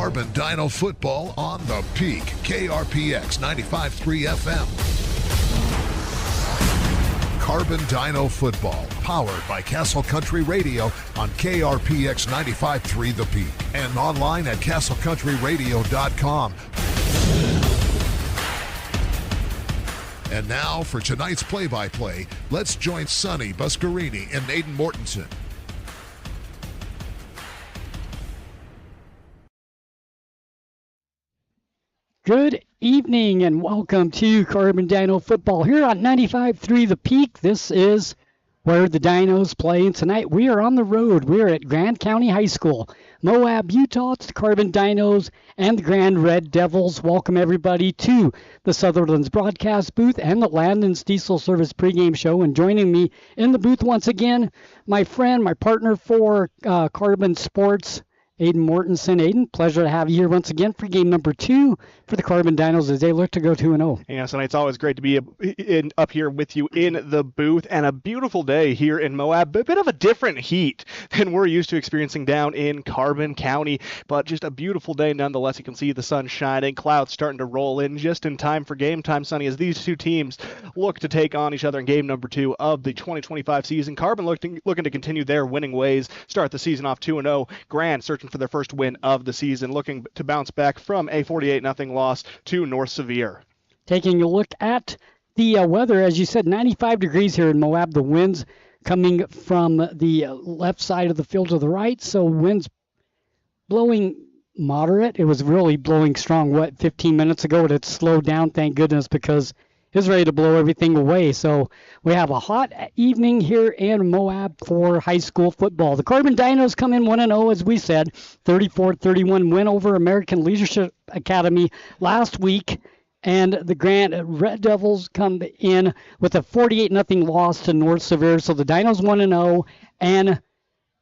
Carbon Dino football on the Peak, KRPX 95.3 FM. Carbon Dino football, powered by Castle Country Radio on KRPX 95.3 The Peak and online at castlecountryradio.com. And now for tonight's play-by-play, let's join Sonny Buscarini and Aidan Mortensen. Good evening and welcome to Carbon Dino football here on 95.3 The Peak. This is where the Dinos play, and tonight we are on the road. We are at Grand County High School, Moab, Utah. It's the Carbon Dinos and the Grand Red Devils. Welcome everybody to the Sutherland's broadcast booth and the Landon's Diesel Service pregame show. And joining me in the booth once again, my friend, my partner for Carbon Sports, Aidan Mortensen. Aidan, pleasure to have you here once again for game number 2 for the Carbon Dinos as they look to go 2-0. Yeah, so it's always great to be up here with you in the booth, and a beautiful day here in Moab. A bit of a different heat than we're used to experiencing down in Carbon County, but just a beautiful day nonetheless. You can see the sun shining, clouds starting to roll in just in time for game time, Sonny, as these two teams look to take on each other in game number 2 of the 2025 season. Carbon looking to continue their winning ways, start the season off 2-0. Grand searching for their first win of the season, looking to bounce back from a 48-0 loss to North Sevier. Taking a look at the weather, as you said, 95 degrees here in Moab. The winds coming from the left side of the field to the right, so winds blowing moderate. It was really blowing strong, 15 minutes ago, but it's slowed down, thank goodness, because it's ready to blow everything away. So we have a hot evening here in Moab for high school football. The Carbon Dinos come in 1-0, as we said, 34-31 win over American Leadership Academy last week. And the Grand Red Devils come in with a 48-0 loss to North Sevier. So the Dinos 1-0 and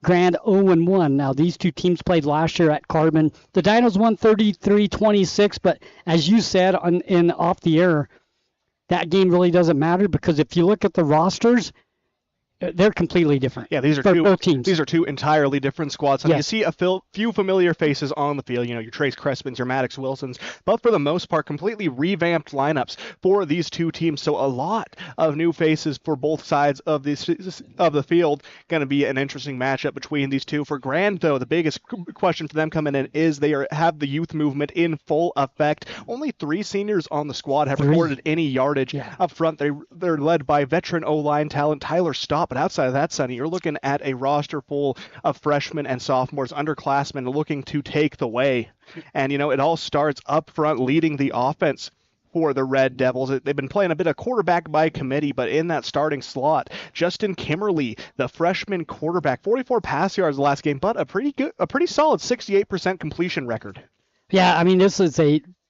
Grand 0-1. Now, these two teams played last year at Carbon. The Dinos won 33-26, but as you said off the air, that game really doesn't matter because if you look at the rosters, they're completely different. Yeah, these are two entirely different squads. Yes. You see a few familiar faces on the field, your Trace Crespins, your Maddox Wilsons, but for the most part, completely revamped lineups for these two teams. So a lot of new faces for both sides of the field. Going to be an interesting matchup between these two. For Grand, though, the biggest question for them coming in is they have the youth movement in full effect. Only 3 seniors on the squad have recorded any yardage up front. They're led by veteran O-line talent Tyler Stopp. But outside of that, Sonny, you're looking at a roster full of freshmen and sophomores, underclassmen looking to take the way. And, it all starts up front leading the offense for the Red Devils. They've been playing a bit of quarterback by committee, but in that starting slot, Justin Kimmerly, the freshman quarterback, 44 pass yards the last game, but a pretty solid 68% completion record. Yeah, this is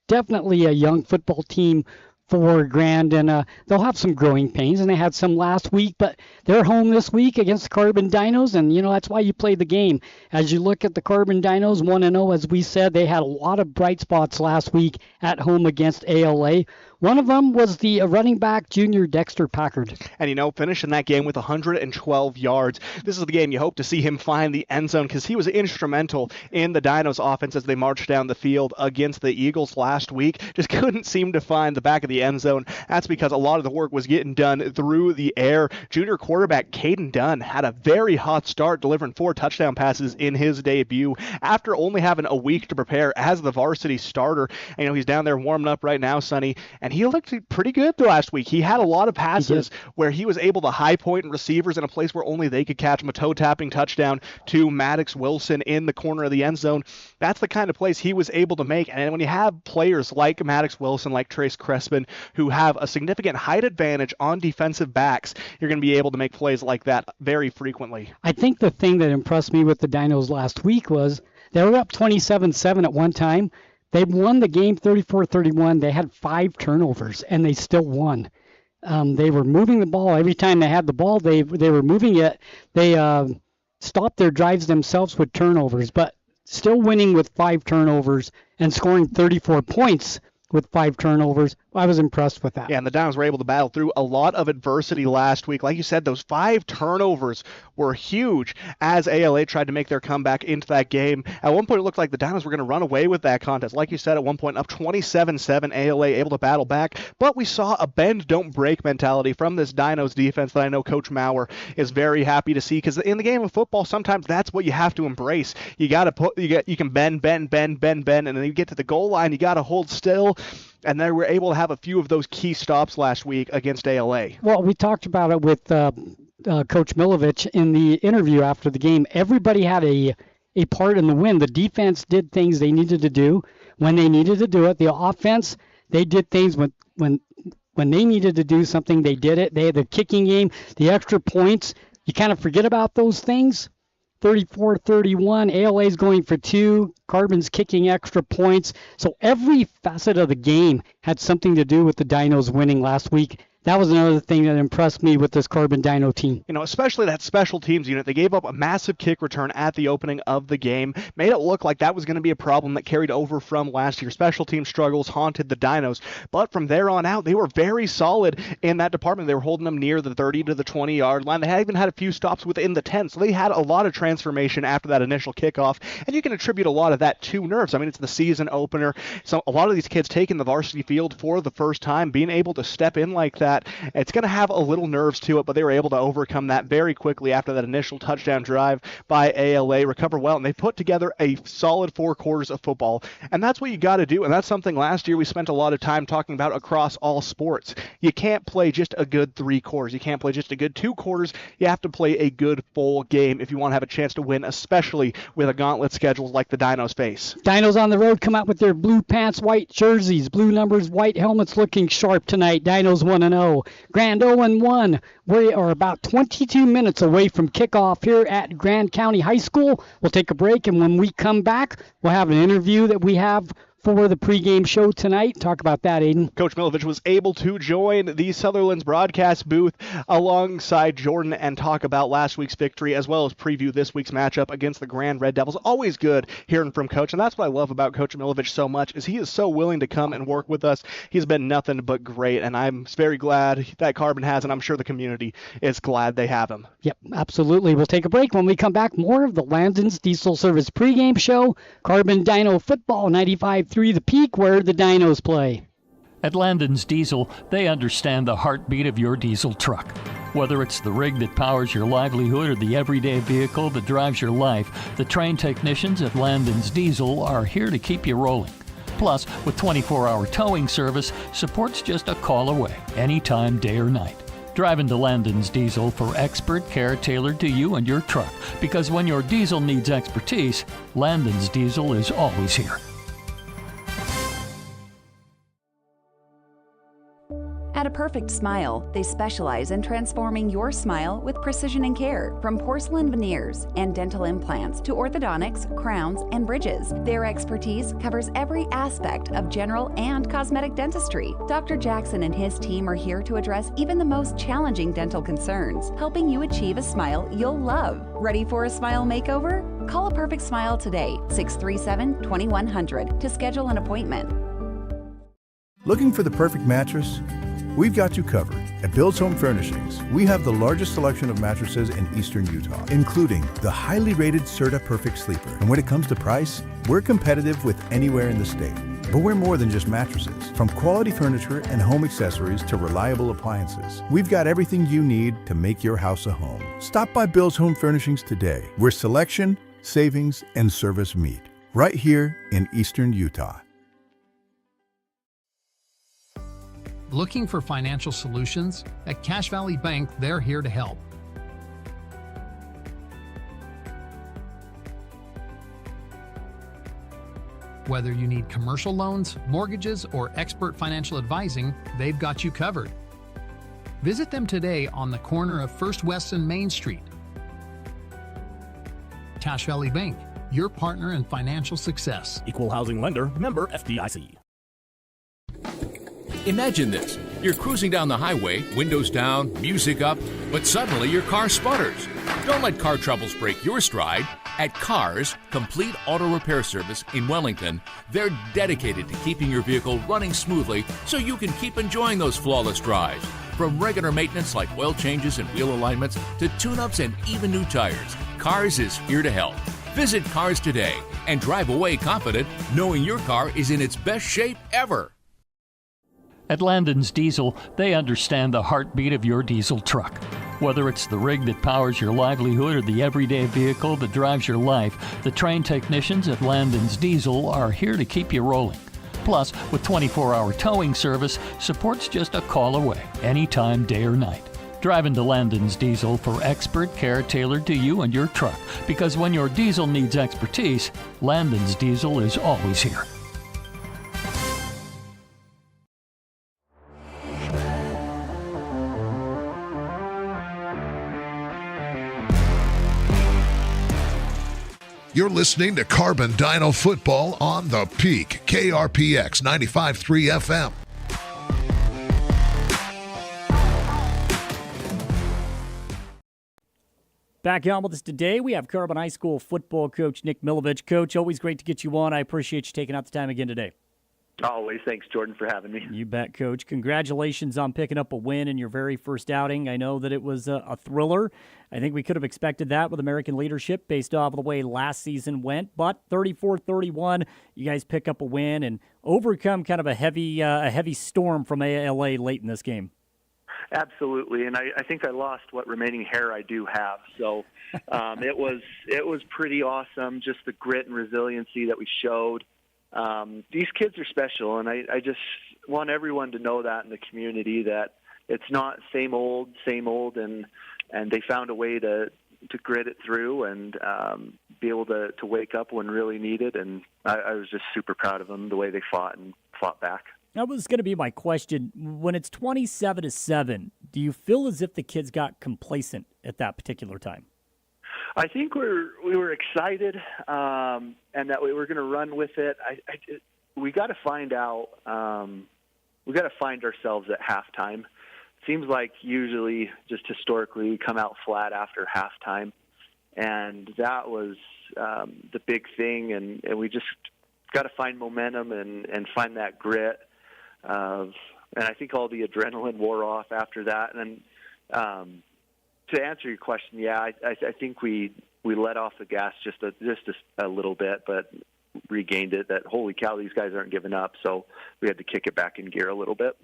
definitely a young football team for Grand, and they'll have some growing pains, and they had some last week, but they're home this week against the Carbon Dinos, and that's why you play the game. As you look at the Carbon Dinos, 1-0, as we said, they had a lot of bright spots last week at home against ALA. One of them was the running back, junior Dexter Packard. And, finishing that game with 112 yards. This is the game you hope to see him find the end zone because he was instrumental in the Dinos offense as they marched down the field against the Eagles last week. Just couldn't seem to find the back of the end zone. That's because a lot of the work was getting done through the air. Junior quarterback Caden Dunn had a very hot start, delivering 4 touchdown passes in his debut after only having a week to prepare as the varsity starter. And, he's down there warming up right now, Sonny, and he looked pretty good last week. He had a lot of passes where he was able to high point receivers in a place where only they could catch him. A toe-tapping touchdown to Maddox Wilson in the corner of the end zone. That's the kind of plays he was able to make. And when you have players like Maddox Wilson, like Trace Crespin, who have a significant height advantage on defensive backs, you're going to be able to make plays like that very frequently. I think the thing that impressed me with the Dinos last week was they were up 27-7 at one time. They won the game 34-31. They had 5 turnovers, and they still won. They were moving the ball. Every time they had the ball, they were moving it. They stopped their drives themselves with turnovers, but still winning with 5 turnovers and scoring 34 points with 5 turnovers, I was impressed with that. Yeah, and the Dinos were able to battle through a lot of adversity last week. Like you said, those 5 turnovers were huge as ALA tried to make their comeback into that game. At one point, it looked like the Dinos were going to run away with that contest. Like you said, at one point, up 27-7, ALA able to battle back. But we saw a bend, don't break mentality from this Dinos defense that I know Coach Maurer is very happy to see, because in the game of football, sometimes that's what you have to embrace. You can bend, and then you get to the goal line, you got to hold still. And they were able to have a few of those key stops last week against ALA. Well, we talked about it with Coach Milovich in the interview after the game. Everybody had a part in the win. The defense did things they needed to do when they needed to do it. The offense, they did things when they needed to do something, they did it. They had the kicking game, the extra points. You kind of forget about those things. 34-31, ALA's going for 2, Carbon's kicking extra points. So every facet of the game had something to do with the Dinos winning last week. That was another thing that impressed me with this Carbon Dino team. You know, especially that special teams unit. They gave up a massive kick return at the opening of the game. Made it look like that was going to be a problem that carried over from last year. Special team struggles haunted the Dinos. But from there on out, they were very solid in that department. They were holding them near the 30 to the 20-yard line. They had even had a few stops within the 10. So they had a lot of transformation after that initial kickoff. And you can attribute a lot of that to nerves. I mean, it's the season opener. So a lot of these kids taking the varsity field for the first time, being able to step in like that, it's going to have a little nerves to it, but they were able to overcome that very quickly after that initial touchdown drive by ALA, recover well, and they put together a solid 4 quarters of football. And that's what you got to do, and that's something last year we spent a lot of time talking about across all sports. You can't play just a good 3 quarters. You can't play just a good 2 quarters. You have to play a good full game if you want to have a chance to win, especially with a gauntlet schedule like the Dinos face. Dinos on the road come out with their blue pants, white jerseys, blue numbers, white helmets, looking sharp tonight. Dinos 1-0. Grand 0-1. We are about 22 minutes away from kickoff here at Grand County High School. We'll take a break, and when we come back, we'll have an interview that we have for the pregame show tonight. Talk about that, Aiden. Coach Milovich was able to join the Sutherland's broadcast booth alongside Jordan and talk about last week's victory, as well as preview this week's matchup against the Grand Red Devils. Always good hearing from Coach, and that's what I love about Coach Milovich so much, is he is so willing to come and work with us. He's been nothing but great, and I'm very glad that Carbon has, and I'm sure the community is glad they have him. Yep, absolutely. We'll take a break. When we come back, more of the Landon's Diesel Service pregame show, Carbon Dino Football 95.3 The Peak, where the Dinos play. At Landon's Diesel, they understand the heartbeat of your diesel truck. Whether it's the rig that powers your livelihood or the everyday vehicle that drives your life, the trained technicians at Landon's Diesel are here to keep you rolling. Plus, with 24-hour towing service, support's just a call away, anytime, day or night. Drive into Landon's Diesel for expert care tailored to you and your truck, because when your diesel needs expertise, Landon's Diesel is always here. At A Perfect Smile, they specialize in transforming your smile with precision and care. From porcelain veneers and dental implants to orthodontics, crowns, and bridges, their expertise covers every aspect of general and cosmetic dentistry. Dr. Jackson and his team are here to address even the most challenging dental concerns, helping you achieve a smile you'll love. Ready for a smile makeover? Call A Perfect Smile today, 637-2100, to schedule an appointment. Looking for the perfect mattress? We've got you covered. At Bill's Home Furnishings, we have the largest selection of mattresses in eastern Utah, including the highly rated Serta Perfect Sleeper. And when it comes to price, we're competitive with anywhere in the state. But we're more than just mattresses. From quality furniture and home accessories to reliable appliances, we've got everything you need to make your house a home. Stop by Bill's Home Furnishings today, where selection, savings, and service meet. Right here in eastern Utah. Looking for financial solutions? At Cache Valley Bank, they're here to help. Whether you need commercial loans, mortgages, or expert financial advising, they've got you covered. Visit them today on the corner of First West and Main Street. Cache Valley Bank, your partner in financial success. Equal housing lender, member FDIC. Imagine this. You're cruising down the highway, windows down, music up, but suddenly your car sputters. Don't let car troubles break your stride. At Cars, Complete Auto Repair Service in Wellington, they're dedicated to keeping your vehicle running smoothly so you can keep enjoying those flawless drives. From regular maintenance like oil changes and wheel alignments to tune-ups and even new tires, Cars is here to help. Visit Cars today and drive away confident knowing your car is in its best shape ever. At Landon's Diesel, they understand the heartbeat of your diesel truck. Whether it's the rig that powers your livelihood or the everyday vehicle that drives your life, the trained technicians at Landon's Diesel are here to keep you rolling. Plus, with 24-hour towing service, support's just a call away, anytime, day or night. Drive into Landon's Diesel for expert care tailored to you and your truck, because when your diesel needs expertise, Landon's Diesel is always here. You're listening to Carbon Dino Football on the Peak, KRPX 95.3 FM. Back on with us today, we have Carbon High School football coach Nick Milovich. Coach, always great to get you on. I appreciate you taking out the time again today. Always. Thanks, Jordan, for having me. You bet, Coach. Congratulations on picking up a win in your very first outing. I know that it was a thriller. I think we could have expected that with American leadership based off of the way last season went. But 34-31, you guys pick up a win and overcome kind of a heavy storm from ALA late in this game. Absolutely, and I think I lost what remaining hair I do have. So it was pretty awesome, just the grit and resiliency that we showed. These kids are special, and I just want everyone to know that in the community, that it's not same old, and they found a way to grit it through and be able to wake up when really needed. And I was just super proud of them, the way they fought back. That was going to be my question. When it's 27-7, do you feel as if the kids got complacent at that particular time? I think we were excited, and that we were going to run with it. We got to find out. We got to find ourselves at halftime. Seems like usually, just historically, we come out flat after halftime, and that was the big thing. And we just got to find momentum and find that grit. And I think all the adrenaline wore off after that. And to answer your question, yeah, I think we let off the gas just a little bit, but regained it. That holy cow, these guys aren't giving up. So we had to kick it back in gear a little bit.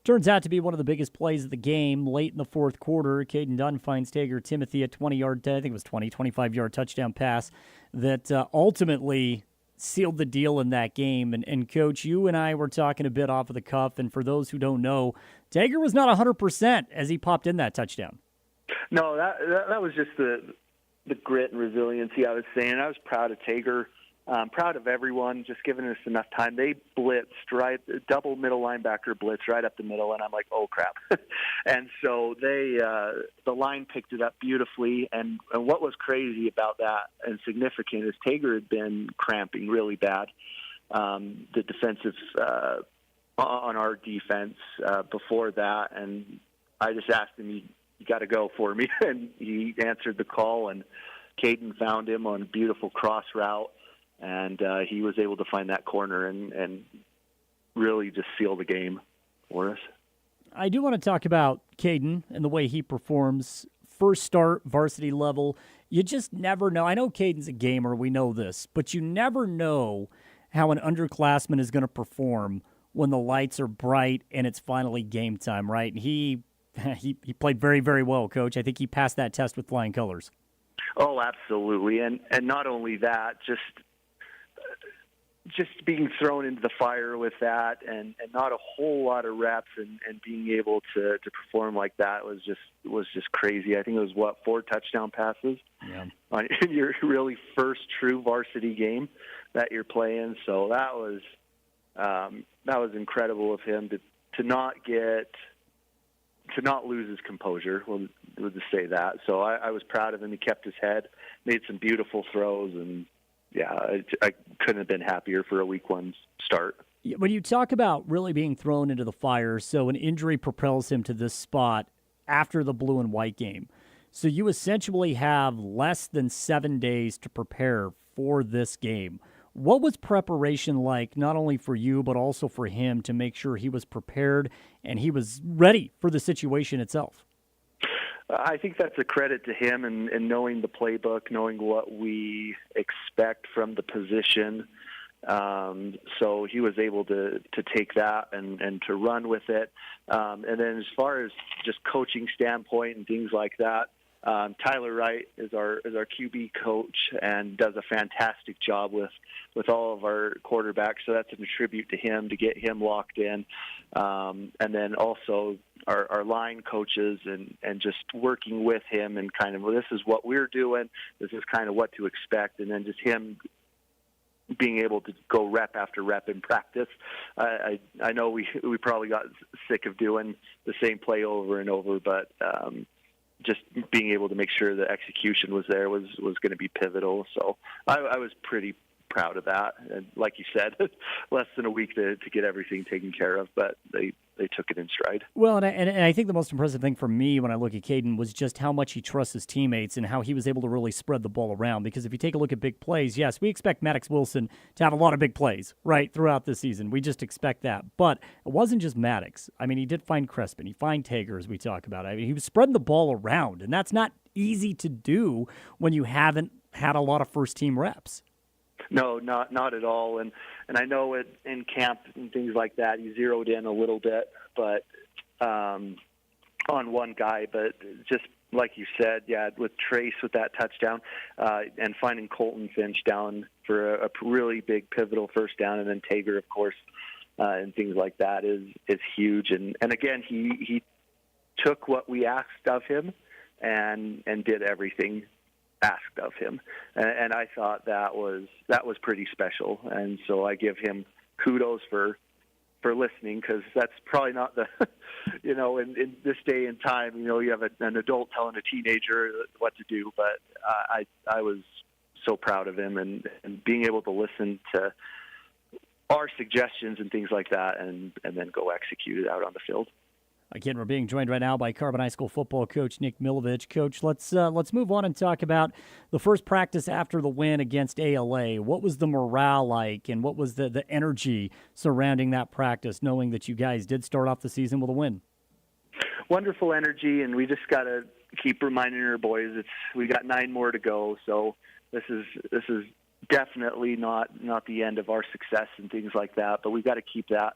Turns out to be one of the biggest plays of the game. Late in the fourth quarter, Caden Dunn finds Tager Timothy a 25-yard touchdown pass that ultimately sealed the deal in that game. And Coach, you and I were talking a bit off of the cuff, and for those who don't know, Tager was not 100% as he popped in that touchdown. No, that was just the grit and resiliency I was saying. I was proud of Tager, proud of everyone, just giving us enough time. They blitzed, double middle linebacker blitz right up the middle, and I'm like, oh, crap. And so the line picked it up beautifully, and what was crazy about that and significant is Tager had been cramping really bad. The defensive on our defense before that, and I just asked him, you got to go for me, and he answered the call, and Caden found him on a beautiful cross route, and he was able to find that corner and really just seal the game for us. I do want to talk about Caden and the way he performs. First start, varsity level, you just never know. I know Caden's a gamer, we know this, but you never know how an underclassman is going to perform when the lights are bright and it's finally game time, right? And he played very, very well, Coach. I think he passed that test with flying colors. Oh, absolutely. And not only that, just being thrown into the fire with that and not a whole lot of reps and being able to perform like that was just crazy. I think it was 4 touchdown passes on your really first true varsity game that you're playing. So that was incredible of him to not lose his composure. We'll just say that. So I was proud of him. He kept his head, made some beautiful throws, and yeah, I couldn't have been happier for a week 1 start. When you talk about really being thrown into the fire, so an injury propels him to this spot after the blue and white game. So you essentially have less than 7 days to prepare for this game. What was preparation like, not only for you, but also for him, to make sure he was prepared and he was ready for the situation itself? I think that's a credit to him and knowing the playbook, knowing what we expect from the position. So he was able to take that and to run with it. And then as far as just coaching standpoint and things like that, Tyler Wright is our QB coach and does a fantastic job with all of our quarterbacks. So that's a tribute to him to get him locked in. And then also our line coaches and just working with him and kind of, well, this is what we're doing. This is kind of what to expect. And then just him being able to go rep after rep in practice. I know we probably got sick of doing the same play over and over, but just being able to make sure the execution was there was going to be pivotal. So I was pretty proud of that. And like you said, less than a week to get everything taken care of, but they took it in stride. Well, and I think the most impressive thing for me when I look at Caden was just how much he trusts his teammates and how he was able to really spread the ball around. Because if you take a look at big plays, yes, we expect Maddox Wilson to have a lot of big plays, right, throughout the season. We just expect that. But it wasn't just Maddox. I mean, he did find Crespin. He find Tager, as we talk about. I mean, he was spreading the ball around, and that's not easy to do when you haven't had a lot of first-team reps. No, not at all. And I know in camp and things like that, you zeroed in a little bit, but on one guy. But just like you said, yeah, with Trace with that touchdown and finding Colton Finch down for a really big pivotal first down, and then Tager, of course, and things like that is huge. And again, he took what we asked of him and did everything asked of him, and I thought that was pretty special, and so I give him kudos for listening, because that's probably not the in this day and time, you have an adult telling a teenager what to do, but I was so proud of him and being able to listen to our suggestions and things like that, and then go execute it out on the field. Again, we're being joined right now by Carbon High School football coach Nick Milovich. Coach, let's move on and talk about the first practice after the win against ALA. What was the morale like, and what was the energy surrounding that practice, knowing that you guys did start off the season with a win? Wonderful energy, and we just got to keep reminding our boys we got 9 more to go. So this is definitely not the end of our success and things like that, but we've got to keep that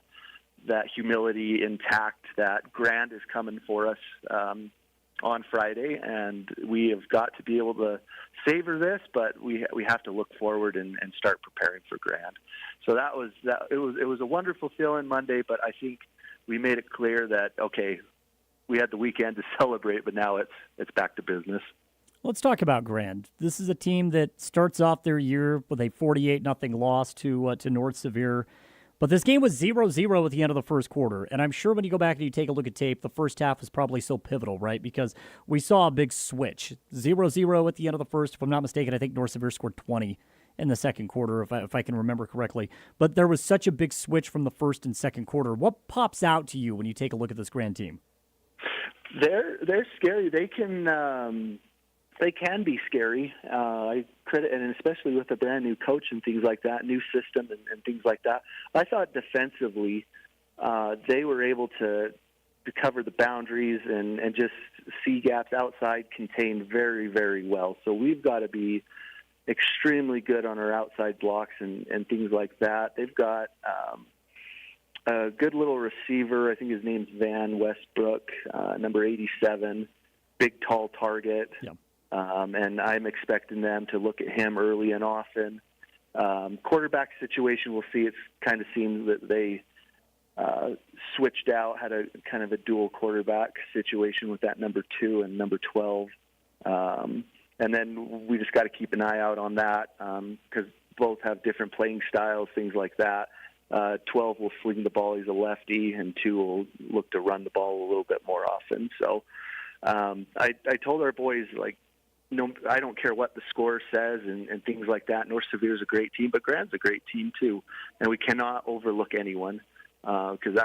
humility intact, that Grand is coming for us on Friday, and we have got to be able to savor this, but we have to look forward and start preparing for Grand. So it was a wonderful feeling Monday, but I think we made it clear that, okay, we had the weekend to celebrate, but now it's back to business. Let's talk about Grand. This is a team that starts off their year with a 48-0 loss to North Sevier. But this game was 0-0 at the end of the first quarter, and I'm sure when you go back and you take a look at tape, the first half was probably so pivotal, right? Because we saw a big switch. 0-0 at the end of the first. If I'm not mistaken, I think North Sevier scored 20 in the second quarter, if I can remember correctly. But there was such a big switch from the first and second quarter. What pops out to you when you take a look at this Grand team? They're scary. They can be scary. I credit, and especially with a brand new coach and things like that, new system and things like that. I thought defensively they were able to cover the boundaries and just see gaps outside contained very, very well. So we've got to be extremely good on our outside blocks and things like that. They've got a good little receiver. I think his name's Van Westbrook, number 87, big, tall target. Yep. And I'm expecting them to look at him early and often. Quarterback situation, we'll see. It's kind of seems that they switched out, had a kind of a dual quarterback situation with that number 2 and number 12. And then we just got to keep an eye out on that because both have different playing styles, things like that. 12 will swing the ball. He's a lefty, and 2 will look to run the ball a little bit more often. So I told our boys, no, I don't care what the score says and things like that. North Sevier is a great team, but Grand's a great team too, and we cannot overlook anyone because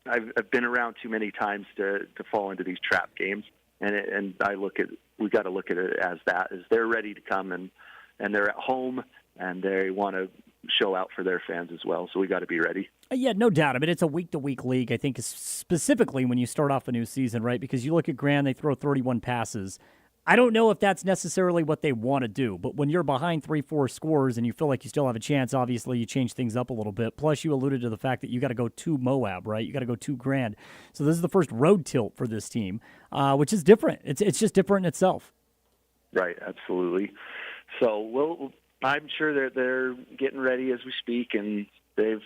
I've been around too many times to fall into these trap games. and we got to look at it as that, as they're ready to come and they're at home and they want to show out for their fans as well. So we got to be ready. Yeah, no doubt. I mean, it's a week-to-week league, I think, specifically when you start off a new season, right? Because you look at Grand, they throw 31 passes. I don't know if that's necessarily what they want to do, but when you're behind 3-4 scores and you feel like you still have a chance, obviously you change things up a little bit. Plus, you alluded to the fact that you got to go to Moab, right? You got to go to Grand. So this is the first road tilt for this team, which is different. It's just different in itself. Right, absolutely. So I'm sure they're getting ready as we speak, and they've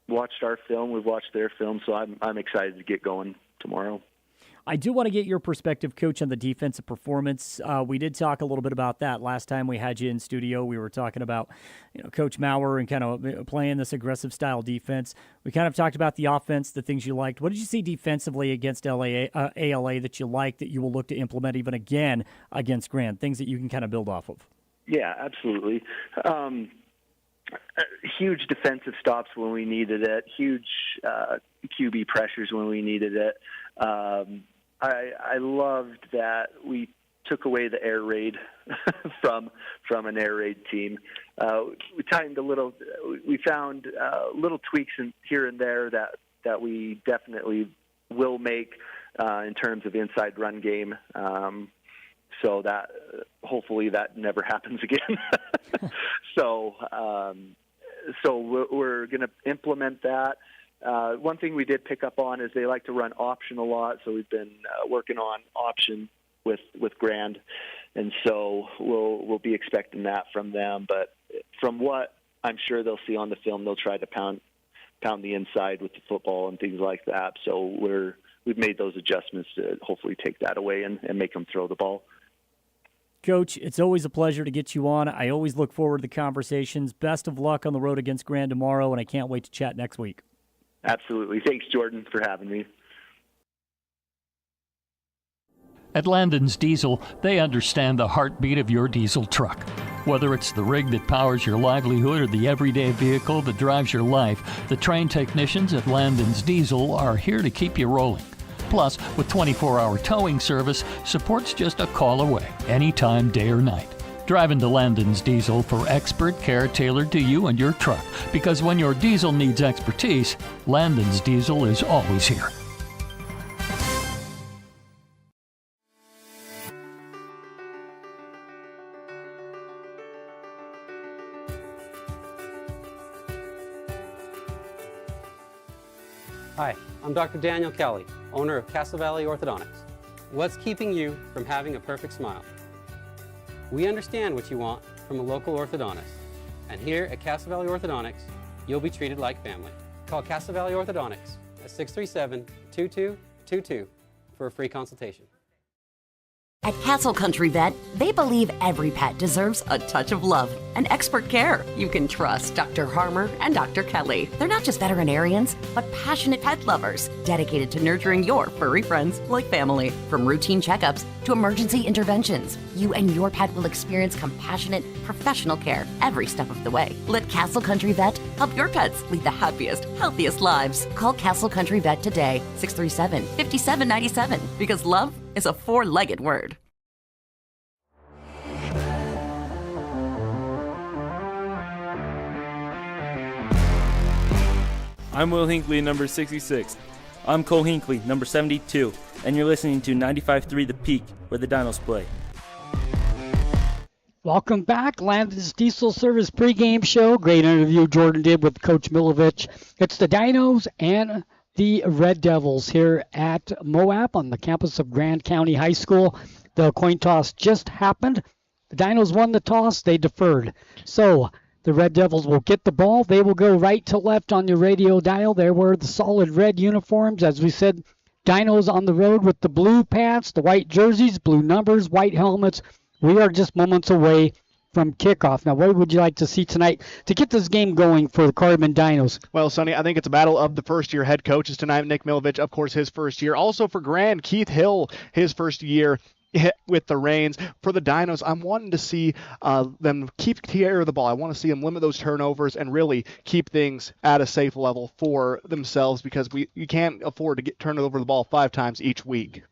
watched our film. We've watched their film, so I'm excited to get going tomorrow. I do want to get your perspective, Coach, on the defensive performance. We did talk a little bit about that last time we had you in studio. We were talking about, Coach Maurer and kind of playing this aggressive style defense. We kind of talked about the offense, the things you liked. What did you see defensively against ALA that you liked that you will look to implement even again against Grand? Things that you can kind of build off of. Yeah, absolutely. Huge defensive stops when we needed it. Huge QB pressures when we needed it. I loved that we took away the air raid from an air raid team. We tightened we found little tweaks here and there that we definitely will make in terms of inside run game. So that hopefully that never happens again. So we're going to implement that. One thing we did pick up on is they like to run option a lot, so we've been working on option with Grand, and so we'll be expecting that from them. But from what I'm sure they'll see on the film, they'll try to pound the inside with the football and things like that. So we've made those adjustments to hopefully take that away and make them throw the ball. Coach, it's always a pleasure to get you on. I always look forward to the conversations. Best of luck on the road against Grand tomorrow, and I can't wait to chat next week. Absolutely. Thanks, Jordan, for having me. At Landon's Diesel, they understand the heartbeat of your diesel truck. Whether it's the rig that powers your livelihood or the everyday vehicle that drives your life, the trained technicians at Landon's Diesel are here to keep you rolling. Plus, with 24-hour towing service, support's just a call away, anytime, day or night. Drive into Landon's Diesel for expert care tailored to you and your truck. Because when your diesel needs expertise, Landon's Diesel is always here. Hi, I'm Dr. Daniel Kelly, owner of Castle Valley Orthodontics. What's keeping you from having a perfect smile? We understand what you want from a local orthodontist. And here at Castle Valley Orthodontics, you'll be treated like family. Call Castle Valley Orthodontics at 637-2222 for a free consultation. At Castle Country Vet, they believe every pet deserves a touch of love and expert care. You can trust Dr. Harmer and Dr. Kelly. They're not just veterinarians, but passionate pet lovers, dedicated to nurturing your furry friends like family. From routine checkups to emergency interventions, you and your pet will experience compassionate, professional care every step of the way. Let Castle Country Vet help your pets lead the happiest, healthiest lives. Call Castle Country Vet today, 637-5797, because love is a four-legged word. I'm Will Hinckley, number 66. I'm Cole Hinckley, number 72, and you're listening to 95.3 The Peak, where the Dinos play. Welcome back, Landon's Diesel Service pregame show. Great interview Jordan did with Coach Milovich. It's the Dinos and the Red Devils here at Moab on the campus of Grand County High School. The coin toss just happened. The Dinos won the toss. They deferred. So the Red Devils will get the ball. They will go right to left on your radio dial. There were the solid red uniforms. As we said, Dinos on the road with the blue pants, the white jerseys, blue numbers, white helmets. We are just moments away from kickoff. Now, what would you like to see tonight to get this game going for the Carbon Dinos? Well, Sonny, I think it's a battle of the first-year head coaches tonight. Nick Milovich, of course, his first year. Also for Grand, Keith Hill, his first year with the reins. For the Dinos, I'm wanting to see them keep care of the ball. I want to see them limit those turnovers and really keep things at a safe level for themselves, because you can't afford to turn over the ball 5 times each week.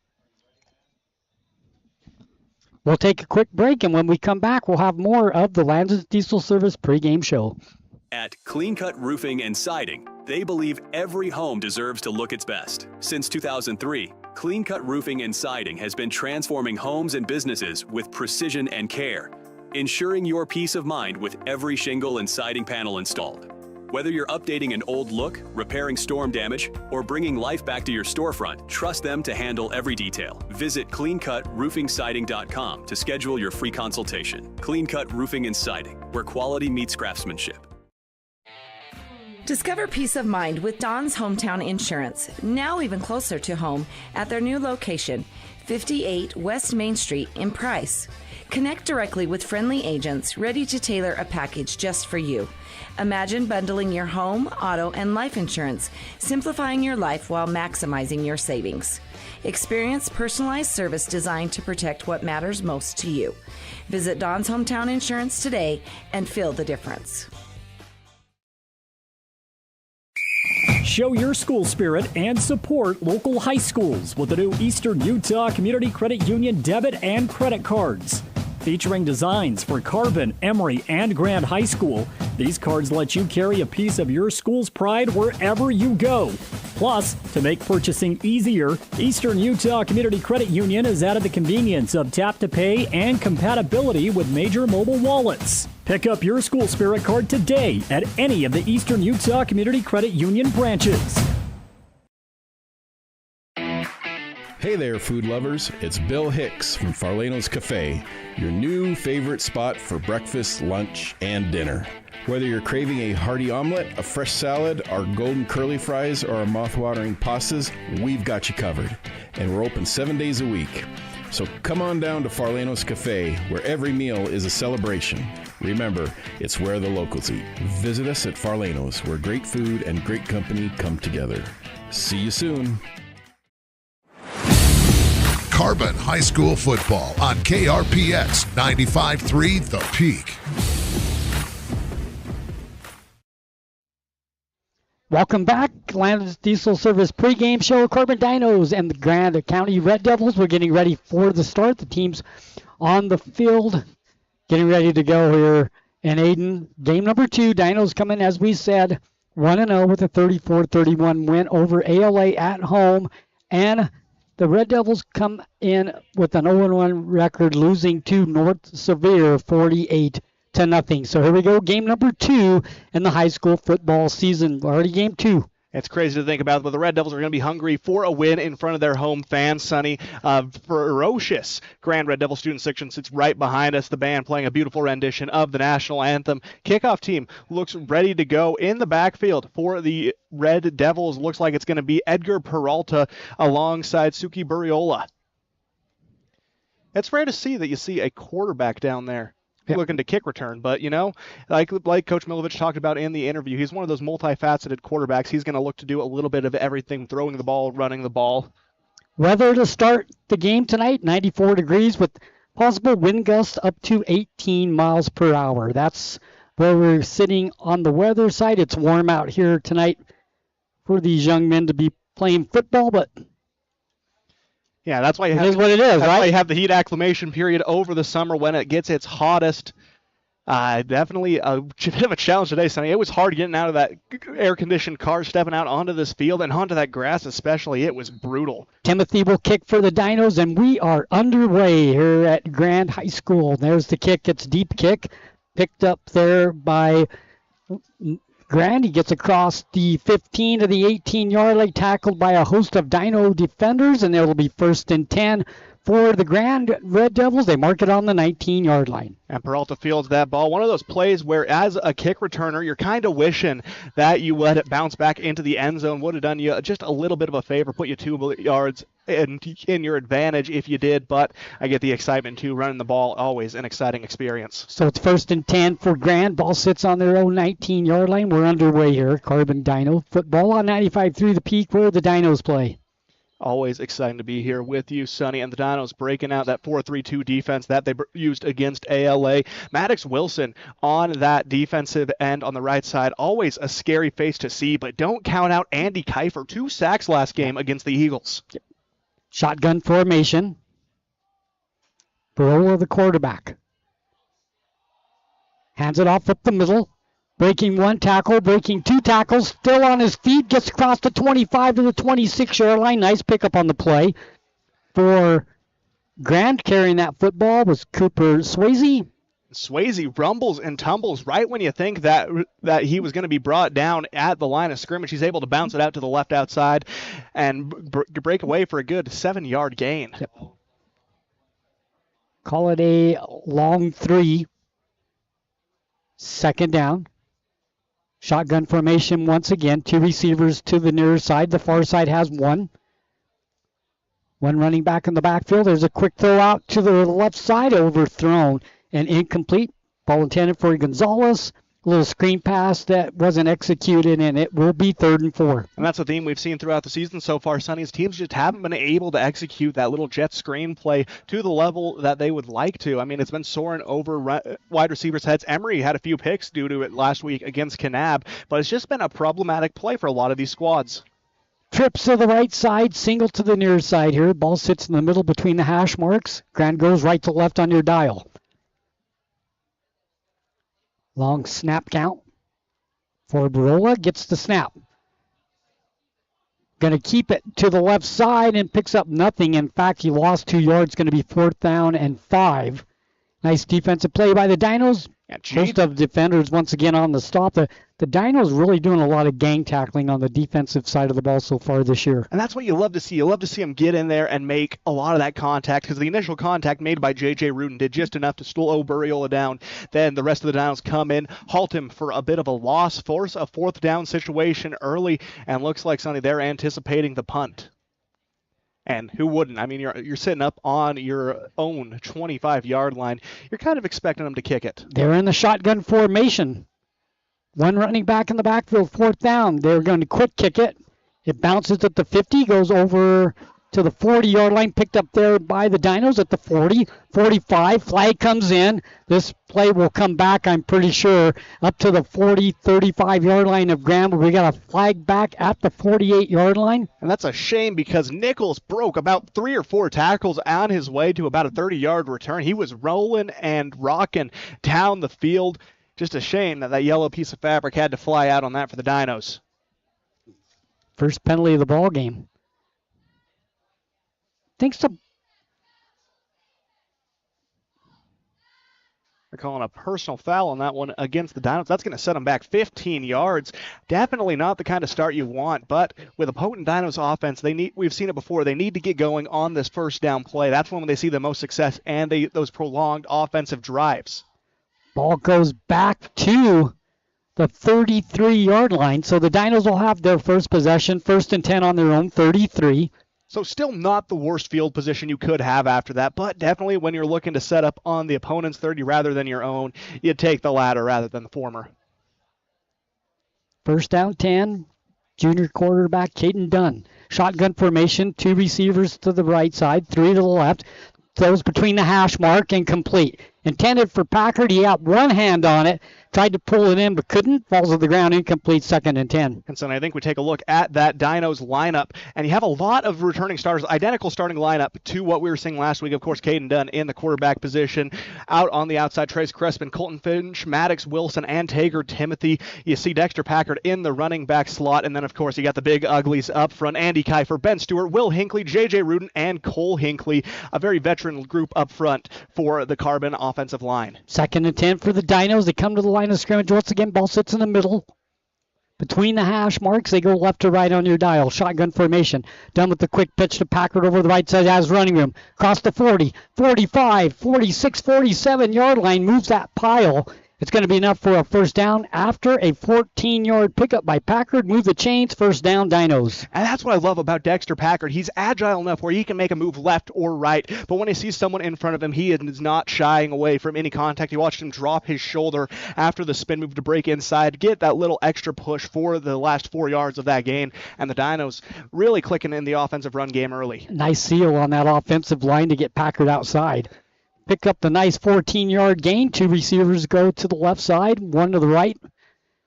We'll take a quick break, and when we come back, we'll have more of the Landis Diesel Service pregame show. At Clean Cut Roofing and Siding, they believe every home deserves to look its best. Since 2003, Clean Cut Roofing and Siding has been transforming homes and businesses with precision and care, ensuring your peace of mind with every shingle and siding panel installed. Whether you're updating an old look, repairing storm damage, or bringing life back to your storefront, trust them to handle every detail. Visit cleancutroofingsiding.com to schedule your free consultation. Clean Cut Roofing and Siding, where quality meets craftsmanship. Discover peace of mind with Don's Hometown Insurance, now even closer to home at their new location, 58 West Main Street in Price. Connect directly with friendly agents ready to tailor a package just for you. Imagine bundling your home, auto, and life insurance, simplifying your life while maximizing your savings. Experience personalized service designed to protect what matters most to you. Visit Don's Hometown Insurance today and feel the difference. Show your school spirit and support local high schools with the new Eastern Utah Community Credit Union debit and credit cards. Featuring designs for Carbon, Emory, and Grand High School, these cards let you carry a piece of your school's pride wherever you go. Plus, to make purchasing easier, Eastern Utah Community Credit Union has added the convenience of tap-to-pay and compatibility with major mobile wallets. Pick up your school spirit card today at any of the Eastern Utah Community Credit Union branches. Hey there, food lovers. It's Bill Hicks from Farlano's Cafe, your new favorite spot for breakfast, lunch, and dinner. Whether you're craving a hearty omelet, a fresh salad, our golden curly fries, or our mouth-watering pastas, we've got you covered. And we're open 7 days a week. So come on down to Farlano's Cafe, where every meal is a celebration. Remember, it's where the locals eat. Visit us at Farlano's, where great food and great company come together. See you soon. Carbon High School football on KRPX 95.3 The Peak. Welcome back. Landis Diesel Service pregame show. Carbon Dinos and the Grand County Red Devils. We're getting ready for the start. The team's on the field, getting ready to go here. And Aiden, game number 2. Dinos coming, as we said, 1-0 with a 34-31 win over ALA at home. And the Red Devils come in with an 0-1 record, losing to North Sevier 48-0. So here we go, game number 2 in the high school football season. Already game 2. It's crazy to think about, but the Red Devils are going to be hungry for a win in front of their home fans, Sonny. Ferocious Grand Red Devil student section sits right behind us, the band playing a beautiful rendition of the national anthem. Kickoff team looks ready to go in the backfield for the Red Devils. Looks like it's going to be Edgar Peralta alongside Suki Burriola. It's rare to see that you see a quarterback down there looking to kick return, but like Coach Milovich talked about in the interview, he's one of those multifaceted quarterbacks. He's going to look to do a little bit of everything, throwing the ball, running the ball. Weather to start the game tonight, 94 degrees with possible wind gusts up to 18 miles per hour. That's where we're sitting on the weather side. It's warm out here tonight for these young men to be playing football, but yeah, that's why you have, it is what it is, that's right? why you have the heat acclimation period over the summer when it gets its hottest. Definitely a bit of a challenge today, Sonny. It was hard getting out of that air-conditioned car, stepping out onto this field, and onto that grass especially. It was brutal. Timothy will kick for the Dinos, and we are underway here at Grand High School. There's the kick. It's deep kick, picked up there by Grand. He gets across the 15 to the 18-yard line, tackled by a host of Dino defenders, and it'll be 1st and 10 for the Grand Red Devils. They mark it on the 19-yard line. And Peralta fields that ball. One of those plays where, as a kick returner, you're kind of wishing that you let it bounce back into the end zone. Would have done you just a little bit of a favor, put you 2 yards in your advantage if you did, but I get the excitement too. Running the ball, always an exciting experience. So it's 1st and 10 for Grand. Ball sits on their own 19-yard line. We're underway here. Carbon Dino football on 95.3 The Peak, where the Dinos play. Always exciting to be here with you, Sonny. And the Dinos breaking out that 4-3-2 defense that they used against ALA. Maddox Wilson on that defensive end on the right side. Always a scary face to see, but don't count out Andy Kiefer. 2 sacks last game against the Eagles. Shotgun formation. Barola, the quarterback. Hands it off up the middle. Breaking one tackle, breaking two tackles. Still on his feet. Gets across the 25 to the 26-yard line. Nice pickup on the play. For Grant, carrying that football was Cooper Swayze. Swayze rumbles and tumbles right when you think that he was going to be brought down at the line of scrimmage. He's able to bounce it out to the left outside and break away for a good 7-yard gain. Yep. Call it a long 3. Second down. Shotgun formation once again. 2 receivers to the near side. The far side has 1. 1 running back in the backfield. There's a quick throw out to the left side. Overthrown and incomplete. Ball intended for Gonzalez. A little screen pass that wasn't executed, and it will be 3rd and 4. And that's a theme we've seen throughout the season so far, Sonny's teams just haven't been able to execute that little jet screen play to the level that they would like to. I mean, it's been soaring over wide receivers' heads. Emory had a few picks due to it last week against Kanab, but it's just been a problematic play for a lot of these squads. Trips to the right side, single to the near side here. Ball sits in the middle between the hash marks. Grant goes right to left on your dial. Long snap count for Barola. Gets the snap. Going to keep it to the left side and picks up nothing. In fact, he lost 2 yards. Going to be 4th down and 5. Nice defensive play by the Dinos. Most of the defenders once again on the stop. The Dinos really doing a lot of gang tackling on the defensive side of the ball so far this year. And that's what you love to see. You love to see them get in there and make a lot of that contact, because the initial contact made by J.J. Rudin did just enough to slow Burriola down. Then the rest of the Dinos come in, halt him for a bit of a loss, force a 4th down situation early, and looks like, Sonny, they're anticipating the punt. And who wouldn't? I mean, you're sitting up on your own 25-yard line. You're kind of expecting them to kick it. They're in the shotgun formation. 1 running back in the backfield, 4th down. They're going to quick kick it. It bounces at the 50, goes over to the 40-yard line, picked up there by the Dinos at the 40, 45. Flag comes in. This play will come back, I'm pretty sure, up to the 40, 35-yard line of Graham. We got a flag back at the 48-yard line. And that's a shame, because Nichols broke about 3 or 4 tackles on his way to about a 30-yard return. He was rolling and rocking down the field. Just a shame that yellow piece of fabric had to fly out on that for the Dinos. First penalty of the ball game. Think so. They're calling a personal foul on that one against the Dinos. That's going to set them back 15 yards. Definitely not the kind of start you want, but with a potent Dinos offense, we've seen it before. They need to get going on this first down play. That's when they see the most success and those prolonged offensive drives. Ball goes back to the 33-yard line, so the Dinos will have their first possession, 1st and 10 on their own 33. So still not the worst field position you could have after that, but definitely when you're looking to set up on the opponent's 30 rather than your own, you take the latter rather than the former. 1st down 10, junior quarterback Caden Dunn. Shotgun formation, 2 receivers to the right side, 3 to the left. Throws between the hash mark and complete. Intended for Packard. He had 1 hand on it. Tried to pull it in, but couldn't. Falls to the ground, incomplete, 2nd and 10. And so I think we take a look at that Dinos lineup, and you have a lot of returning starters, identical starting lineup to what we were seeing last week. Of course, Caden Dunn in the quarterback position. Out on the outside, Trace Crespin, Colton Finch, Maddox Wilson, and Tager Timothy. You see Dexter Packard in the running back slot, and then, of course, you got the big uglies up front. Andy Kiefer, Ben Stewart, Will Hinckley, J.J. Rudin, and Cole Hinckley. A very veteran group up front for the Carbon offensive line. 2nd and 10 for the Dinos. They come to the line of scrimmage once again. Ball sits in the middle. Between the hash marks, they go left to right on your dial. Shotgun formation. Done with the quick pitch to Packard over the right side. Has running room. Across the 40, 45, 46, 47-yard line. Moves that pile. It's going to be enough for a 1st down after a 14-yard pickup by Packard. Move the chains, 1st down, Dinos. And that's what I love about Dexter Packard. He's agile enough where he can make a move left or right, but when he sees someone in front of him, he is not shying away from any contact. You watched him drop his shoulder after the spin move to break inside, get that little extra push for the last 4 yards of that gain, and the Dinos really clicking in the offensive run game early. Nice seal on that offensive line to get Packard outside. Pick up the nice 14-yard gain. 2 receivers go to the left side, 1 to the right.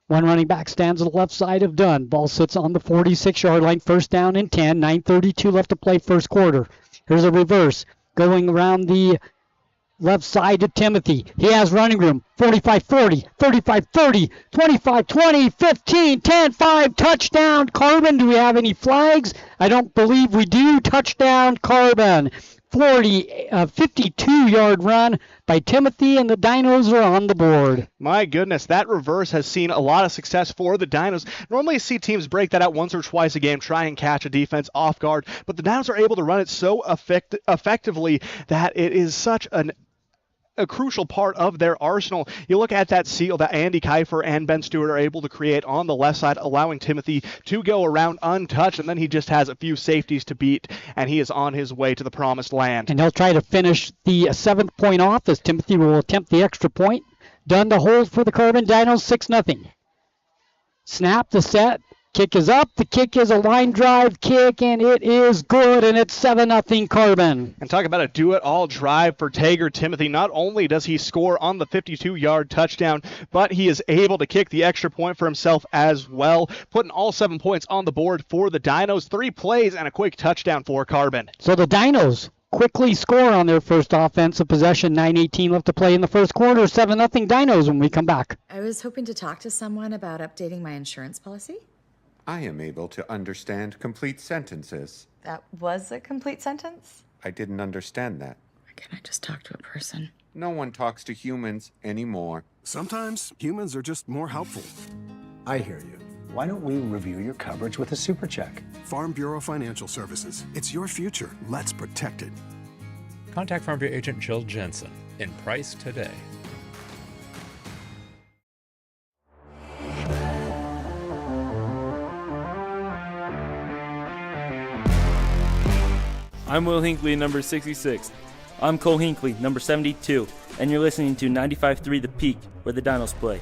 1 running back stands on the left side of Dunn. Ball sits on the 46-yard line, 1st down and 10. 9:32 left to play 1st quarter. Here's a reverse. Going around the left side to Timothy. He has running room. 45-40, 35-30, 25-20, 15, 10, 5, touchdown, Carbon. Do we have any flags? I don't believe we do. Touchdown, Carbon. 52-yard run by Timothy, and the Dinos are on the board. My goodness, that reverse has seen a lot of success for the Dinos. Normally you see teams break that out once or twice a game, try and catch a defense off guard, but the Dinos are able to run it so effectively that it is such a crucial part of their arsenal. You look at that seal that Andy Kiefer and Ben Stewart are able to create on the left side, allowing Timothy to go around untouched, and then he just has a few safeties to beat, and he is on his way to the promised land. And he'll try to finish the 7th point off as Timothy will attempt the extra point. Done to hold for the Carbon Dinos, 6-0. Snap the set. Kick is up. The kick is a line drive kick, and it is good, and it's 7-0 Carbon. And talk about a do-it-all drive for Tager Timothy. Not only does he score on the 52-yard touchdown, but he is able to kick the extra point for himself as well, putting all 7 points on the board for the Dinos. 3 plays and a quick touchdown for Carbon. So the Dinos quickly score on their first offensive possession. 9:18 left to play in the first quarter. 7-0 Dinos when we come back. I was hoping to talk to someone about updating my insurance policy. I am able to understand complete sentences. That was a complete sentence? I didn't understand that. Why can't I just talk to a person? No one talks to humans anymore. Sometimes humans are just more helpful. I hear you. Why don't we review your coverage with a super check? Farm Bureau Financial Services. It's your future. Let's protect it. Contact Farm Bureau agent Jill Jensen in Price today. I'm Will Hinckley, number 66. I'm Cole Hinckley, number 72, and you're listening to 95.3 The Peak, where the Dinos play.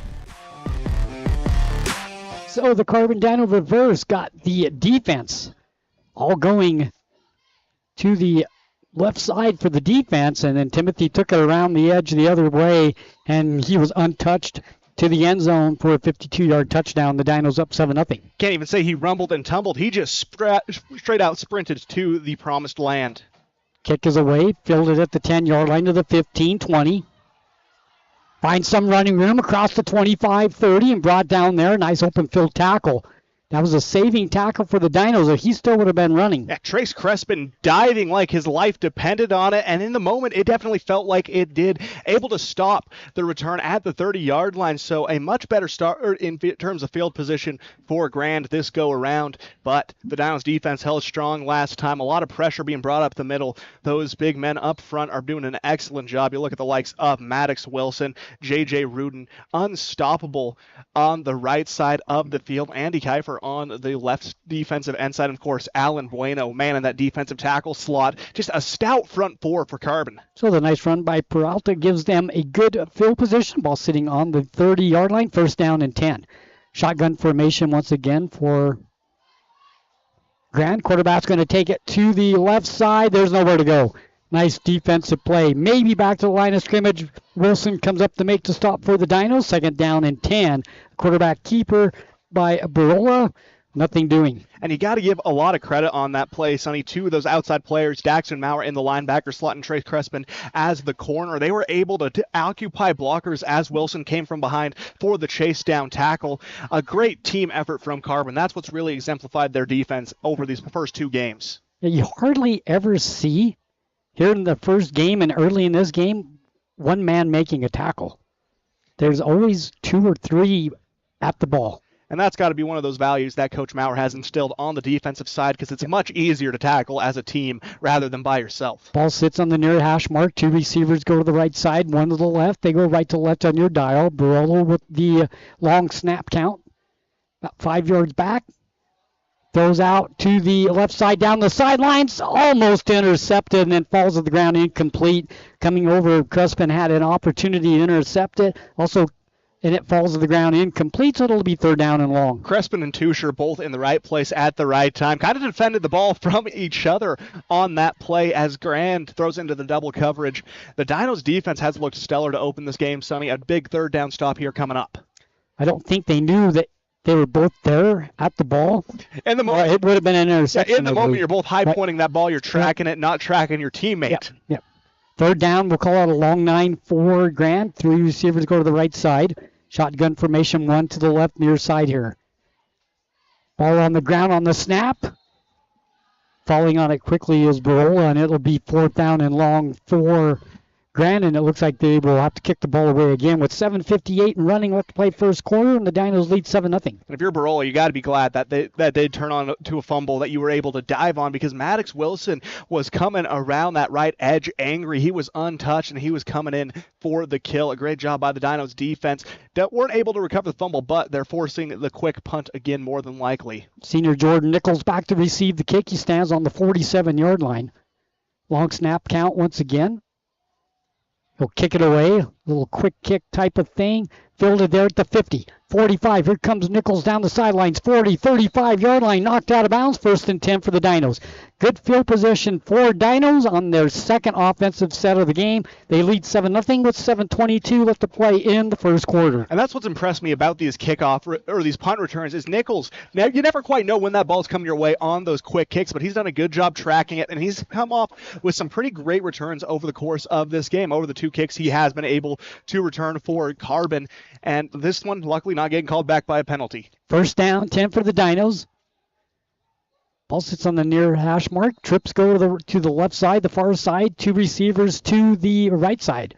So the Carbon Dino reverse got the defense all going to the left side for the defense, and then Timothy took it around the edge the other way, and he was untouched to the end zone for a 52-yard touchdown. The Dinos up 7-0. Can't even say he rumbled and tumbled. He just straight out sprinted to the promised land. Kick is away, fielded at the 10-yard line to the 15-20. Finds some running room across the 25-30 and brought down there. Nice open field tackle. That was a saving tackle for the Dinos, or he still would have been running. Yeah, Trace Crespin diving like his life depended on it, and in the moment, it definitely felt like it did. Able to stop the return at the 30-yard line, so a much better start in terms of field position for Grand this go-around, but the Dinos defense held strong last time. A lot of pressure being brought up the middle. Those big men up front are doing an excellent job. You look at the likes of Maddox Wilson, J.J. Rudin, unstoppable on the right side of the field. Andy Kiefer on the left defensive end side. Of course, Alan Bueno, man in that defensive tackle slot. Just a stout front four for Carbon. So the nice run by Peralta gives them a good field position. Ball sitting on the 30-yard line. First down and 10. Shotgun formation once again for Grant. Quarterback's going to take it to the left side. There's nowhere to go. Nice defensive play. Maybe back to the line of scrimmage. Wilson comes up to make the stop for the Dinos. Second down and 10. Quarterback keeper by Barola, nothing doing. And you got to give a lot of credit on that play, Sonny. Two of those outside players, Daxton Maurer in the linebacker slot and Trace Crespin as the corner. They were able to occupy blockers as Wilson came from behind for the chase down tackle. A great team effort from Carbon. That's what's really exemplified their defense over these first two games. You hardly ever see here in the first game and early in this game one man making a tackle. There's always two or three at the ball. And that's got to be one of those values that Coach Maurer has instilled on the defensive side, because it's much easier to tackle as a team rather than by yourself. Ball sits on the near hash mark. Two receivers go to the right side, one to the left. They go right to left on your dial. Barolo with the long snap count. About 5 yards back. Throws out to the left side down the sidelines. Almost intercepted and then falls to the ground incomplete. Coming over, Crespin had an opportunity to intercept it. Also, and it falls to the ground incomplete, so it'll be third down and long. Crespin and Tusher both in the right place at the right time. Kind of defended the ball from each other on that play as Grand throws into the double coverage. The Dinos defense has looked stellar to open this game, Sonny. A big third down stop here coming up. I don't think they knew that they were both there at the ball. In the moment, it would have been an interception. In the moment, you're both high pointing that ball. You're tracking it, not tracking your teammate. Yep. Third down, we'll call out a long 9 for Grant. 3 receivers go to the right side. Shotgun formation, 1 to the left near side here. Ball on the ground on the snap. Falling on it quickly is Barola, and it'll be 4th down and long for Grant, and it looks like they will have to kick the ball away again with 7:58 and running left to play first quarter, and the Dinos lead 7-0. And if you're Barola, you got to be glad that they turn on to a fumble that you were able to dive on, because Maddox Wilson was coming around that right edge angry. He was untouched, and he was coming in for the kill. A great job by the Dinos defense. That weren't able to recover the fumble, but they're forcing the quick punt again more than likely. Senior Jordan Nichols back to receive the kick. He stands on the 47-yard line. Long snap count once again. He'll kick it away. A little quick kick type of thing. Fielded there at the 50. 45. Here comes Nichols down the sidelines. 40, 35-yard line. Knocked out of bounds. 1st and 10 for the Dinos. Good field position for Dinos on their second offensive set of the game. They lead 7-0 with 7:22 left to play in the first quarter. And that's what's impressed me about these kickoff or these punt returns is Nichols. Now, you never quite know when that ball's coming your way on those quick kicks, but he's done a good job tracking it, and he's come off with some pretty great returns over the course of this game. Over the 2 kicks he has been able to return for Carbon, and this one luckily not getting called back by a penalty. 1st down, 10 for the Dinos. Ball sits on the near hash mark. Trips go to the left side, the far side. 2 receivers to the right side.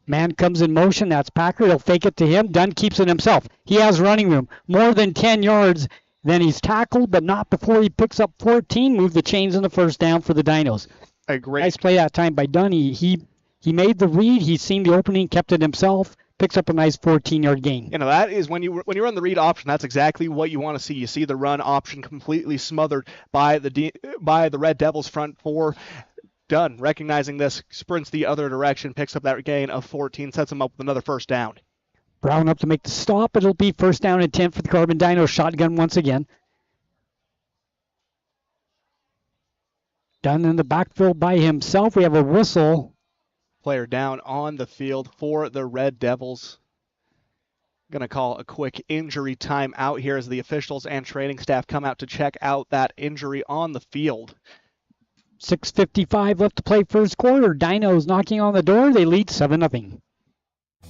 Man comes in motion. That's Packer. He'll fake it to him. Dunn keeps it himself. He has running room. More than 10 yards. Then he's tackled, but not before he picks up 14. Move the chains in the 1st down for the Dinos. A great nice play that time by Dunn. He made the read. He's seen the opening, kept it himself. Picks up a nice 14-yard gain. You know, that is when you run the read option, that's exactly what you want to see. You see the run option completely smothered by the Red Devils front 4. Dunn, recognizing this, sprints the other direction, picks up that gain of 14, sets him up with another 1st down. Brown up to make the stop. It'll be 1st down and 10 for the Carbon Dino. Shotgun once again. Dunn in the backfield by himself. We have a whistle. Player down on the field for the Red Devils. Going to call a quick injury time out here as the officials and training staff come out to check out that injury on the field. 6:55 left to play first quarter. Dinos knocking on the door. They lead 7-0.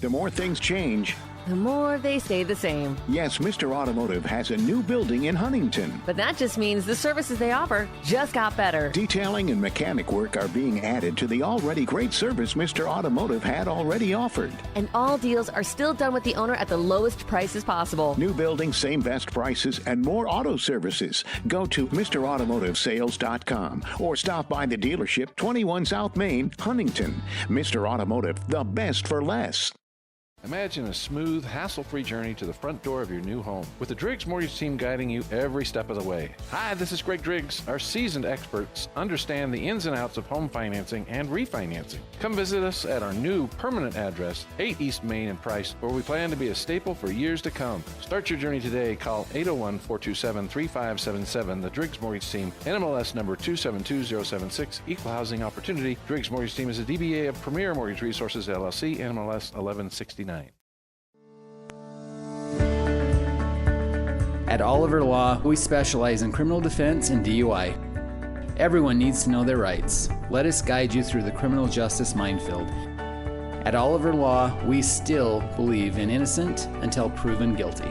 The more things change, the more they stay the same. Yes, Mr. Automotive has a new building in Huntington. But that just means the services they offer just got better. Detailing and mechanic work are being added to the already great service Mr. Automotive had already offered. And all deals are still done with the owner at the lowest prices possible. New building, same best prices, and more auto services. Go to MrAutomotiveSales.com or stop by the dealership, 21 South Main, Huntington. Mr. Automotive, the best for less. Imagine a smooth, hassle-free journey to the front door of your new home with the Driggs Mortgage Team guiding you every step of the way. Hi, this is Greg Driggs. Our seasoned experts understand the ins and outs of home financing and refinancing. Come visit us at our new permanent address, 8 East Main in Price, where we plan to be a staple for years to come. Start your journey today. Call 801-427-3577. The Driggs Mortgage Team, NMLS number 272076, Equal Housing Opportunity. Driggs Mortgage Team is a DBA of Premier Mortgage Resources, LLC, NMLS 1169. At Oliver Law, we specialize in criminal defense and DUI. Everyone needs to know their rights. Let us guide you through the criminal justice minefield. At Oliver Law, we still believe in innocent until proven guilty.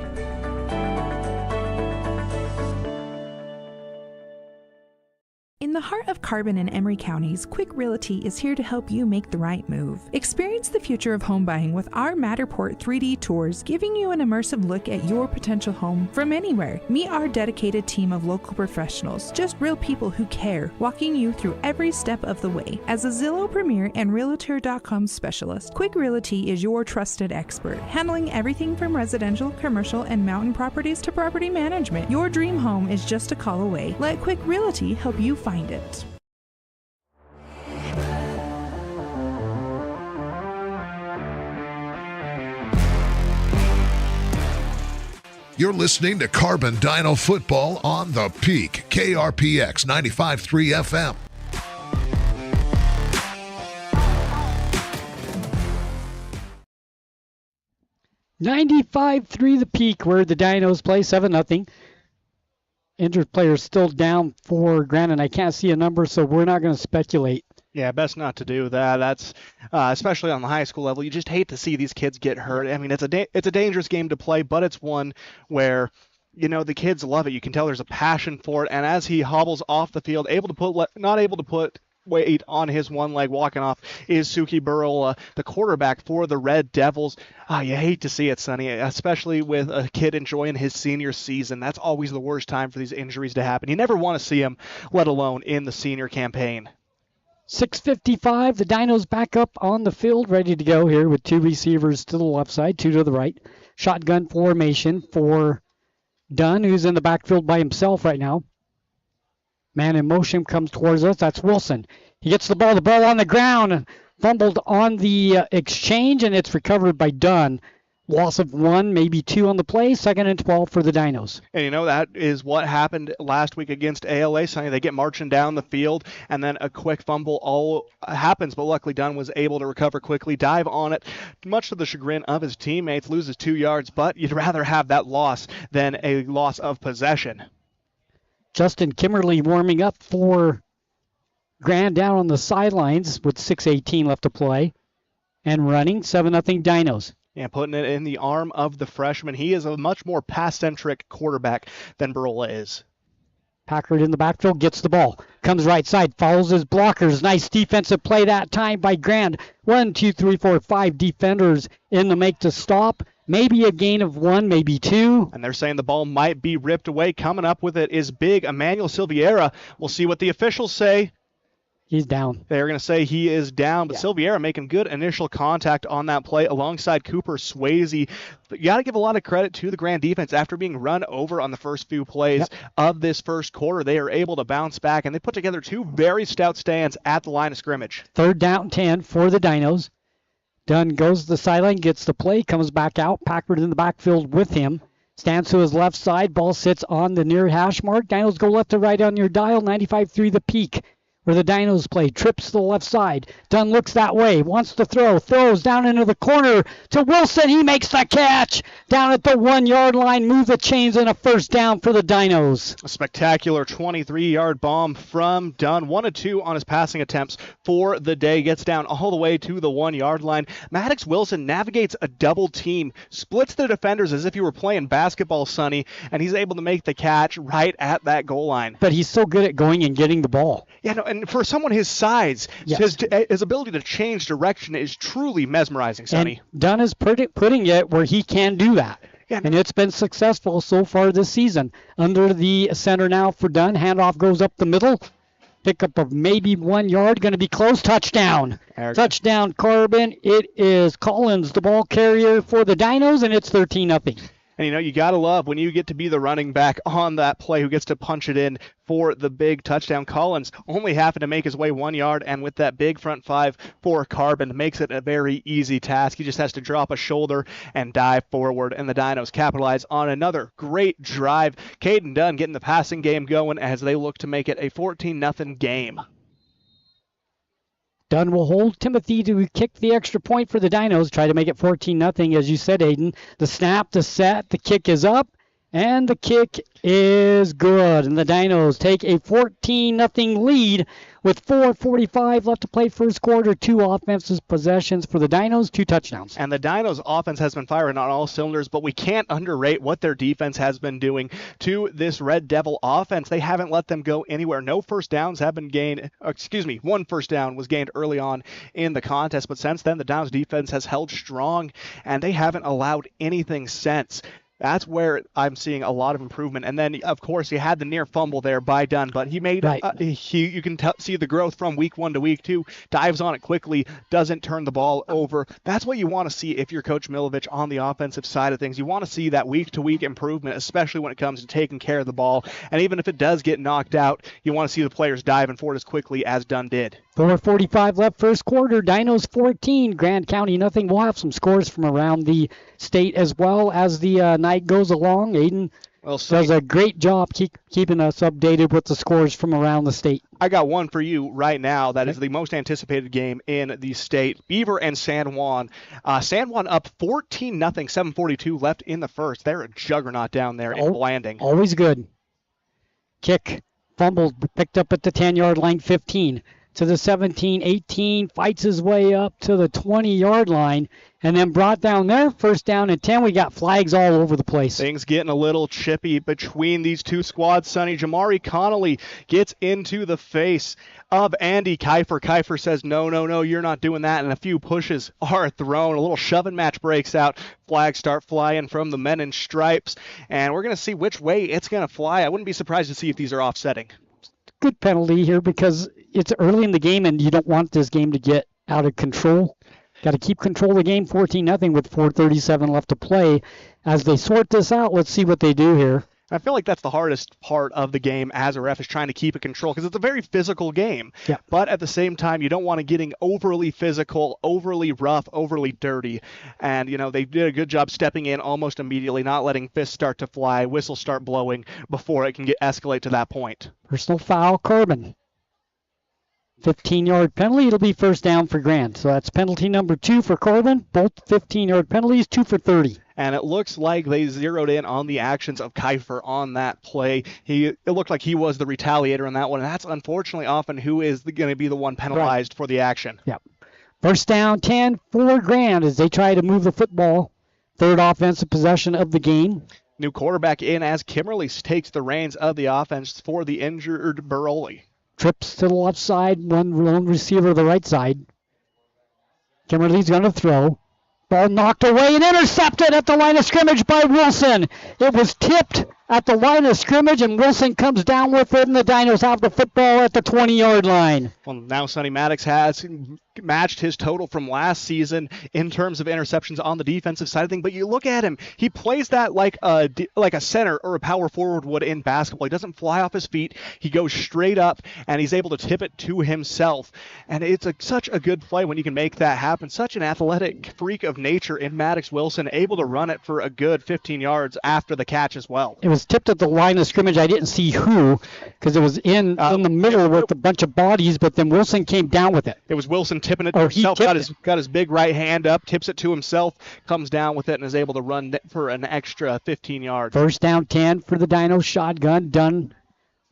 In the heart of Carbon and Emery counties, Quick Realty is here to help you make the right move. Experience the future of home buying with our Matterport 3D tours, giving you an immersive look at your potential home from anywhere. Meet our dedicated team of local professionals, just real people who care, walking you through every step of the way. As a Zillow Premier and Realtor.com specialist, Quick Realty is your trusted expert, handling everything from residential, commercial, and mountain properties to property management. Your dream home is just a call away. Let Quick Realty help you find it. You're listening to Carbon Dino Football on the Peak, KRPX 95.3 FM. .95-3 the Peak, where the Dinos play 7-0. Injured players still down for Grant, and I can't see a number, so we're not going to speculate. Yeah, best not to do that. That's especially on the high school level. You just hate to see these kids get hurt. I mean, it's a dangerous game to play, but it's one where the kids love it. You can tell there's a passion for it. And as he hobbles off the field, not able to put weight on his one leg walking off, is Suki Burrell, the quarterback for the Red Devils. You hate to see it, Sonny, especially with a kid enjoying his senior season. That's always the worst time for these injuries to happen. You never want to see him, let alone in the senior campaign. 6:55, the Dinos back up on the field, ready to go here with 2 receivers to the left side, 2 to the right. Shotgun formation for Dunn, who's in the backfield by himself right now. Man in motion comes towards us. That's Wilson. He gets the ball on the ground, fumbled on the exchange, and it's recovered by Dunn. Loss of 1, maybe 2 on the play. 2nd and 12 for the Dinos. And that is what happened last week against ALA. Sonny, they get marching down the field, and then a quick fumble all happens, but luckily Dunn was able to recover quickly, dive on it, much to the chagrin of his teammates, loses 2 yards, but you'd rather have that loss than a loss of possession. Justin Kimmerly warming up for Grand down on the sidelines with 6:18 left to play, and running 7-0 Dinos. Yeah, putting it in the arm of the freshman. He is a much more pass-centric quarterback than Barola is. Packard in the backfield gets the ball. Comes right side, follows his blockers. Nice defensive play that time by Grand. 1, 2, 3, 4, 5 defenders in the make to stop. Maybe a gain of 1, maybe 2. And they're saying the ball might be ripped away. Coming up with it is big Emmanuel Silveira. We'll see what the officials say. He's down. They're going to say he is down, but Silveira making good initial contact on that play alongside Cooper Swayze. But you got to give a lot of credit to the Grand defense. After being run over on the first few plays of this first quarter, they are able to bounce back, and they put together 2 very stout stands at the line of scrimmage. 3rd down 10 for the Dinos. Dunn goes to the sideline, gets the play, comes back out. Packard in the backfield with him. Stands to his left side. Ball sits on the near hash mark. Dinos go left to right on your dial. 95.3 The Peak, where the Dinos play. Trips to the left side. Dunn looks that way. Wants to throw. Throws down into the corner to Wilson. He makes the catch. Down at the 1-yard line. Move the chains and a first down for the Dinos. A spectacular 23-yard bomb from Dunn. 1 of 2 on his passing attempts for the day. Gets down all the way to the 1-yard line. Maddox Wilson navigates a double team. Splits the defenders as if he were playing basketball, Sonny. And he's able to make the catch right at that goal line. But he's so good at going and getting the ball. Yeah, no, and for someone his size, his ability to change direction is truly mesmerizing, Sonny. And Dunn is putting it where he can do that. Yeah. And it's been successful so far this season. Under the center now for Dunn. Handoff goes up the middle. Pickup of maybe 1 yard. Going to be close. Touchdown. Touchdown, Carbon. It is Collins, the ball carrier for the Dinos, and it's 13-0. And, you got to love when you get to be the running back on that play who gets to punch it in for the big touchdown. Collins only having to make his way 1 yard, and with that big front 5 for Carbon, makes it a very easy task. He just has to drop a shoulder and dive forward, and the Dinos capitalize on another great drive. Caden Dunn getting the passing game going as they look to make it a 14-0 game. Dunn will hold Timothy to kick the extra point for the Dinos. Try to make it 14-0, as you said, Aiden. The snap, the set, the kick is up, and the kick is good. And the Dinos take a 14-0 lead with 4:45 left to play first quarter. 2 offensive possessions for the Dinos, 2 touchdowns. And the Dinos offense has been firing on all cylinders, but we can't underrate what their defense has been doing to this Red Devil offense. They haven't let them go anywhere. No first downs have been gained. 1 first down was gained early on in the contest, but since then the Dinos defense has held strong, and they haven't allowed anything since. That's where I'm seeing a lot of improvement. And then, of course, he had the near fumble there by Dunn, but he made you can see the growth from week 1 to week 2. Dives on it quickly, doesn't turn the ball over. That's what you want to see if you're Coach Milovich on the offensive side of things. You want to see that week-to-week improvement, especially when it comes to taking care of the ball. And even if it does get knocked out, you want to see the players diving for it as quickly as Dunn did. 4:45 left first quarter. Dinos 14, Grand County nothing. We'll have some scores from around the state as well as the night goes along. Aiden does a great job keeping us updated with the scores from around the state. I got one for you right now. That is the most anticipated game in the state. Beaver and San Juan. San Juan up 14-0, 7:42 left in the first. They're a juggernaut down there in Blanding. Always good. Kick, fumbled, picked up at the 10-yard line, 15. to the 17, 18, fights his way up to the 20-yard line, and then brought down there. First down and 10. We got flags all over the place. Things getting a little chippy between these two squads, Sonny. Jamari Connolly gets into the face of Andy Kiefer. Kiefer says, no, you're not doing that, and a few pushes are thrown. A little shoving match breaks out. Flags start flying from the men in stripes, and we're going to see which way it's going to fly. I wouldn't be surprised to see if these are offsetting. Good penalty here because it's early in the game, and you don't want this game to get out of control. Got to keep control of the game, 14-0 with 4:37 left to play. As they sort this out, let's see what they do here. I feel like that's the hardest part of the game as a ref, is trying to keep it control, because it's a very physical game. Yeah. But at the same time, you don't want to getting overly physical, overly rough, overly dirty. And, they did a good job stepping in almost immediately, not letting fists start to fly, whistles start blowing before it can escalate to that point. Personal foul, Carbon. 15-yard penalty. It'll be first down for Grand. So that's penalty number 2 for Corbin. Both 15-yard penalties, 2 for 30. And it looks like they zeroed in on the actions of Kiefer on that play. It looked like he was the retaliator on that one, and that's unfortunately often who is going to be the one penalized for the action. Yep. First down, 10 for Grand as they try to move the football. Third offensive possession of the game. New quarterback in as Kimmerly takes the reins of the offense for the injured Baroli. Trips to the left side, one lone receiver to the right side. Kimmerly's going to throw. Ball knocked away and intercepted at the line of scrimmage by Wilson. It was tipped at the line of scrimmage, and Wilson comes down with it, and the Dinos have the football at the 20-yard line. Well, now Sonny Maddox has matched his total from last season in terms of interceptions on the defensive side of things. But you look at him, he plays that like a center or a power forward would in basketball. He doesn't fly off his feet. He goes straight up, and he's able to tip it to himself. And it's such a good play when you can make that happen. Such an athletic freak of nature in Maddox Wilson, able to run it for a good 15 yards after the catch as well. It was tipped at the line of scrimmage. I didn't see who, because it was in the middle with a bunch of bodies, but then Wilson came down with it. It was Wilson tipping it to himself, got his big right hand up, tips it to himself, comes down with it, and is able to run for an extra 15 yards. First down 10 for the Dinos. Shotgun done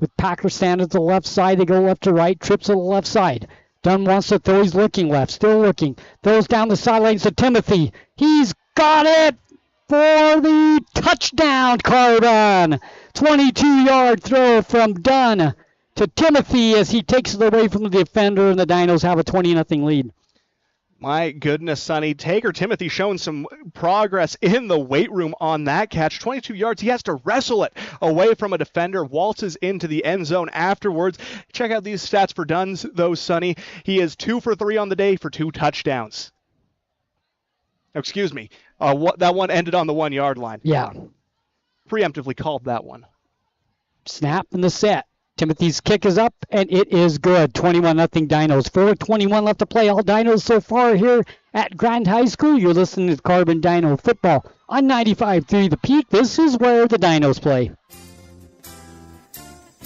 with Packer standing to the left side. They go left to right, trips to the left side. Dunn wants to throw. He's looking left, still looking. Throws down the sidelines to Timothy. He's got it for the touchdown, Carbon. 22-yard throw from Dunn to Timothy as he takes it away from the defender, and the Dinos have a 20-0 lead. My goodness, Sonny. Taker Timothy showing some progress in the weight room on that catch. 22 yards. He has to wrestle it away from a defender, waltzes into the end zone afterwards. Check out these stats for Dunn's, though, Sonny. He is 2 for 3 on the day for 2 touchdowns. Excuse me. That one ended on the 1-yard line. Yeah. Preemptively called that one. Snap in the set. Timothy's kick is up, and it is good. 21-0 Dinos. 4:21 left to play. All Dinos so far here at Grand High School. You're listening to Carbon Dino Football on 95.3 The Peak. This is where the Dinos play.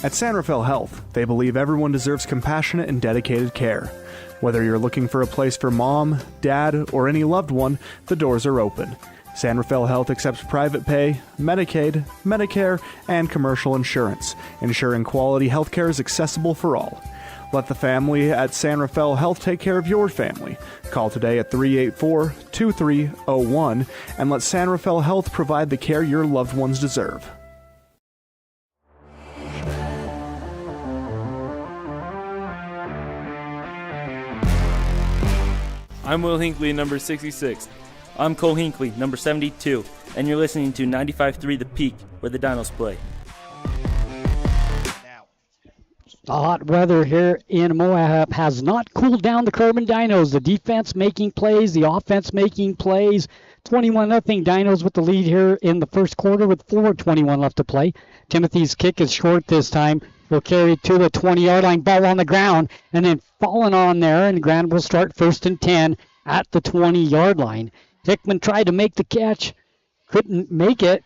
At San Rafael Health, they believe everyone deserves compassionate and dedicated care. Whether you're looking for a place for mom, dad, or any loved one, the doors are open. San Rafael Health accepts private pay, Medicaid, Medicare, and commercial insurance, ensuring quality healthcare is accessible for all. Let the family at San Rafael Health take care of your family. Call today at 384-2301 and let San Rafael Health provide the care your loved ones deserve. I'm Will Hinckley, number 66. I'm Cole Hinckley, number 72, and you're listening to 95.3 The Peak, where the Dinos play. The hot weather here in Moab has not cooled down the Carbon Dinos. The defense making plays, the offense making plays. 21-0 Dinos with the lead here in the first quarter with 4:21 left to play. Timothy's kick is short this time. Will carry to the 20-yard line, ball on the ground, and then falling on there, and Grand will start 1st and 10 at the 20-yard line. Hickman tried to make the catch, couldn't make it.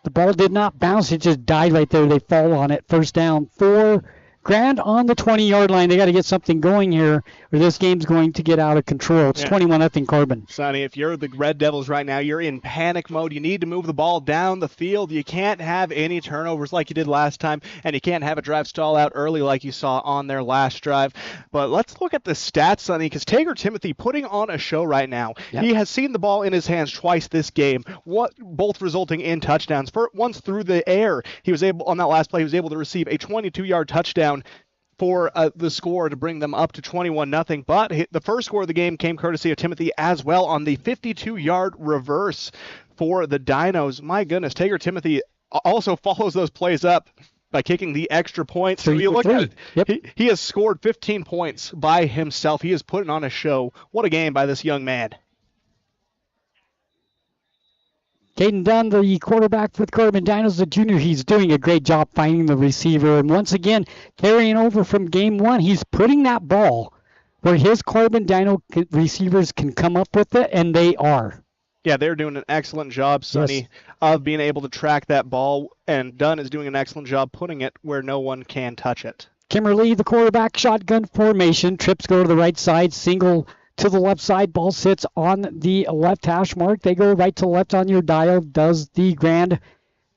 The ball did not bounce. It just died right there. They fall on it. First down for Grand on the 20-yard line. They got to get something going here, or this game's going to get out of control. It's 21-0 Carbon. Sonny, if you're the Red Devils right now, you're in panic mode. You need to move the ball down the field. You can't have any turnovers like you did last time, and you can't have a drive stall out early like you saw on their last drive. But let's look at the stats, Sonny, because Tager Timothy putting on a show right now. Yep. He has seen the ball in his hands twice this game, both resulting in touchdowns. Once through the air, he was able, on that last play, he was able to receive a 22-yard touchdown for the score to bring them up to 21-0. But the first score of the game came courtesy of Timothy as well on the 52-yard reverse for the Dinos. My goodness, Tager Timothy also follows those plays up by kicking the extra points. So you look at it, he has scored 15 points by himself. He is putting on a show. What a game by this young man. Caden Dunn, the quarterback for the Carbon Dinos, the junior, he's doing a great job finding the receiver. And once again, carrying over from game one, he's putting that ball where his Carbon Dino receivers can come up with it, and they are. Yeah, they're doing an excellent job, Sonny, of being able to track that ball, and Dunn is doing an excellent job putting it where no one can touch it. Kimberly, the quarterback, shotgun formation. Trips go to the right side, single to the left side. Ball sits on the left hash mark. They go right to the left on your dial. Does the Grand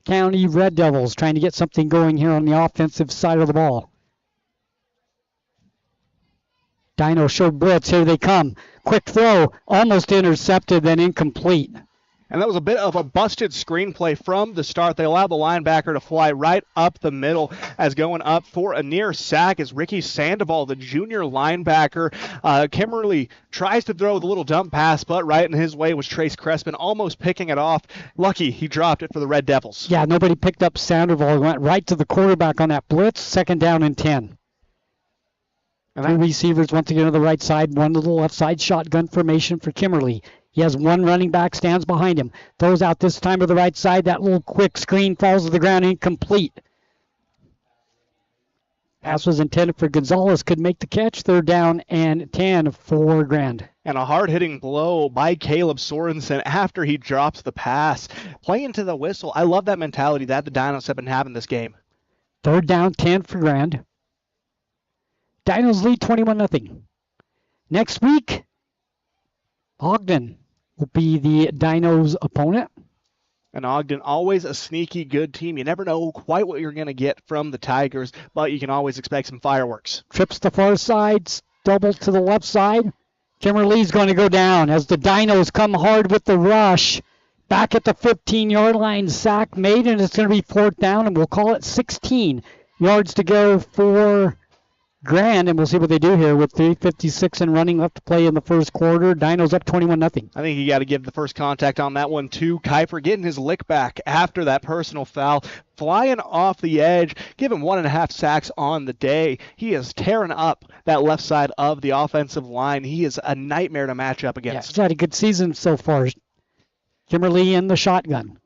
County Red Devils, trying to get something going here on the offensive side of the ball. Dino show blitz. Here they come. Quick throw. Almost intercepted, then incomplete. And that was a bit of a busted screenplay from the start. They allowed the linebacker to fly right up the middle, as going up for a near sack is Ricky Sandoval, the junior linebacker. Kimberly tries to throw the little dump pass, but right in his way was Trace Crespin, almost picking it off. Lucky he dropped it for the Red Devils. Yeah, nobody picked up Sandoval. He went right to the quarterback on that blitz. 2nd down and 10. Two receivers once again to the right side, one to the left side. Shotgun formation for Kimberly. He has one running back, stands behind him. Throws out this time to the right side. That little quick screen falls to the ground, incomplete. Pass was intended for Gonzalez, could make the catch. 3rd down and 10 for Grand. And a hard-hitting blow by Caleb Sorensen after he drops the pass. Playing to the whistle. I love that mentality that the Dinos have been having this game. 3rd down, 10 for Grand. Dinos lead 21-0. Next week, Ogden will be the Dinos' opponent. And Ogden, always a sneaky good team. You never know quite what you're going to get from the Tigers, but you can always expect some fireworks. Trips the far side, double to the left side. Kimberly's going to go down as the Dinos come hard with the rush. Back at the 15-yard line, sack made, and it's going to be 4th down, and we'll call it 16 yards to go for Grand, and we'll see what they do here with 3:56 and running left to play in the first quarter. Dinos up 21-0. I think you got to give the first contact on that one to Kiefer, getting his lick back after that personal foul, flying off the edge, giving 1.5 sacks on the day. He is tearing up that left side of the offensive line. He is a nightmare to match up against. Yeah, he's had a good season so far. Kimberly in the shotgun.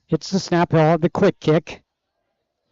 Hits the snap, the quick kick.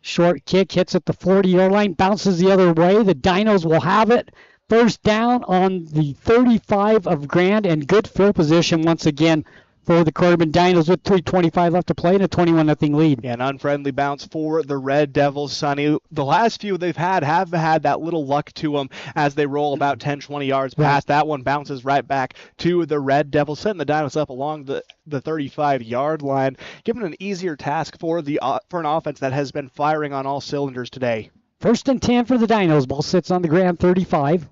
Short kick hits at the 40-yard line, bounces the other way. The Dinos will have it. 1st down on the 35 of Grand, and good field position once again for the Carbon Dinos with 3:25 left to play and a 21-0 lead. Yeah, an unfriendly bounce for the Red Devils, Sonny. The last few they've had have had that little luck to them as they roll about 10, 20 yards past. That one bounces right back to the Red Devils, setting the Dinos up along the 35-yard line, giving an easier task for an offense that has been firing on all cylinders today. 1st and 10 for the Dinos. Ball sits on the Grand 35.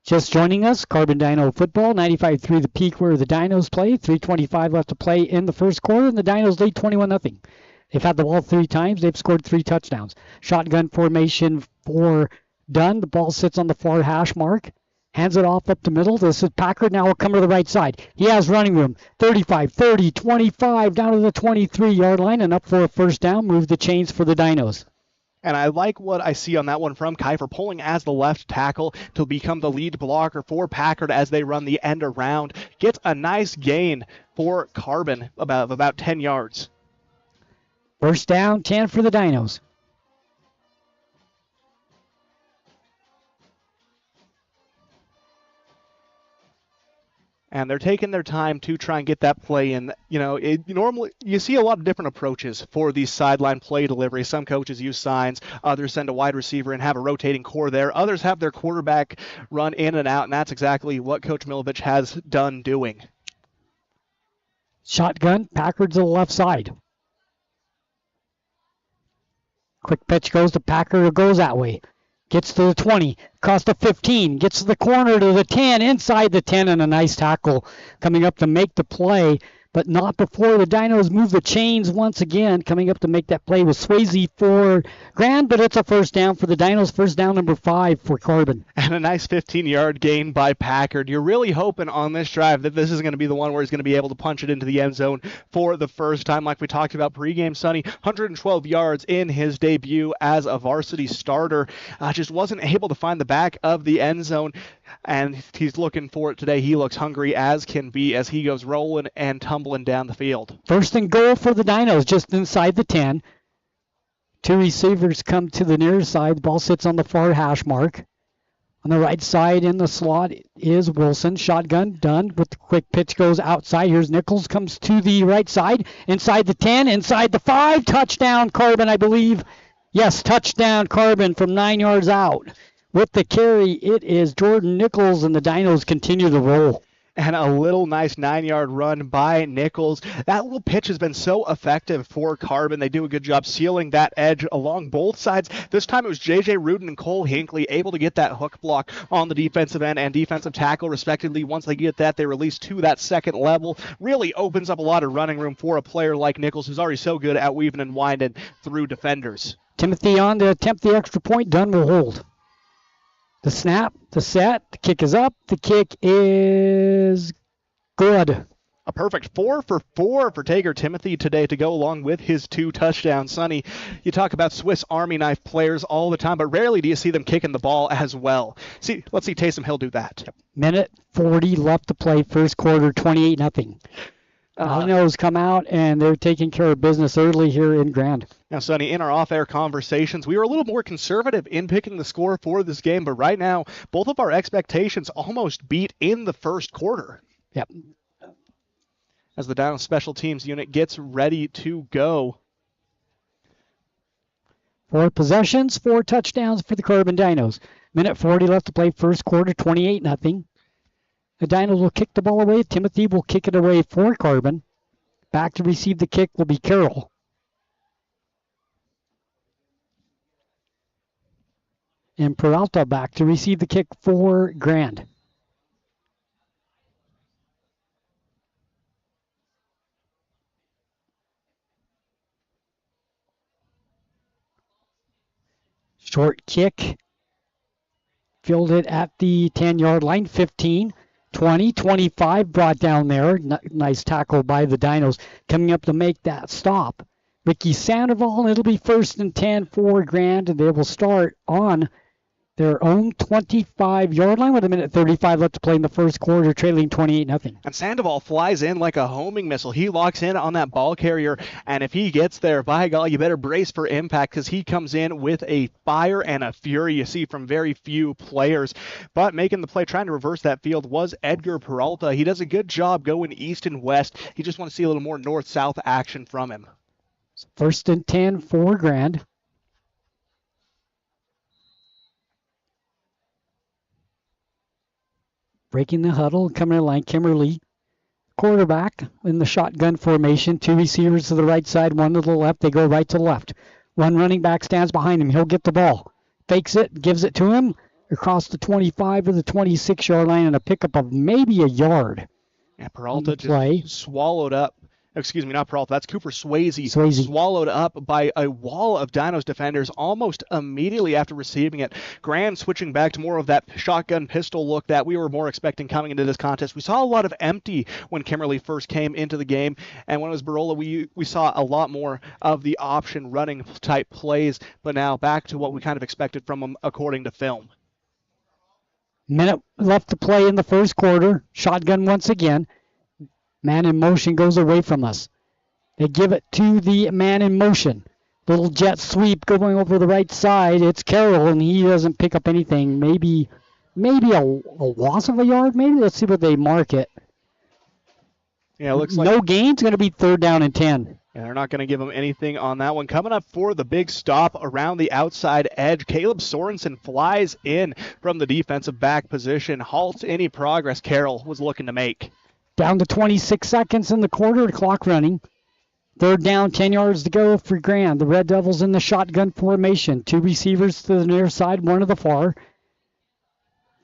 Just joining us, Carbon Dino Football, 95.3 The Peak, where the Dinos play. 3:25 left to play in the first quarter, and the Dinos lead 21-0. They've had the ball 3 times. They've scored 3 touchdowns. Shotgun formation for Dunn. The ball sits on the far hash mark. Hands it off up the middle. This is Packard. Now will come to the right side. He has running room. 35, 30, 25, down to the 23-yard line, and up for a 1st down. Move the chains for the Dinos. And I like what I see on that one from Kiefer, pulling as the left tackle to become the lead blocker for Packard as they run the end around. Gets a nice gain for Carbon of about 10 yards. 1st down, 10 for the Dinos. And they're taking their time to try and get that play in. Normally you see a lot of different approaches for these sideline play delivery. Some coaches use signs, others send a wide receiver and have a rotating core there. Others have their quarterback run in and out, and that's exactly what Coach Milovich has done doing. Shotgun, Packer to the left side. Quick pitch goes to Packer, goes that way. Gets to the 20, across the 15, gets to the corner to the 10, inside the 10, and a nice tackle coming up to make the play, but not before the Dinos move the chains once again. Coming up to make that play with Swayze for Grand, but it's a first down for the Dinos, first down number 5 for Carbon. And a nice 15-yard gain by Packard. You're really hoping on this drive that this is going to be the one where he's going to be able to punch it into the end zone for the first time. Like we talked about pregame, Sonny, 112 yards in his debut as a varsity starter. Just wasn't able to find the back of the end zone, and he's looking for it today. He looks hungry as can be as he goes rolling and tumbling down the field. First and goal for the Dinos, just inside the 10. 2 receivers come to the near side. The ball sits on the far hash mark. On the right side in the slot is Wilson. Shotgun done with the quick pitch goes outside. Here's Nichols, comes to the right side. Inside the 10, inside the 5. Touchdown Carbon, I believe. Yes, touchdown Carbon from 9 yards out. With the carry, it is Jordan Nichols, and the Dinos continue to roll. And a little nice 9-yard run by Nichols. That little pitch has been so effective for Carbon. They do a good job sealing that edge along both sides. This time it was J.J. Rudin and Cole Hinckley able to get that hook block on the defensive end and defensive tackle, respectively. Once they get that, they release to that second level. Really opens up a lot of running room for a player like Nichols, who's already so good at weaving and winding through defenders. Timothy on to attempt the extra point. Dunn will hold. The snap, the set, the kick is up. The kick is good. A perfect 4 for 4 for Tager Timothy today to go along with his 2 touchdowns. Sonny, you talk about Swiss Army knife players all the time, but rarely do you see them kicking the ball as well. Let's see Taysom Hill do that. Minute 40 left to play, first quarter, 28-0. Dinos come out, and they're taking care of business early here in Grand. Now, Sonny, in our off-air conversations, we were a little more conservative in picking the score for this game, but right now, both of our expectations almost beat in the first quarter. Yep. As the Dino special teams unit gets ready to go. 4 possessions, 4 touchdowns for the Carbon Dinos. Minute 40 left to play, first quarter, 28-0. The Dinos will kick the ball away. Timothy will kick it away for Carbon. Back to receive the kick will be Carroll. And Peralta back to receive the kick for Grand. Short kick. Fielded at the 10-yard line, 15. 20, 25 brought down there. Nice tackle by the Dinos coming up to make that stop. Ricky Sandoval, and it'll be first and 10 for Grand, and they will start on their own 25-yard line with a minute 35 left to play in the first quarter, trailing 28-0. And Sandoval flies in like a homing missile. He locks in on that ball carrier, and if he gets there, by golly, you better brace for impact because he comes in with a fire and a fury you see from very few players. But making the play, trying to reverse that field, was Edgar Peralta. He does a good job going east and west. You just want to see a little more north-south action from him. First and 10 for Grand. Breaking the huddle, coming in line, Kimberly. Quarterback in the shotgun formation. 2 receivers to the right side, 1 to the left. They go right to left. 1 running back stands behind him. He'll get the ball. Fakes it, gives it to him. Across the 25 to the 26-yard line and a pickup of maybe a yard. Yeah, Peralta just swallowed up. Excuse me, not Peralta. That's Cooper Swayze. Swallowed up by a wall of Dinos defenders almost immediately after receiving it. Grand switching back to more of that shotgun pistol look that we were more expecting coming into this contest. We saw a lot of empty when Kimberly first came into the game, and when it was Barola, we saw a lot more of the option running type plays, but now back to what we kind of expected from them according to film. Minute left to play in the first quarter. Shotgun once again. Man in motion goes away from us. They give it to the man in motion. Little jet sweep going over the right side. It's Carroll, and he doesn't pick up anything. Maybe a loss of a yard, maybe? Let's see what they mark it. Yeah, it looks like no gains, going to be 3rd down and 10. And they're not going to give him anything on that one. Coming up for the big stop around the outside edge, Caleb Sorensen flies in from the defensive back position, halts any progress Carroll was looking to make. Down to 26 seconds in the quarter, the clock running. 3rd down, 10 yards to go for Grand. The Red Devils in the shotgun formation. 2 receivers to the near side, 1 to the far.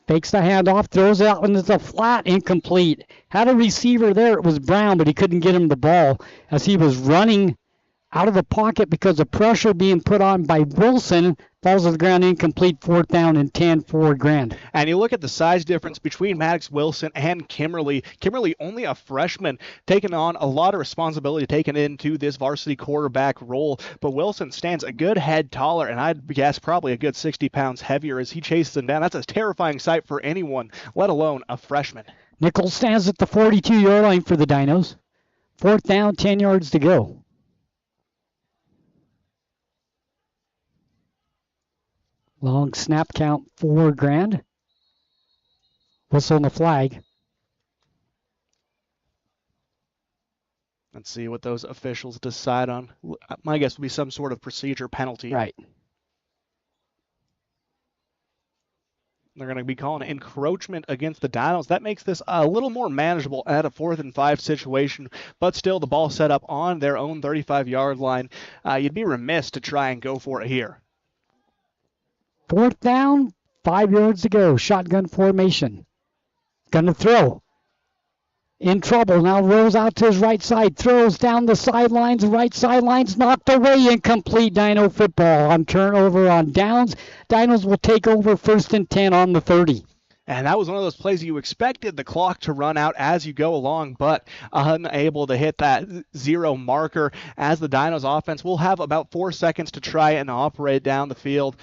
Fakes the handoff, throws it out into the flat, incomplete. Had a receiver there, it was Brown, but he couldn't get him the ball as he was running out of the pocket because of pressure being put on by Wilson. Falls to the ground, incomplete, 4th down and 10 for Grand. And you look at the size difference between Maddox Wilson and Kimberly. Kimberly, only a freshman, taking on a lot of responsibility taken into this varsity quarterback role. But Wilson stands a good head taller, and I'd guess probably a good 60 pounds heavier as he chases him down. That's a terrifying sight for anyone, let alone a freshman. Nichols stands at the 42-yard line for the Dinos. 4th down, 10 yards to go. Long snap count for Grand. Whistle on the flag. Let's see what those officials decide on. My guess would be some sort of procedure penalty. Right. They're going to be calling encroachment against the Dinos. That makes this a little more manageable at a 4th and 5 situation, but still the ball set up on their own 35-yard line. You'd be remiss to try and go for it here. 4th down, 5 yards to go. Shotgun formation. Gonna throw. In trouble. Now rolls out to his right side. Throws down the sidelines. Right sidelines knocked away. Incomplete. Dino football on turnover on downs. Dinos will take over 1st and 10 on the 30. And that was one of those plays you expected the clock to run out as you go along, but unable to hit that 0 marker as the Dinos offense will have about 4 seconds to try and operate down the field.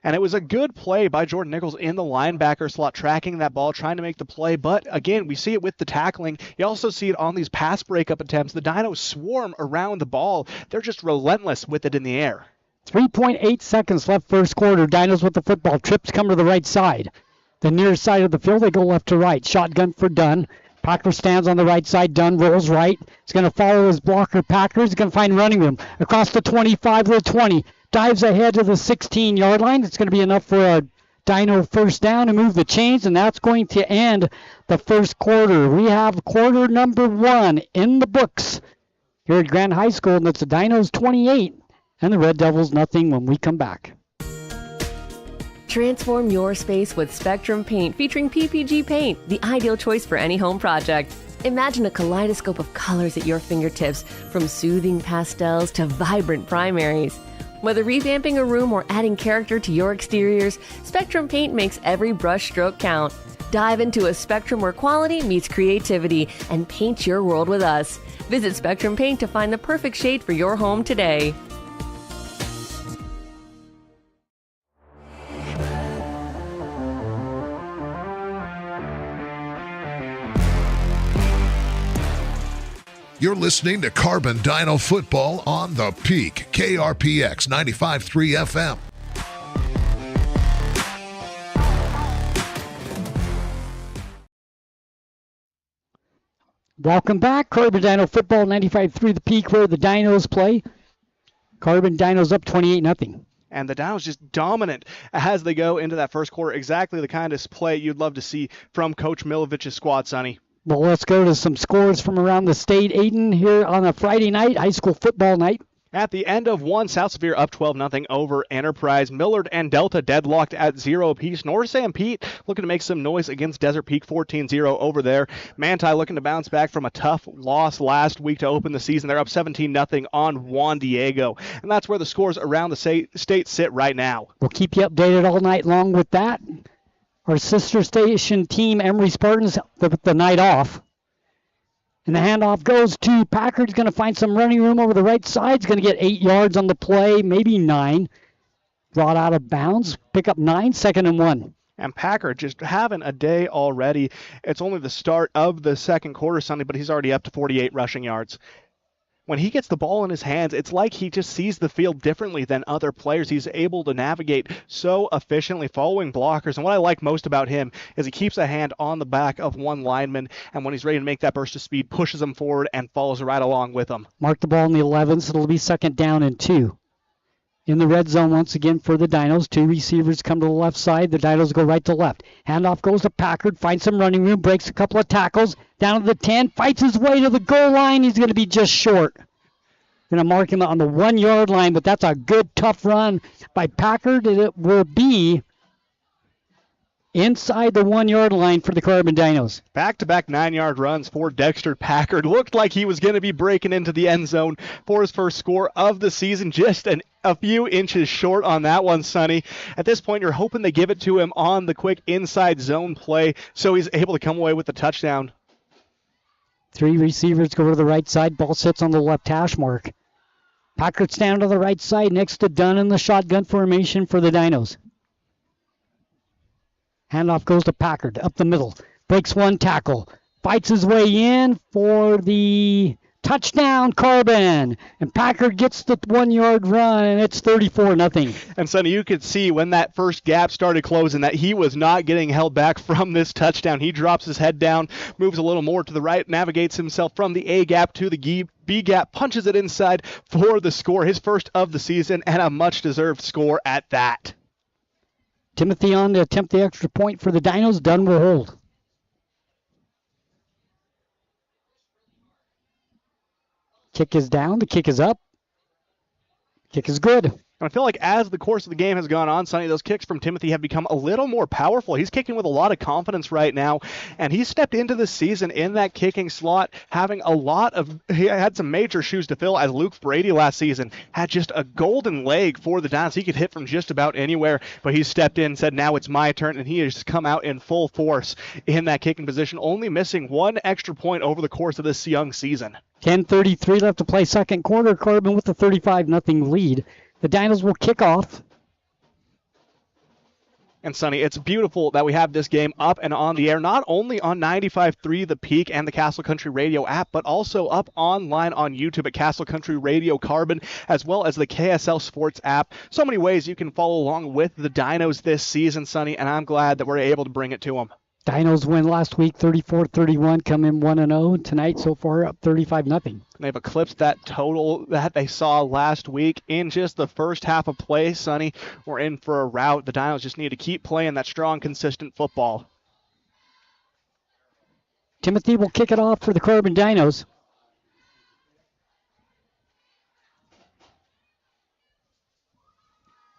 And it was a good play by Jordan Nichols in the linebacker slot, tracking that ball, trying to make the play. But again, we see it with the tackling. You also see it on these pass breakup attempts. The Dinos swarm around the ball. They're just relentless with it in the air. 3.8 seconds left first quarter. Dinos with the football. Trips come to the right side. The near side of the field, they go left to right. Shotgun for Dunn. Packer stands on the right side. Dunn rolls right. He's going to follow his blocker, Packer. He's going to find running room. Across the 25 to the 20. Dives ahead to the 16-yard line. It's going to be enough for a Dino 1st down and move the chains, and that's going to end the first quarter. We have quarter number 1 in the books here at Grand High School, and it's the Dinos 28 and the Red Devils nothing when we come back. Transform your space with Spectrum Paint featuring PPG paint, the ideal choice for any home project. Imagine a kaleidoscope of colors at your fingertips, from soothing pastels to vibrant primaries. Whether revamping a room or adding character to your exteriors, Spectrum Paint makes every brush stroke count. Dive into a spectrum where quality meets creativity and paint your world with us. Visit Spectrum Paint to find the perfect shade for your home today. You're listening to Carbon Dino Football on the Peak, KRPX 95.3 FM. Welcome back. Carbon Dino Football 95.3 The Peak, where the Dinos play. Carbon Dinos up 28-0. And the Dinos just dominant as they go into that first quarter. Exactly the kind of play you'd love to see from Coach Milovich's squad, Sonny. Well, let's go to some scores from around the state. Aiden, here on a Friday night, high school football night. At the end of one, South Sevier up 12-0 over Enterprise. Millard and Delta deadlocked at 0 apiece. North San Pete looking to make some noise against Desert Peak 14-0 over there. Manti looking to bounce back from a tough loss last week to open the season. They're up 17-0 on Juan Diego. And that's where the scores around the state sit right now. We'll keep you updated all night long with that. Our sister station team, Emory Spartans, with the night off. And the handoff goes to Packard's going to find some running room over the right side. He's going to get 8 yards on the play, maybe 9. Brought out of bounds. Pick up 9, 2nd and 1. And Packard just having a day already. It's only the start of the second quarter, Sunday, but he's already up to 48 rushing yards. when he gets the ball in his hands, it's like he just sees the field differently than other players. He's able to navigate so efficiently, following blockers. And what I like most about him is he keeps a hand on the back of one lineman, and when he's ready to make that burst of speed, pushes him forward and follows right along with him. Mark the ball in the 11, so it'll be 2nd down and 2. In the red zone once again for the Dinos. 2 receivers come to the left side. The Dinos go right to left. Handoff goes to Packard. Finds some running room. Breaks a couple of tackles. Down to the 10. Fights his way to the goal line. He's going to be just short. Going to mark him on the 1-yard line, but that's a good, tough run by Packard. And it will be inside the 1-yard line for the Carbon Dinos. Back-to-back 9-yard runs for Dexter Packard. Looked like he was going to be breaking into the end zone for his first score of the season. Just a few inches short on that one, Sonny. At this point, you're hoping they give it to him on the quick inside zone play so he's able to come away with the touchdown. 3 receivers go to the right side. Ball sits on the left hash mark. Packard's down to the right side next to Dunn in the shotgun formation for the Dinos. Handoff goes to Packard up the middle. Breaks one tackle. Fights his way in for the touchdown, Carbon. And Packard gets the 1-yard run, and it's 34-0. And Sonny, you could see when that first gap started closing that he was not getting held back from this touchdown. He drops his head down, moves a little more to the right, navigates himself from the A gap to the B gap, punches it inside for the score, his first of the season, and a much-deserved score at that. Timothy on to attempt the extra point for the Dinos. Dunn will hold. Kick is down. The kick is up. Kick is good. I feel like as the course of the game has gone on, Sonny, those kicks from Timothy have become a little more powerful. He's kicking with a lot of confidence right now, and he stepped into the season in that kicking slot, he had some major shoes to fill, as Luke Brady last season had just a golden leg for the Dinos. He could hit from just about anywhere, but he stepped in and said, now it's my turn, and he has come out in full force in that kicking position, only missing one extra point over the course of this young season. 10:33 left to play second quarter. Carbon with a 35-0 lead. The Dinos will kick off. And Sonny, it's beautiful that we have this game up and on the air, not only on 95.3 The Peak and the Castle Country Radio app, but also up online on YouTube at Castle Country Radio Carbon, as well as the KSL Sports app. So many ways you can follow along with the Dinos this season, Sonny, and I'm glad that we're able to bring it to them. Dinos win last week 34-31, come in 1-0. Tonight so far up 35-0. They've eclipsed that total that they saw last week in just the first half of play, Sonny. We're in for a rout. The Dinos just need to keep playing that strong, consistent football. Timothy will kick it off for the Carbon Dinos.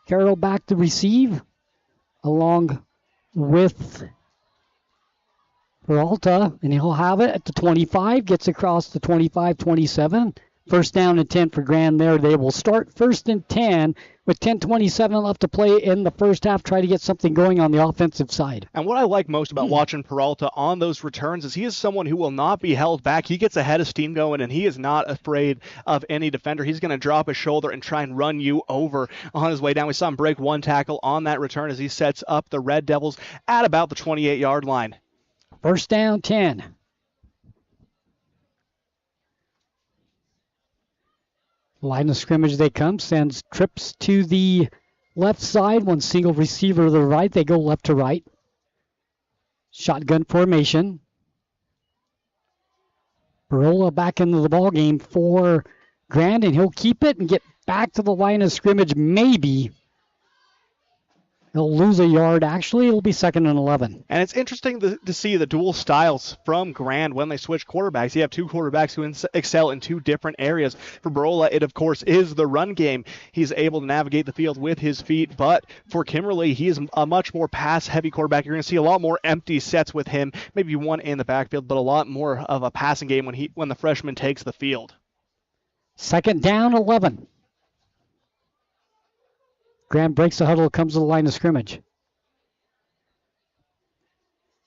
Carroll back to receive along with Peralta, and he'll have it at the 25, gets across the 25-27. First down and 10 for Grand there. They will start 1st and 10 with 10:27 left to play in the first half, try to get something going on the offensive side. And what I like most about watching Peralta on those returns is he is someone who will not be held back. He gets ahead of steam going, and he is not afraid of any defender. He's going to drop his shoulder and try and run you over on his way down. We saw him break one tackle on that return as he sets up the Red Devils at about the 28-yard line. First down, 10. Line of scrimmage they come, sends trips to the left side, one single receiver to the right. They go left to right. Shotgun formation. Barola back into the ball game for Grand, and he'll keep it and get back to the line of scrimmage maybe. He'll lose a yard. Actually, it'll be 2nd and 11. And it's interesting to see the dual styles from Grand when they switch quarterbacks. You have two quarterbacks who excel in two different areas. For Barola, it, of course, is the run game. He's able to navigate the field with his feet. But for Kimberly, he is a much more pass-heavy quarterback. You're going to see a lot more empty sets with him, maybe one in the backfield, but a lot more of a passing game when the freshman takes the field. 2nd down, 11. Graham breaks the huddle, comes to the line of scrimmage.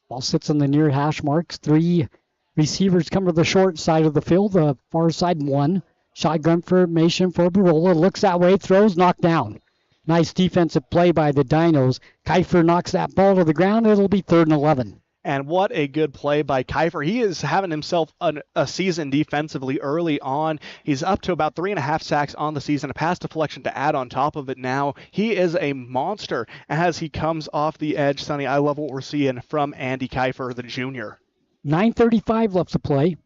Ball sits on the near hash marks. 3 receivers come to the short side of the field, the far side 1. Shotgun formation for Barola. Looks that way, throws, knocked down. Nice defensive play by the Dinos. Kiefer knocks that ball to the ground. It'll be 3rd and 11. And what a good play by Kiefer. He is having himself a season defensively early on. He's up to about 3.5 sacks on the season, a pass deflection to add on top of it now. He is a monster as he comes off the edge. Sonny, I love what we're seeing from Andy Kiefer, the junior. 9:35 left to play.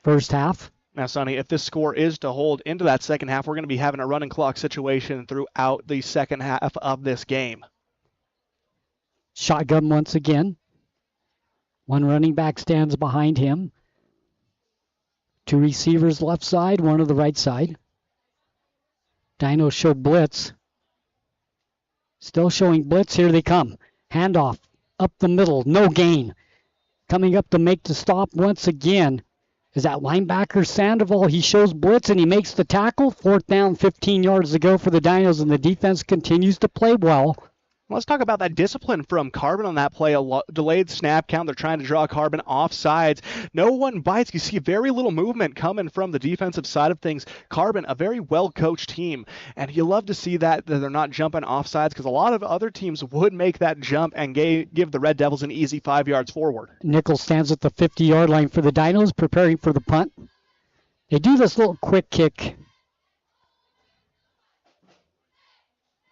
First half. Now, Sonny, if this score is to hold into that second half, we're going to be having a running clock situation throughout the second half of this game. Shotgun once again. One running back stands behind him. Two receivers left side, one to the right side. Dinos show blitz. Still showing blitz. Here they come. Handoff up the middle. No gain. Coming up to make the stop once again is that linebacker Sandoval. He shows blitz and he makes the tackle. 4th down, 15 yards to go for the Dinos, and the defense continues to play well. Let's talk about that discipline from Carbon on that play. A delayed snap count. They're trying to draw Carbon off sides. No one bites. You see very little movement coming from the defensive side of things. Carbon, a very well-coached team. And you love to see that they're not jumping off sides, because a lot of other teams would make that jump and give the Red Devils an easy 5 yards forward. Nichols stands at the 50-yard line for the Dinos, preparing for the punt. They do this little quick kick.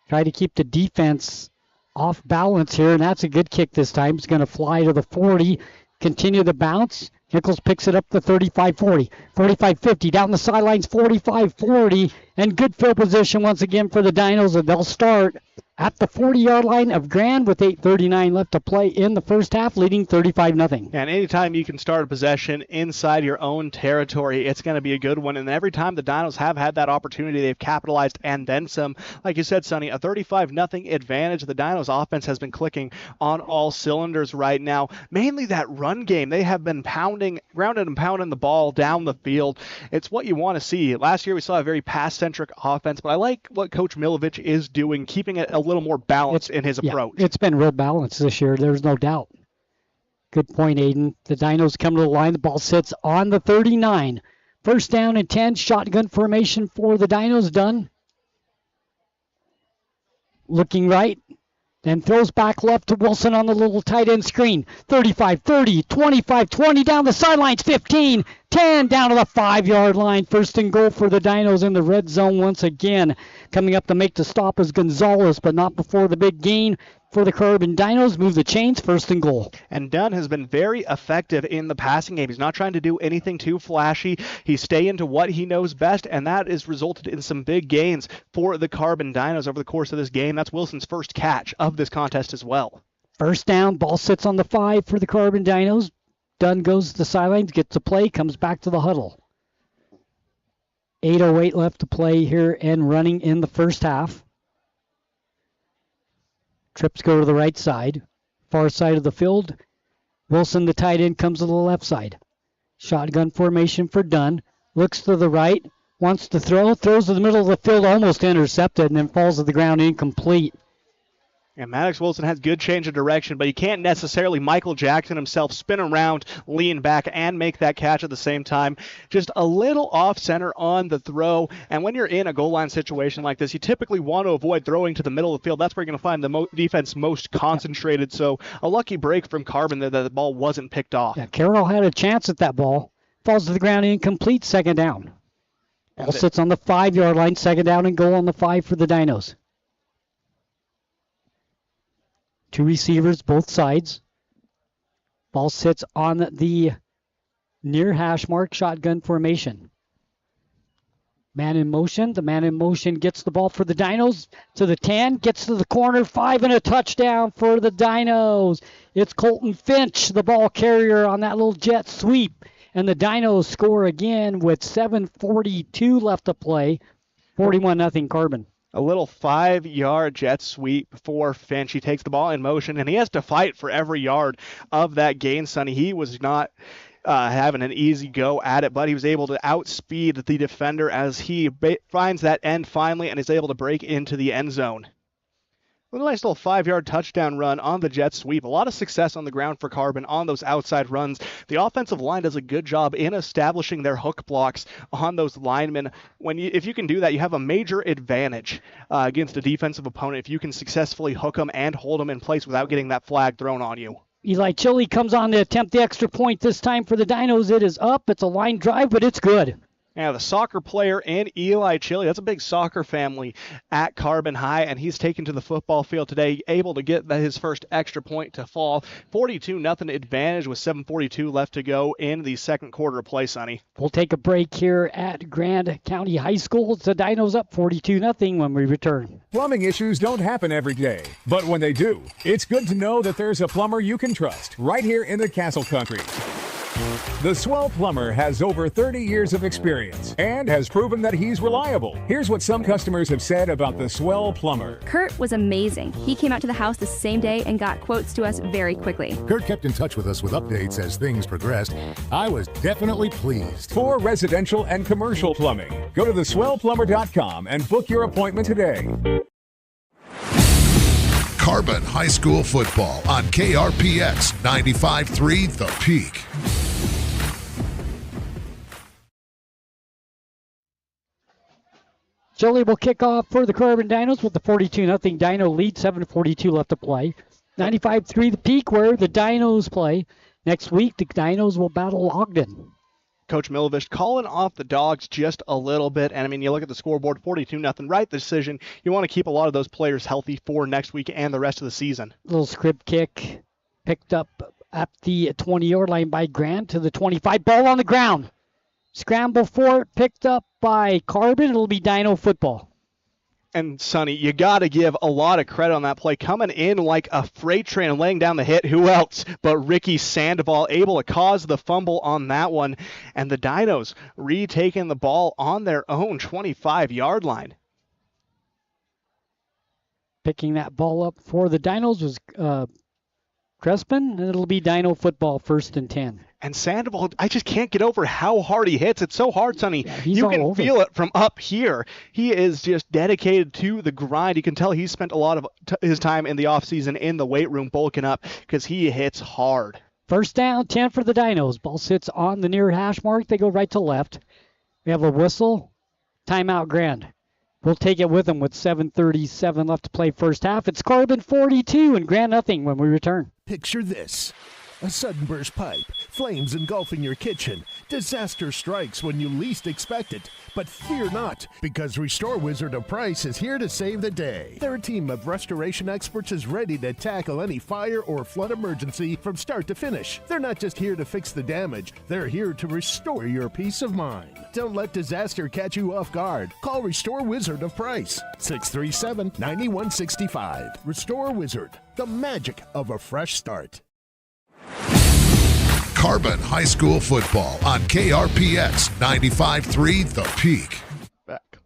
Try to keep the defense off balance here, and that's a good kick this time. It's going to fly to the 40, continue the bounce. Nichols picks it up to 35-40, 45-50, down the sidelines, 45-40, and good field position once again for the Dinos, and they'll start at the 40-yard line of Grand with 8:39 left to play in the first half, leading 35-0. And anytime you can start a possession inside your own territory, it's going to be a good one. And every time the Dinos have had that opportunity, they've capitalized and then some. Like you said, Sonny, a 35-0 advantage. The Dinos offense has been clicking on all cylinders right now. Mainly that run game. They have been grounded and pounding the ball down the field. It's what you want to see. Last year we saw a very pass-centric offense, but I like what Coach Milovich is doing, keeping it a little more balanced in his approach. It's been real balanced this year. There's no doubt. Good point, Aiden. The Dinos come to the line. The ball sits on the 39. First down and 10. Shotgun formation for the Dinos. Done. Looking right. Then throws back left to Wilson on the little tight end screen. 35-30, 25-20, down the sidelines, 15, 10, down to the 5-yard line. First and goal for the Dinos in the red zone once again. Coming up to make the stop is Gonzalez, but not before the big gain for the Carbon Dinos. Move the chains, first and goal. And Dunn has been very effective in the passing game. He's not trying to do anything too flashy. He's staying to what he knows best, and that has resulted in some big gains for the Carbon Dinos over the course of this game. That's Wilson's first catch of this contest as well. First down, ball sits on the 5 for the Carbon Dinos. Dunn goes to the sidelines, gets a play, comes back to the huddle. 8:08 left to play here and running in the first half. Trips go to the right side, far side of the field. Wilson, the tight end, comes to the left side. Shotgun formation for Dunn. Looks to the right, wants to throw, throws to the middle of the field, almost intercepted, and then falls to the ground incomplete. And Maddox Wilson has good change of direction, but you can't necessarily Michael Jackson himself spin around, lean back, and make that catch at the same time. Just a little off-center on the throw. And when you're in a goal line situation like this, you typically want to avoid throwing to the middle of the field. That's where you're going to find the defense most concentrated. So a lucky break from Carbon there that the ball wasn't picked off. Yeah, Carroll had a chance at that ball. Falls to the ground, incomplete, second down. Ball sits on the 5-yard line, second down and goal on the 5 for the Dinos. Two receivers, both sides. Ball sits on the near hash mark, shotgun formation. Man in motion. The man in motion gets the ball for the Dinos to the 10, gets to the corner, 5 and a touchdown for the Dinos. It's Colton Finch, the ball carrier on that little jet sweep. And the Dinos score again with 7:42 left to play. 41-0 Carbon. A little 5-yard jet sweep for Finch. He takes the ball in motion, and he has to fight for every yard of that gain, Sonny. He was not having an easy go at it, but he was able to outspeed the defender as he finds that end finally and is able to break into the end zone. A nice little 5-yard touchdown run on the jet sweep. A lot of success on the ground for Carbon on those outside runs. The offensive line does a good job in establishing their hook blocks on those linemen. If you can do that, you have a major advantage against a defensive opponent if you can successfully hook them and hold them in place without getting that flag thrown on you. Eli Chili comes on to attempt the extra point this time for the Dinos. It is up. It's a line drive, but it's good. Yeah, the soccer player and Eli Chili, that's a big soccer family at Carbon High, and he's taken to the football field today, able to get his first extra point to fall. 42-0 advantage with 7:42 left to go in the second quarter of play, Sonny. We'll take a break here at Grand County High School. It's the Dinos up 42-0 when we return. Plumbing issues don't happen every day, but when they do, it's good to know that there's a plumber you can trust right here in the Castle Country. The Swell Plumber has over 30 years of experience and has proven that he's reliable. Here's what some customers have said about the Swell Plumber. Kurt was amazing. He came out to the house the same day and got quotes to us very quickly. Kurt kept in touch with us with updates as things progressed. I was definitely pleased. For residential and commercial plumbing, go to theswellplumber.com and book your appointment today. Carbon High School football on KRPX 95.3 The Peak. Jolie will kick off for the Carbon Dinos with the 42-0 Dino lead, 7:42 left to play. 95.3 The Peak, where the Dinos play. Next week, the Dinos will battle Ogden. Coach Milovich calling off the Dogs just a little bit. And, I mean, you look at the scoreboard, 42-0, right decision. You want to keep a lot of those players healthy for next week and the rest of the season. Little script kick picked up at the 20-yard line by Grant to the 25. Ball on the ground. Scramble for it, picked up by Carbon. It'll be Dino football. And, Sonny, you got to give a lot of credit on that play. Coming in like a freight train and laying down the hit. Who else but Ricky Sandoval able to cause the fumble on that one. And the Dinos retaking the ball on their own 25-yard line. Picking that ball up for the Dinos was Crespin, and it'll be Dino football, 1st and 10. And Sandoval, I just can't get over how hard he hits. It's so hard, Sonny. Yeah, you can feel it from up here. He is just dedicated to the grind. You can tell he spent a lot of his time in the offseason in the weight room bulking up because he hits hard. 1st down, 10 for the Dinos. Ball sits on the near hash mark. They go right to left. We have a whistle. Timeout, Grand. We'll take it with them with 7:37 left to play first half. It's Carbon 42 and Grand nothing when we return. Picture this. A sudden burst pipe, flames engulfing your kitchen. Disaster strikes when you least expect it. But fear not, because Restore Wizard of Price is here to save the day. Their team of restoration experts is ready to tackle any fire or flood emergency from start to finish. They're not just here to fix the damage, they're here to restore your peace of mind. Don't let disaster catch you off guard. Call Restore Wizard of Price, 637-9165. Restore Wizard, the magic of a fresh start. Carbon High School football on KRPX 95.3 The Peak.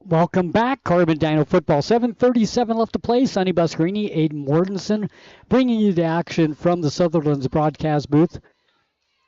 Welcome back, Carbon Dino football. 7:37 left to play. Sonny Buscarini, Aiden Mortensen, bringing you the action from the Sutherland's broadcast booth.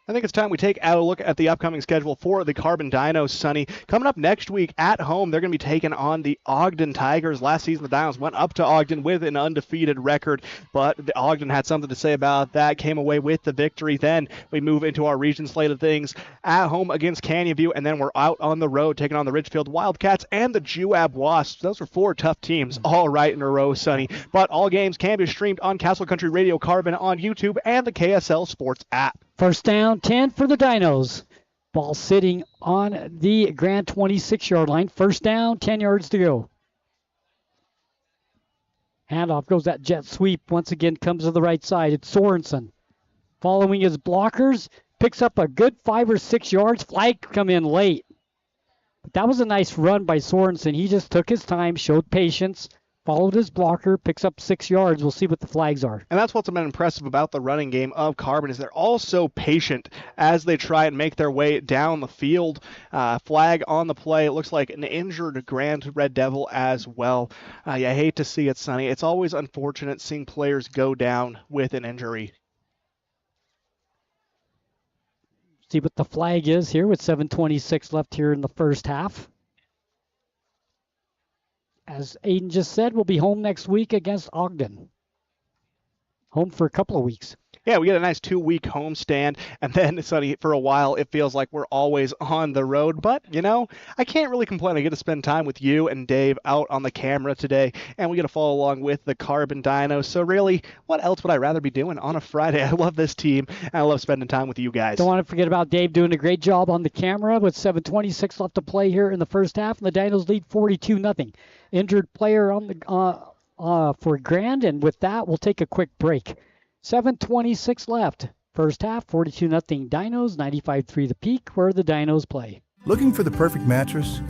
I think it's time we take a look at the upcoming schedule for the Carbon Dinos, Sonny. Coming up next week at home, they're going to be taking on the Ogden Tigers. Last season, the Dinos went up to Ogden with an undefeated record, but the Ogden had something to say about that, came away with the victory. Then we move into our region slate of things at home against Canyon View, and then we're out on the road taking on the Ridgefield Wildcats and the Moab Wasps. Those are 4 tough teams, all right in a row, Sonny. But all games can be streamed on Castle Country Radio Carbon on YouTube and the KSL Sports app. 1st down, 10 for the Dinos. Ball sitting on the Grand 26-yard line. 1st down, 10 yards to go. Handoff goes that jet sweep. Once again, comes to the right side. It's Sorensen. Following his blockers, picks up a good 5 or 6 yards. Flag come in late. But that was a nice run by Sorensen. He just took his time, showed patience, followed his blocker, picks up 6 yards. We'll see what the flags are. And that's what's been impressive about the running game of Carbon is they're all so patient as they try and make their way down the field. Flag on the play. It looks like an injured Grand Red Devil as well. You hate to see it, Sonny. It's always unfortunate seeing players go down with an injury. See what the flag is here with 7:26 left here in the first half. As Aiden just said, we'll be home next week against Ogden. Home for a couple of weeks. Yeah, we get a nice 2-week homestand, and then Sonny, for a while it feels like we're always on the road. But, I can't really complain. I get to spend time with you and Dave out on the camera today, and we get to follow along with the Carbon Dinos. So really, what else would I rather be doing on a Friday? I love this team, and I love spending time with you guys. Don't want to forget about Dave doing a great job on the camera with 7:26 left to play here in the first half, and the Dinos lead 42-0. Injured player on the for Grand, and with that, we'll take a quick break. 7:26 left. First half, 42-0 Dinos, 95-3 the Peak, where the Dinos play. Looking for the perfect mattress?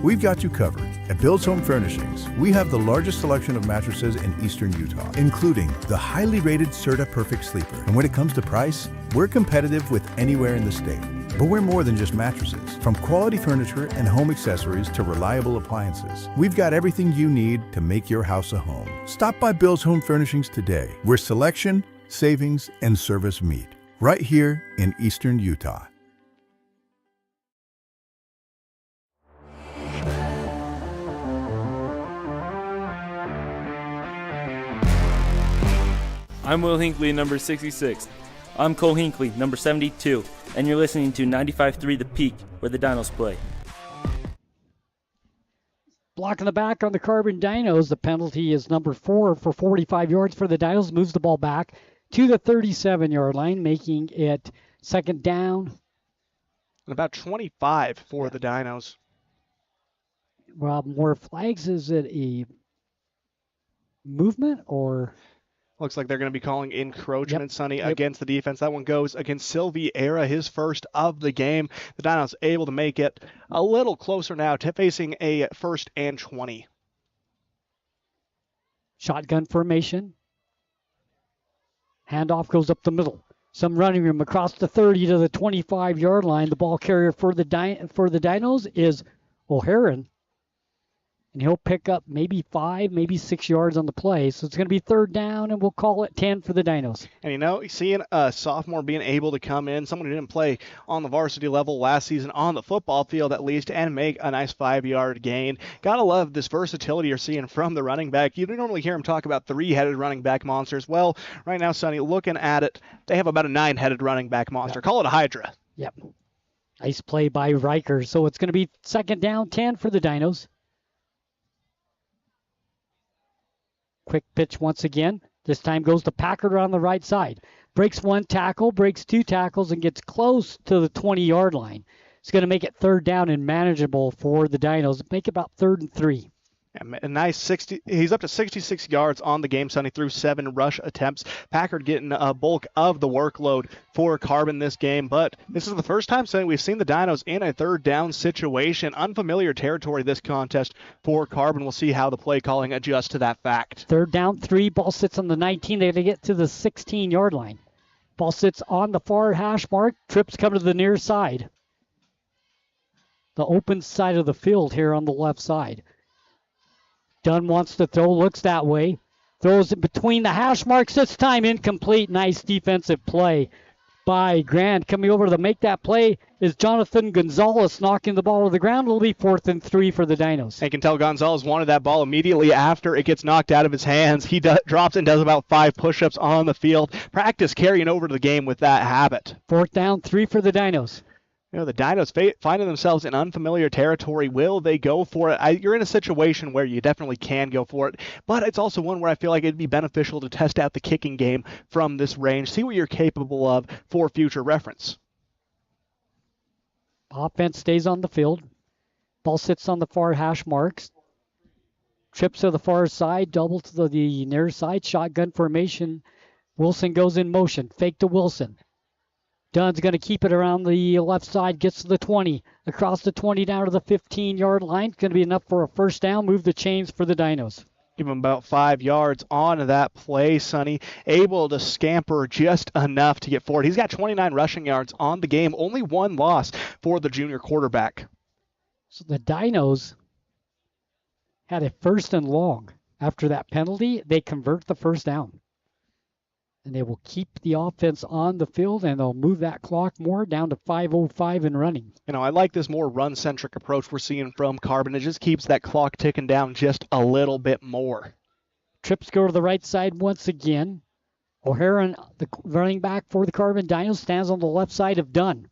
We've got you covered. At Bill's Home Furnishings, we have the largest selection of mattresses in eastern Utah, including the highly rated Serta Perfect Sleeper. And when it comes to price, we're competitive with anywhere in the state. But we're more than just mattresses. From quality furniture and home accessories to reliable appliances, we've got everything you need to make your house a home. Stop by Bill's Home Furnishings today, where selection, savings, and service meet. Right here in eastern Utah. I'm Will Hinckley, number 66. I'm Cole Hinckley, number 72, and you're listening to 95.3 The Peak, where the Dinos play. Block in the back on the Carbon Dinos. The penalty is number 4 for 45 yards for the Dinos. Moves the ball back to the 37-yard line, making it second down. About 25 for the Dinos. Rob, more flags. Is it a movement or... Looks like they're going to be calling encroachment, Sonny, against the defense. That one goes against Sylvie Era, his first of the game. The Dinos able to make it a little closer now to facing a 1st and 20. Shotgun formation. Handoff goes up the middle. Some running room across the 30 to the 25-yard line. The ball carrier for the Dinos is O'Haran. And he'll pick up maybe 5, maybe 6 yards on the play. So it's going to be third down, and we'll call it 10 for the Dinos. And, seeing a sophomore being able to come in, someone who didn't play on the varsity level last season on the football field at least, and make a nice 5-yard gain. Got to love this versatility you're seeing from the running back. You don't normally hear him talk about 3-headed running back monsters. Well, right now, Sonny, looking at it, they have about a 9-headed running back monster. Call it a Hydra. Yep. Nice play by Riker. So it's going to be second down, 10 for the Dinos. Quick pitch once again. This time goes to Packard on the right side. Breaks 1 tackle, breaks 2 tackles, and gets close to the 20-yard line. It's going to make it third down and manageable for the Dinos. Make it about 3rd and 3. A nice 60. He's up to 66 yards on the game, Sonny, through 7 rush attempts. Packard getting a bulk of the workload for Carbon this game, but this is the first time, Sonny, we've seen the Dinos in a third down situation. Unfamiliar territory this contest for Carbon. We'll see how the play calling adjusts to that fact. Third down, 3. Ball sits on the 19. They got to get to the 16-yard line. Ball sits on the far hash mark. Trips come to the near side. The open side of the field here on the left side. Dunn wants to throw, looks that way. Throws it between the hash marks. This time incomplete. Nice defensive play by Grant. Coming over to make that play is Jonathan Gonzalez, knocking the ball to the ground. It'll be 4th and 3 for the Dinos. And can tell Gonzalez wanted that ball immediately after it gets knocked out of his hands. He drops and does about 5 push-ups on the field. Practice carrying over to the game with that habit. 4th down, 3 for the Dinos. The Dinos finding themselves in unfamiliar territory. Will they go for it? You're in a situation where you definitely can go for it, but it's also one where I feel like it'd be beneficial to test out the kicking game from this range, see what you're capable of for future reference. Offense stays on the field. Ball sits on the far hash marks. Trips to the far side, double to the near side. Shotgun formation. Wilson goes in motion. Fake to Wilson. Dunn's going to keep it around the left side, gets to the 20, across the 20 down to the 15-yard line. It's going to be enough for a first down. Move the chains for the Dinos. Give him about 5 yards on that play, Sonny. Able to scamper just enough to get forward. He's got 29 rushing yards on the game. Only 1 loss for the junior quarterback. So the Dinos had a 1st and long. After that penalty, they convert the first down. And they will keep the offense on the field, and they'll move that clock more down to 5:05 and running. I like this more run-centric approach we're seeing from Carbon. It just keeps that clock ticking down just a little bit more. Trips go to the right side once again. O'Haron, the running back for the Carbon Dinos, stands on the left side of Dunn.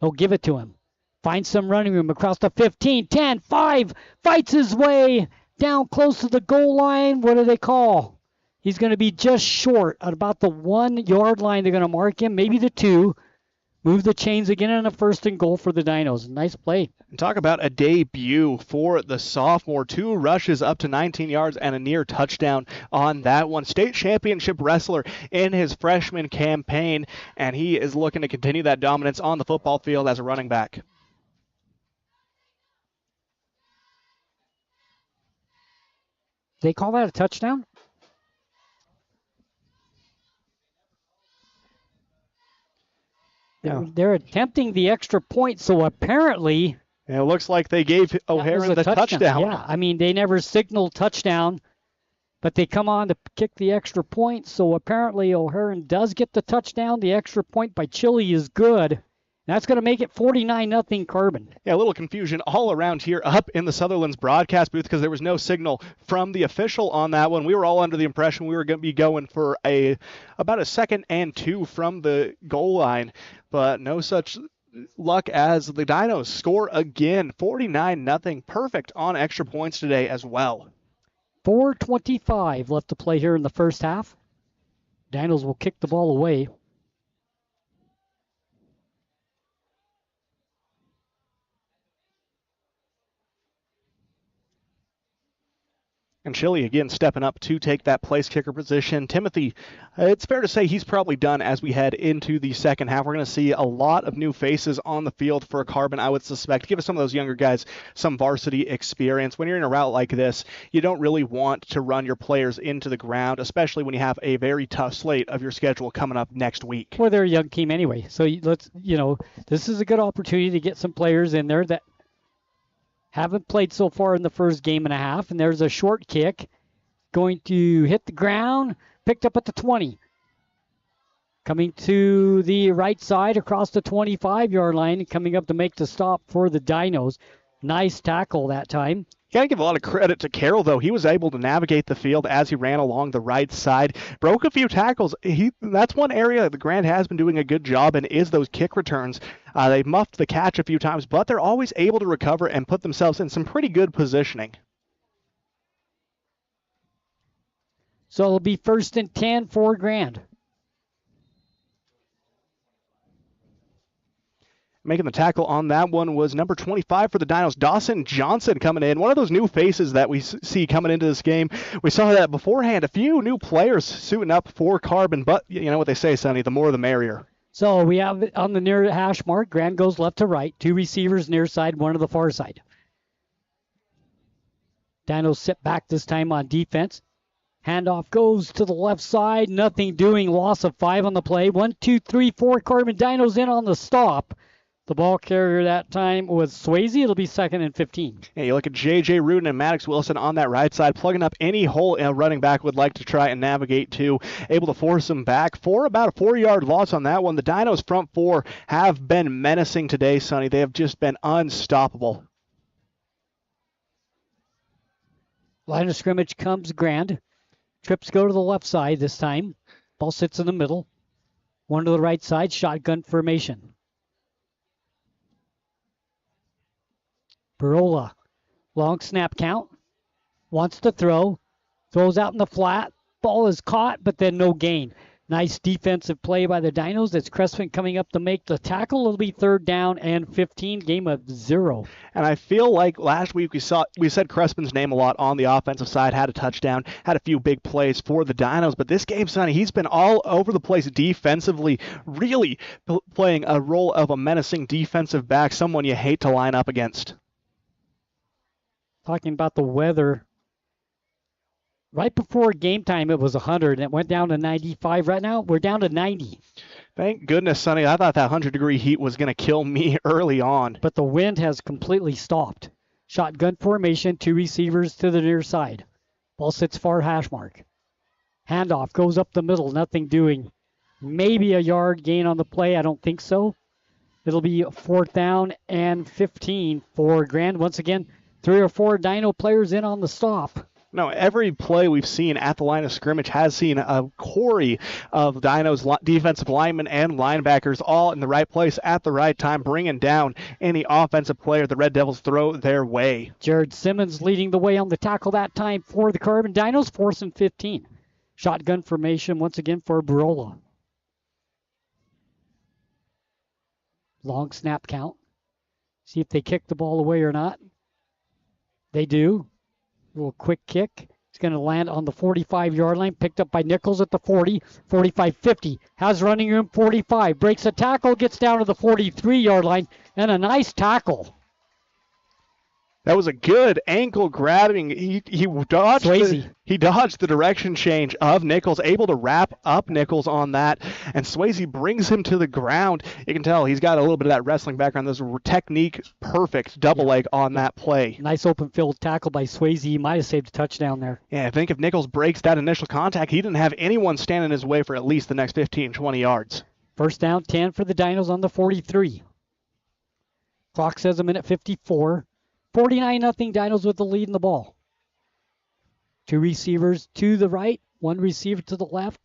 They'll give it to him. Finds some running room across the 15, 10, 5, fights his way down close to the goal line. What do they call? He's going to be just short at about the 1 yard line. They're going to mark him, maybe the 2. Move the chains again on a 1st and goal for the Dinos. Nice play. And talk about a debut for the sophomore. 2 rushes up to 19 yards and a near touchdown on that one. State championship wrestler in his freshman campaign, and he is looking to continue that dominance on the football field as a running back. They call that a touchdown? They're attempting the extra point, so apparently... And it looks like they gave O'Haron the touchdown. Yeah, I mean, they never signaled touchdown, but they come on to kick the extra point, so apparently O'Haron does get the touchdown. The extra point by Chile is good. That's going to make it 49-0 Carbon. Yeah, a little confusion all around here up in the Sutherland's broadcast booth because there was no signal from the official on that one. We were all under the impression we were going to be going for about a 2nd and 2 from the goal line, but no such luck as the Dinos score again, 49-0. Perfect on extra points today as well. 4:25 left to play here in the first half. Dinos will kick the ball away. And Chile again stepping up to take that place kicker position. Timothy, it's fair to say he's probably done as we head into the second half. We're going to see a lot of new faces on the field for Carbon, I would suspect. Give us some of those younger guys some varsity experience. When you're in a route like this, you don't really want to run your players into the ground, especially when you have a very tough slate of your schedule coming up next week. Well, they're a young team anyway. So this is a good opportunity to get some players in there that haven't played so far in the first game and a half, and there's a short kick going to hit the ground, picked up at the 20. Coming to the right side across the 25-yard line and coming up to make the stop for the Dinos. Nice tackle that time. Got to give a lot of credit to Carroll, though. He was able to navigate the field as he ran along the right side. Broke a few tackles. That's one area the Grand has been doing a good job in is those kick returns. They muffed the catch a few times, but they're always able to recover and put themselves in some pretty good positioning. So it'll be 1st and 10 for Grand. Making the tackle on that one was number 25 for the Dinos, Dawson Johnson, coming in. One of those new faces that we see coming into this game. We saw that beforehand. A few new players suiting up for Carbon, but you know what they say, Sonny, the more the merrier. So we have on the near hash mark, Grand goes left to right. 2 receivers near side, 1 to the far side. Dinos sit back this time on defense. Handoff goes to the left side. Nothing doing. Loss of 5 on the play. 1, 2, 3, 4. Carbon Dinos in on the stop. The ball carrier that time was Swayze. It'll be 2nd and 15. Yeah, you look at J.J. Rudin and Maddox Wilson on that right side, plugging up any hole a running back would like to try and navigate to. Able to force them back for about a 4-yard loss on that one. The Dinos' front 4 have been menacing today, Sonny. They have just been unstoppable. Line of scrimmage comes Grand. Trips go to the left side this time. Ball sits in the middle. 1 to the right side. Shotgun formation. Barola, long snap count, wants to throw, throws out in the flat, ball is caught, but then no gain. Nice defensive play by the Dinos. It's Crespin coming up to make the tackle. It'll be 3rd down and 15, game of 0. And I feel like last week we said Crespin's name a lot on the offensive side, had a touchdown, had a few big plays for the Dinos, but this game, Sonny, he's been all over the place defensively, really playing a role of a menacing defensive back, someone you hate to line up against. Talking about the weather, right before game time it was 100 and it went down to 95. Right now we're down to 90. Thank goodness, Sonny. I thought that 100-degree heat was going to kill me early on. But the wind has completely stopped. Shotgun formation, 2 receivers to the near side. Ball sits far hash mark. Handoff goes up the middle, nothing doing. Maybe a yard gain on the play. I don't think so. It'll be 4th down and 15 for Grand. Once again, 3 or 4 Dino players in on the stop. No, every play we've seen at the line of scrimmage has seen a quarry of Dino's defensive linemen and linebackers all in the right place at the right time, bringing down any offensive player the Red Devils throw their way. Jared Simmons leading the way on the tackle that time for the Carbon Dinos, 4th and 15. Shotgun formation once again for Barola. Long snap count. See if they kick the ball away or not. They do. Little quick kick. It's going to land on the 45-yard line. Picked up by Nichols at the 40, 45, 50. Has running room 45. Breaks a tackle, gets down to the 43-yard line, and a nice tackle. That was a good ankle grabbing. He dodged he dodged the direction change of Nichols, able to wrap up Nichols on that, and Swayze brings him to the ground. You can tell he's got a little bit of that wrestling background. There's a technique, perfect double leg on that play. Nice open field tackle by Swayze. He might have saved a touchdown there. Yeah, I think if Nichols breaks that initial contact, he didn't have anyone stand in his way for at least the next 15, 20 yards. First down, 10 for the Dinos on the 43. Clock says a minute 54. 49-0 Dinos with the lead in the ball. 2 receivers to the right, 1 receiver to the left.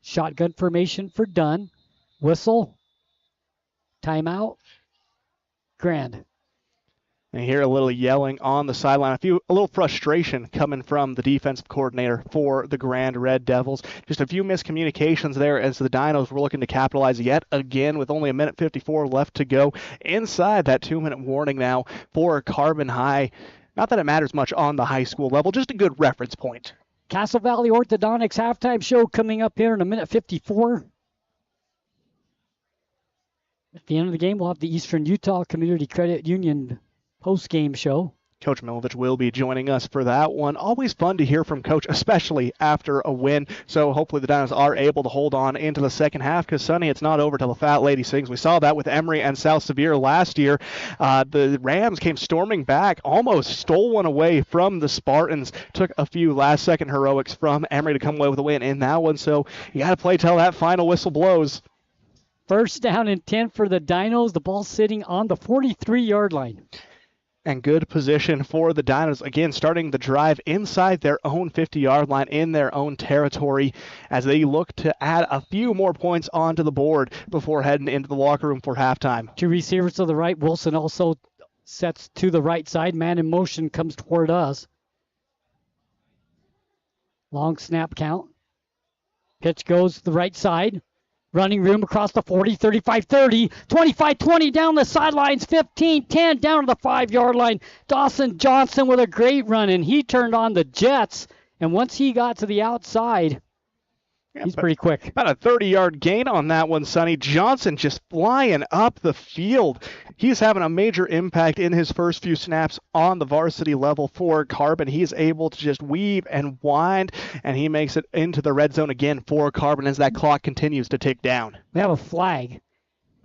Shotgun formation for Dunn. Whistle. Timeout. Grand. And you hear a little yelling on the sideline, a little frustration coming from the defensive coordinator for the Grand Red Devils. Just a few miscommunications there as the Dinos were looking to capitalize yet again with only a minute 54 left to go inside that 2-minute warning now for Carbon High. Not that it matters much on the high school level, just a good reference point. Castle Valley Orthodontics halftime show coming up here in a minute 54. At the end of the game, we'll have the Eastern Utah Community Credit Union post-game show. Coach Milovich will be joining us for that one. Always fun to hear from Coach, especially after a win. So hopefully the Dinos are able to hold on into the second half because, Sonny, it's not over till the Fat Lady sings. We saw that with Emory and South Sevier last year. The Rams came storming back, almost stole one away from the Spartans. Took a few last-second heroics from Emory to come away with a win in that one. So you got to play till that final whistle blows. First down and 10 for the Dinos. The ball sitting on the 43-yard line. And good position for the Dinos, again, starting the drive inside their own 50-yard line in their own territory as they look to add a few more points onto the board before heading into the locker room for halftime. 2 receivers to the right. Wilson also sets to the right side. Man in motion comes toward us. Long snap count. Pitch goes to the right side. Running room across the 40, 35, 30, 25, 20 down the sidelines, 15, 10 down to the 5-yard line. Dawson Johnson with a great run, and he turned on the Jets. And once he got to the outside, he's pretty quick. About a 30-yard gain on that one, Sonny. Johnson just flying up the field. He's having a major impact in his first few snaps on the varsity level for Carbon. He's able to just weave and wind, and he makes it into the red zone again for Carbon as that clock continues to tick down. We have a flag.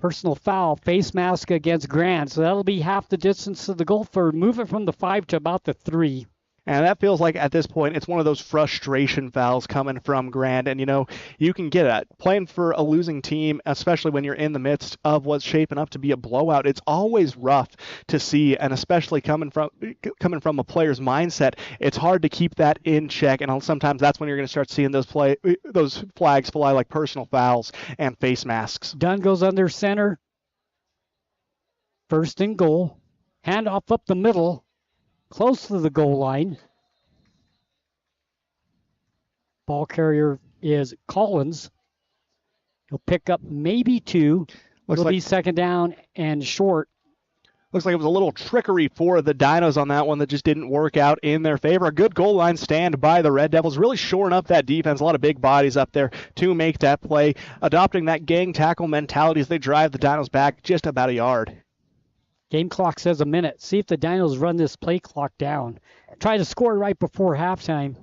Personal foul, face mask against Grant. So that'll be half the distance to the goal for moving from the 5 to about the 3. And that feels like at this point it's one of those frustration fouls coming from Grand. And, you can get it. Playing for a losing team, especially when you're in the midst of what's shaping up to be a blowout, it's always rough to see. And especially coming from a player's mindset, it's hard to keep that in check. And sometimes that's when you're going to start seeing those flags fly like personal fouls and face masks. Dunn goes under center. First and goal. Handoff up the middle. Close to the goal line. Ball carrier is Collins. He'll pick up maybe 2. It'll be second down and short. Looks like it was a little trickery for the Dinos on that one that just didn't work out in their favor. A good goal line stand by the Red Devils, really shoring up that defense. A lot of big bodies up there to make that play, adopting that gang tackle mentality as they drive the Dinos back just about a yard. Game clock says a minute. See if the Dinos run this play clock down. Try to score right before halftime.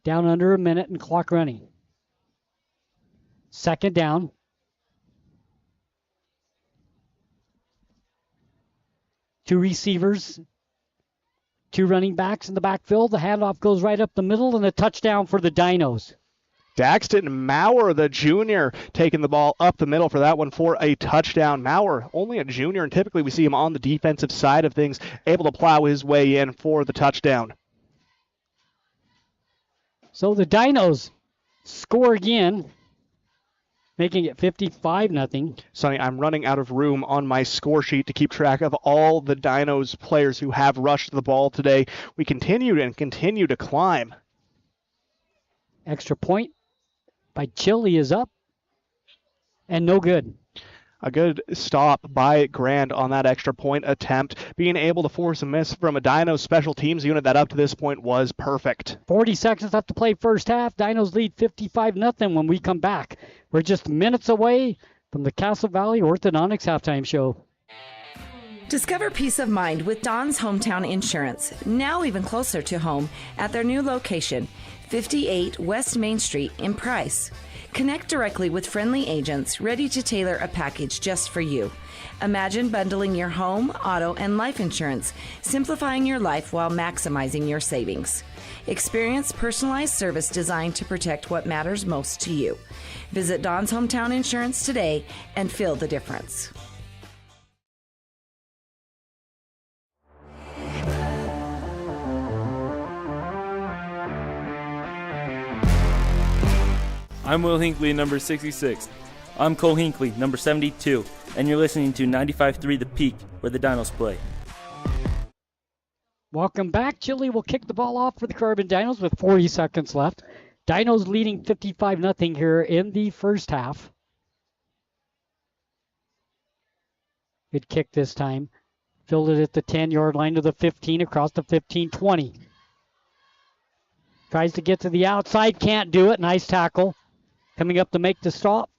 Down under a minute and clock running. Second down. Two receivers. 2 running backs in the backfield. The handoff goes right up the middle and a touchdown for the Dinos. Daxton Maurer, the junior, taking the ball up the middle for that one for a touchdown. Maurer, only a junior, and typically we see him on the defensive side of things, able to plow his way in for the touchdown. So the Dinos score again, making it 55-0. Sonny, I'm running out of room on my score sheet to keep track of all the Dinos players who have rushed the ball today. We continue to climb. Extra point by Chile is up, and no good. A good stop by Grand on that extra point attempt, being able to force a miss from a Dino special teams unit that up to this point was perfect. 40 seconds left to play first half. Dinos lead 55-0 when we come back. We're just minutes away from the Castle Valley Orthodontics halftime show. Discover peace of mind with Don's Hometown Insurance, now even closer to home at their new location, 58 West Main Street in Price. Connect directly with friendly agents ready to tailor a package just for you. Imagine bundling your home, auto, and life insurance, simplifying your life while maximizing your savings. Experience personalized service designed to protect what matters most to you. Visit Don's Hometown Insurance today and feel the difference. I'm Will Hinckley, number 66. I'm Cole Hinckley, number 72, and you're listening to 95.3 The Peak, where the Dinos play. Welcome back. Chile will kick the ball off for the Carbon Dinos with 40 seconds left. Dinos leading 55-0 here in the first half. Good kick this time. Fielded at the 10-yard line to the 15, across the 15-20. Tries to get to the outside, can't do it. Nice tackle. Coming up to make the stop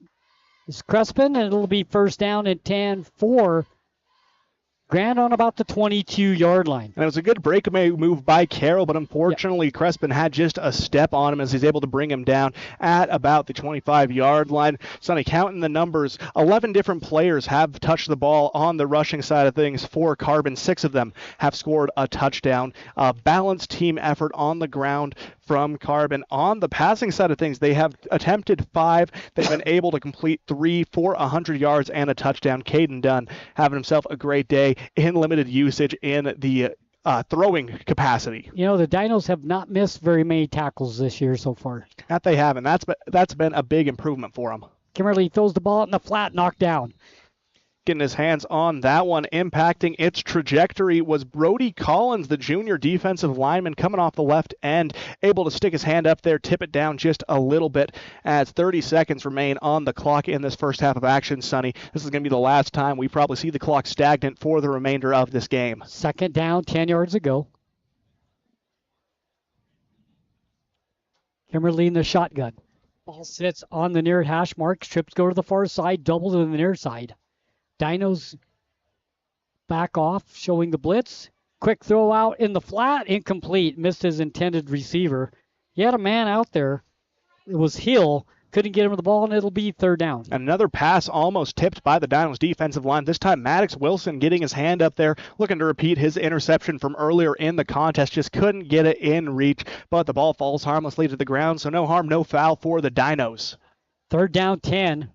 is Crespin, and it'll be first down and 10 for Grand on about the 22-yard line. And it was a good breakaway move by Carroll, but unfortunately Crespin had just a step on him as he's able to bring him down at about the 25-yard line. Sonny, counting the numbers, 11 different players have touched the ball on the rushing side of things for Carbon. 6 of them have scored a touchdown. A balanced team effort on the ground from Carbon. On the passing side of things, they have attempted 5. They've been able to complete 3 for 100 yards and a touchdown. Caden Dunn having himself a great day in limited usage in the throwing capacity. You know, the Dinos have not missed very many tackles this year so far. That they haven't. That's been a big improvement for them. Kimberly throws the ball out in the flat, knocked down. Getting his hands on that one, impacting its trajectory was Brody Collins, the junior defensive lineman, coming off the left end, able to stick his hand up there, tip it down just a little bit as 30 seconds remain on the clock in this first half of action, Sonny. This is going to be the last time we probably see the clock stagnant for the remainder of this game. Second down, 10 yards to go. Kimberly in the shotgun. Ball sits on the near hash mark. Trips go to the far side, double to the near side. Dinos back off, showing the blitz. Quick throw out in the flat, incomplete. Missed his intended receiver. He had a man out there. It was Hill. Couldn't get him the ball, and it'll be third down. Another pass almost tipped by the Dinos defensive line. This time, Maddox Wilson getting his hand up there, looking to repeat his interception from earlier in the contest. Just couldn't get it in reach, but the ball falls harmlessly to the ground, so no harm, no foul for the Dinos. Third down, 10.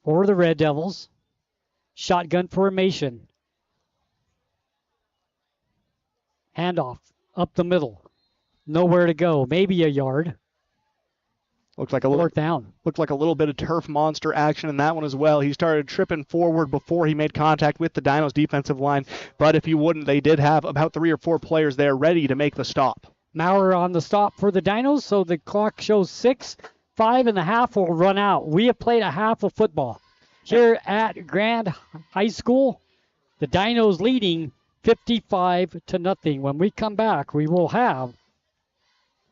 For the Red Devils. Shotgun formation. Handoff up the middle. Nowhere to go. Maybe a yard. Looked like a little fourth down. Looked like a little bit of turf monster action in that one as well. He started tripping forward before he made contact with the Dinos defensive line. But if you wouldn't, they did have about 3 or 4 players there ready to make the stop. Maurer on the stop for the Dinos, so the clock shows 6. 5 and a half will run out. We have played a half of football here at Grand High School. The Dinos leading 55-0. When we come back, we will have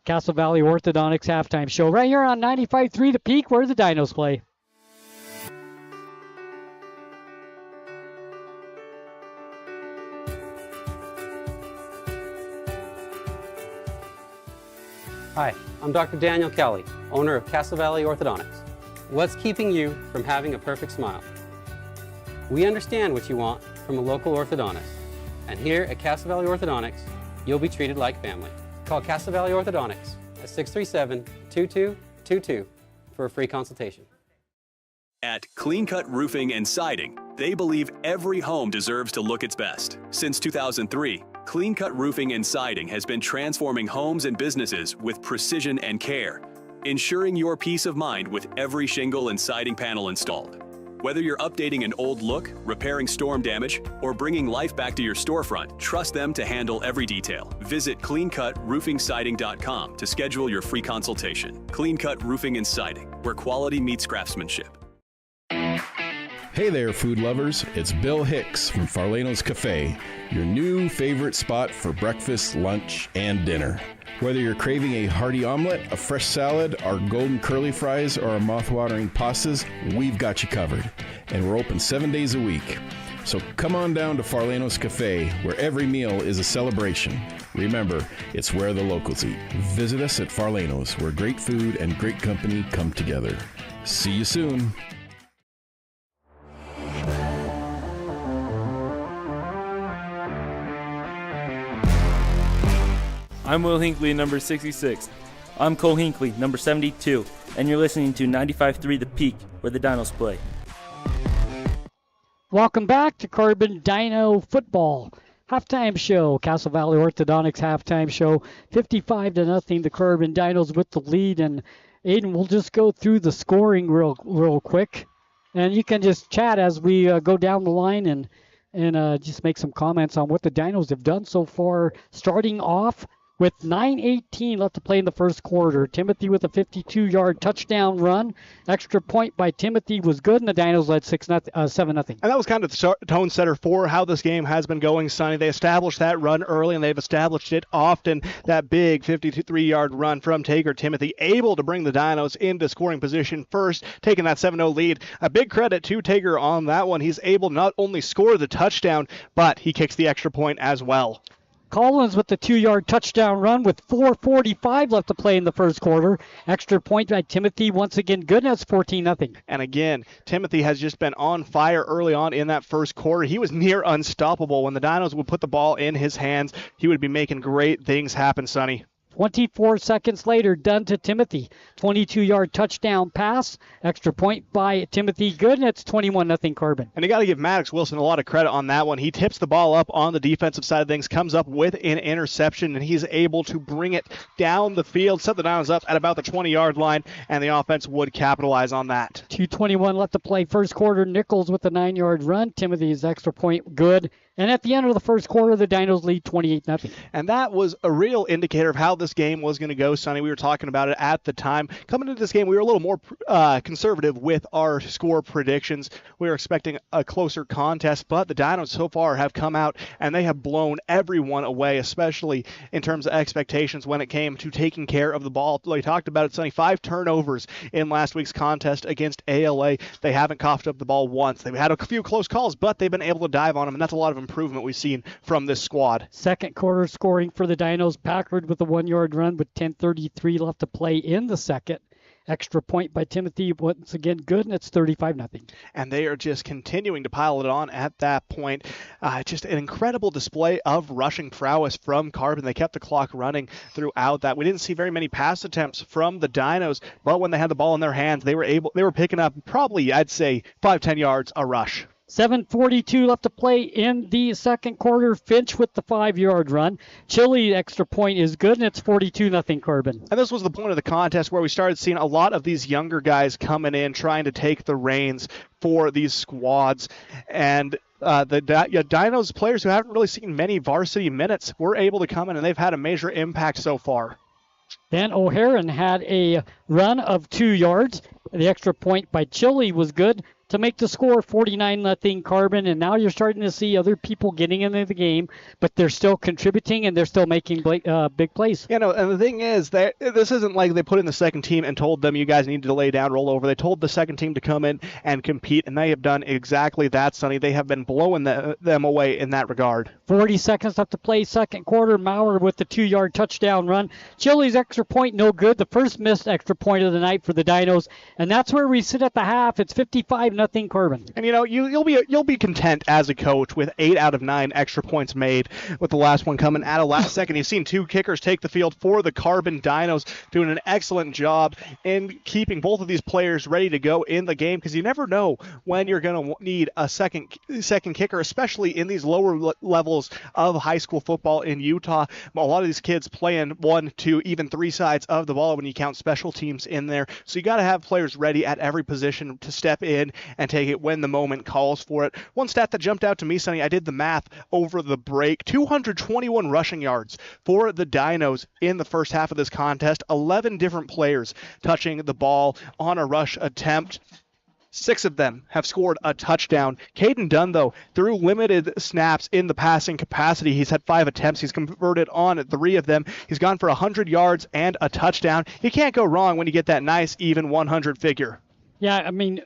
Castle Valley Orthodontics halftime show right here on 95.3 The Peak, where the Dinos play. Hi, I'm Dr. Daniel Kelly, owner of Castle Valley Orthodontics. What's keeping you from having a perfect smile? We understand what you want from a local orthodontist, and here at Castle Valley Orthodontics, you'll be treated like family. Call Castle Valley Orthodontics at 637-2222 for a free consultation. At Clean Cut Roofing and Siding, they believe every home deserves to look its best. Since 2003, Clean Cut Roofing and Siding has been transforming homes and businesses with precision and care, ensuring your peace of mind with every shingle and siding panel installed. Whether you're updating an old look, repairing storm damage, or bringing life back to your storefront, trust them to handle every detail. Visit cleancutroofingsiding.com to schedule your free consultation. Clean Cut Roofing and Siding, where quality meets craftsmanship. Hey there, food lovers. It's Bill Hicks from Farlano's Cafe, your new favorite spot for breakfast, lunch, and dinner. Whether you're craving a hearty omelet, a fresh salad, our golden curly fries, or our mouth-watering pastas, we've got you covered. And we're open 7 days a week. So come on down to Farlano's Cafe, where every meal is a celebration. Remember, it's where the locals eat. Visit us at Farlano's, where great food and great company come together. See you soon. I'm Will Hinckley, number 66. I'm Cole Hinckley, number 72, and you're listening to 95.3 The Peak, where the Dinos play. Welcome back to Carbon Dino Football Halftime Show. Castle Valley Orthodontics Halftime Show. 55-0, the Carbon Dinos with the lead. And Aiden, we'll just go through the scoring real quick. And you can just chat as we go down the line and just make some comments on what the Dinos have done so far. Starting off with 9:18 left to play in the first quarter. Timothy with a 52-yard touchdown run. Extra point by Timothy was good, and the Dinos led 7-0. And that was kind of the tone setter for how this game has been going, Sonny. They established that run early, and they've established it often. That big 53-yard run from Taker Timothy, able to bring the Dinos into scoring position first, taking that 7-0 lead. A big credit to Taker on that one. He's able to not only score the touchdown, but he kicks the extra point as well. Collins with the 2-yard touchdown run with 4:45 left to play in the first quarter. Extra point by Timothy, once again good, and that's 14-0. And again, Timothy has just been on fire early on in that first quarter. He was near unstoppable. When the Dinos would put the ball in his hands, he would be making great things happen, Sonny. 24 seconds later, done to Timothy. 22-yard touchdown pass. Extra point by Timothy. Good, and it's 21-0 Carbon. And you got to give Maddox Wilson a lot of credit on that one. He tips the ball up on the defensive side of things, comes up with an interception, and he's able to bring it down the field, set the Dinos up at about the 20-yard line, and the offense would capitalize on that. 2:21 left to play. First quarter, Nichols with a 9-yard run. Timothy's extra point good. And at the end of the first quarter, the Dinos lead 28-0. And that was a real indicator of how this game was going to go, Sonny. We were talking about it at the time. Coming into this game, we were a little more conservative with our score predictions. We were expecting a closer contest, but the Dinos so far have come out and they have blown everyone away, especially in terms of expectations when it came to taking care of the ball. We talked about it, Sonny. 5 turnovers in last week's contest against ALA. They haven't coughed up the ball once. They've had a few close calls, but they've been able to dive on them, and that's a lot of improvement we've seen from this squad. Second quarter scoring for the Dinos. Packard with a 1-yard run with 10:33 left to play in the second. Extra point by Timothy, once again good, and it's 35-0. And they are just continuing to pile it on at that point. Just an incredible display of rushing prowess from Carbon. They kept the clock running throughout that. We didn't see very many pass attempts from the Dinos, but when they had the ball in their hands, they were picking up probably, I'd say, 5-10 yards a rush. 7:42 left to play in the second quarter. Finch with the 5-yard run. Chile extra point is good, and it's 42-0 Carbon. And this was the point of the contest where we started seeing a lot of these younger guys coming in, trying to take the reins for these squads. And the Dinos players who haven't really seen many varsity minutes were able to come in, and they've had a major impact so far. Then O'Haran had a run of 2 yards. The extra point by Chile was good to make the score 49-0 Carbon, and now you're starting to see other people getting into the game, but they're still contributing and they're still making big plays. You know, and the thing is that this isn't like they put in the second team and told them, you guys need to lay down, roll over. They told the second team to come in and compete, and they have done exactly that, Sonny. They have been blowing them away in that regard. 40 seconds left to play second quarter. Maurer with the 2-yard touchdown run. Chile's extra point no good. The first missed extra point of the night for the Dinos, and And that's where we sit at the half. It's 55-0 Carbon. And you'll be content as a coach with 8 out of 9 extra points made, with the last one coming at a last second. You've seen 2 kickers take the field for the Carbon Dinos, doing an excellent job in keeping both of these players ready to go in the game, because you never know when you're going to need a second kicker, especially in these lower levels of high school football in Utah. A lot of these kids playing 1, 2, even 3 sides of the ball when you count special teams in there. So you got to have players ready at every position to step in and take it when the moment calls for it. One stat that jumped out to me, Sonny, I did the math over the break. 221 rushing yards for the Dinos in the first half of this contest. 11 different players touching the ball on a rush attempt. 6 of them have scored a touchdown. Caden Dunn, though, through limited snaps in the passing capacity, he's had 5 attempts. He's converted on 3 of them. He's gone for 100 yards and a touchdown. You can't go wrong when you get that nice, even 100 figure. Yeah, I mean,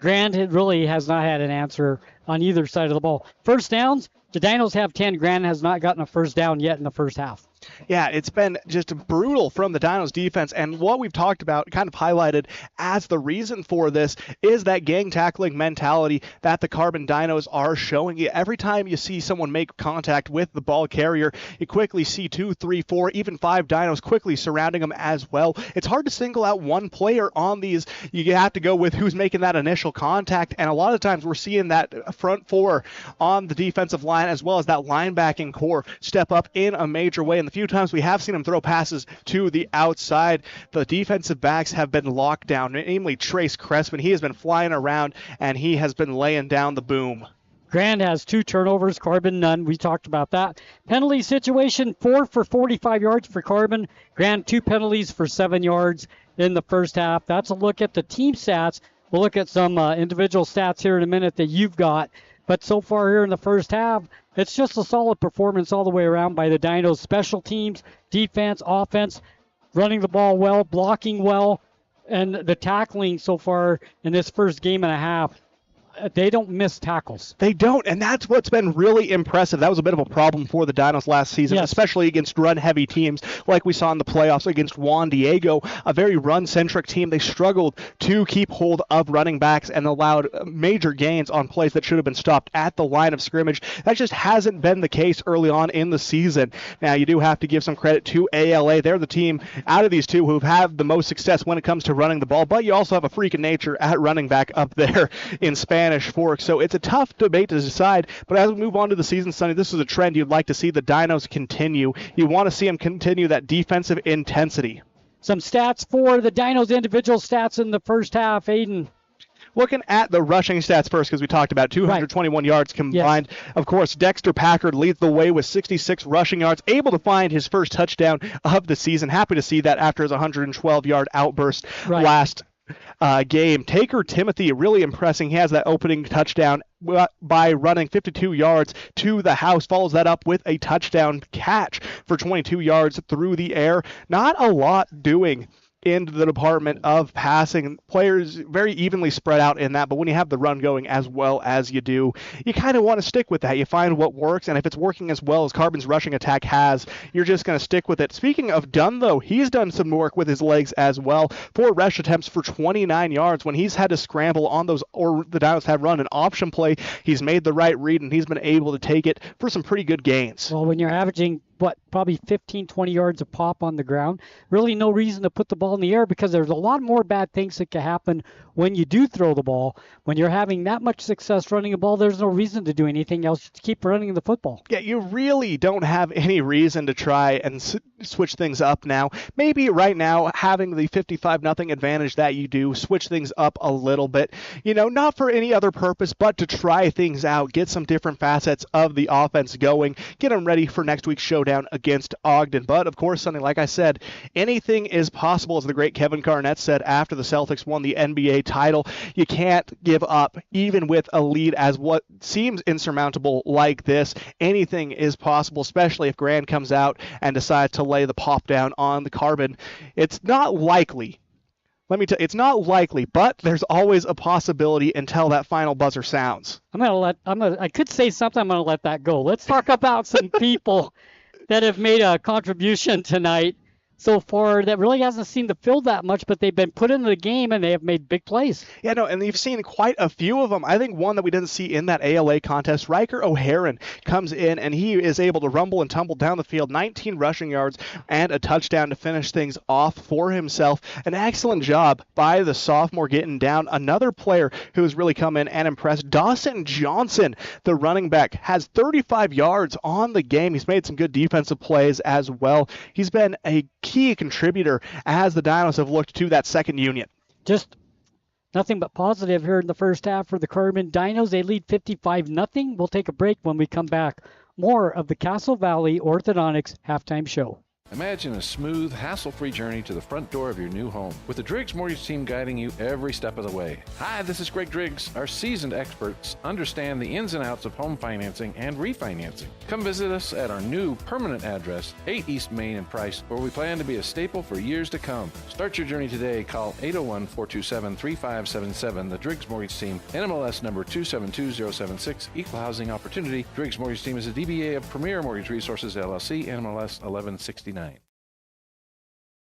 Grant really has not had an answer on either side of the ball. First downs, the Dinos have 10. Grant has not gotten a first down yet in the first half. Yeah, it's been just brutal from the Dinos defense, and what we've talked about, kind of highlighted as the reason for this, is that gang tackling mentality that the Carbon Dinos are showing. Every time you see someone make contact with the ball carrier, you quickly see 2, 3, 4, even 5 Dinos quickly surrounding them as well. It's hard to single out one player on these. You have to go with who's making that initial contact, and a lot of times we're seeing that front 4 on the defensive line as well as that linebacking core step up in a major way. And the few times we have seen him throw passes to the outside, the defensive backs have been locked down, namely Trace Crespin. He has been flying around, and he has been laying down the boom. Grant has 2 turnovers, Carbon none. We talked about that. Penalty situation, 4 for 45 yards for Carbon. Grant 2 penalties for 7 yards in the first half. That's a look at the team stats. We'll look at some individual stats here in a minute that you've got. But so far here in the first half, it's just a solid performance all the way around by the Dinos. Special teams, defense, offense, running the ball well, blocking well, and the tackling so far in this first game and a half. They don't miss tackles. They don't, and that's what's been really impressive. That was a bit of a problem for the Dinos last season, especially against run-heavy teams like we saw in the playoffs against Juan Diego, a very run-centric team. They struggled to keep hold of running backs and allowed major gains on plays that should have been stopped at the line of scrimmage. That just hasn't been the case early on in the season. Now, you do have to give some credit to ALA. They're the team out of these two who've had the most success when it comes to running the ball, but you also have a freak of nature at running back up there in Spanish Fork. So it's a tough debate to decide, but as we move on to the season, Sonny, this is a trend you'd like to see the Dinos continue. You want to see them continue that defensive intensity. Some stats for the Dinos, individual stats in the first half, Aiden. Looking at the rushing stats first, because we talked about 221 yards combined. Yes. Of course, Dexter Packard leads the way with 66 rushing yards, able to find his first touchdown of the season. Happy to see that after his 112-yard outburst last game. Taker Timothy really impressing. He has that opening touchdown by running 52 yards to the house, follows that up with a touchdown catch for 22 yards through the air. Not a lot doing in the department of passing. Players very evenly spread out in that, but when you have the run going as well as you do, you kind of want to stick with that. You find what works, and if it's working as well as Carbon's rushing attack has, you're just going to stick with it. Speaking of Dunn, though, he's done some work with his legs as well. 4 rush attempts for 29 yards. When he's had to scramble on those, or the Dinos have run an option play, he's made the right read, and he's been able to take it for some pretty good gains. Well, when you're averaging probably 15, 20 yards of pop on the ground. Really no reason to put the ball in the air, because there's a lot more bad things that can happen when you do throw the ball. When you're having that much success running the ball, there's no reason to do anything else. Just keep running the football. Yeah, you really don't have any reason to try and switch things up now. Maybe right now, having the 55-0 advantage that you do, switch things up a little bit. You know, not for any other purpose, but to try things out, get some different facets of the offense going, get them ready for next week's showdown against Ogden. But of course, something like I said, anything is possible, as the great Kevin Garnett said after the Celtics won the NBA title. You can't give up, even with a lead as what seems insurmountable like this. Anything is possible, especially if Grand comes out and decides to lay the pop down on the Carbon. It's not likely. Let me tell you, it's not likely, but there's always a possibility until that final buzzer sounds. I could say something. I'm gonna let that go. Let's talk about some people that have made a contribution tonight so far that really hasn't seemed to fill that much, but they've been put into the game and they have made big plays. Yeah, no, and you've seen quite a few of them. I think one that we didn't see in that ALA contest, Riker O'Haron comes in and he is able to rumble and tumble down the field, 19 rushing yards and a touchdown to finish things off for himself. An excellent job by the sophomore getting down. Another player who has really come in and impressed, Dawson Johnson, the running back, has 35 yards on the game. He's made some good defensive plays as well. He's been a key contributor as the Dinos have looked to that second unit. Just nothing but positive here in the first half for the Carbon Dinos. They lead 55-0. We'll take a break. When we come back, more of the Castle Valley Orthodontics halftime show. Imagine a smooth, hassle-free journey to the front door of your new home with the Driggs Mortgage Team guiding you every step of the way. Hi, this is Greg Driggs. Our seasoned experts understand the ins and outs of home financing and refinancing. Come visit us at our new permanent address, 8 East Main in Price, where we plan to be a staple for years to come. Start your journey today. Call 801-427-3577. The Driggs Mortgage Team, NMLS number 272076, Equal Housing Opportunity. Driggs Mortgage Team is a DBA of Premier Mortgage Resources, LLC, NMLS 1169.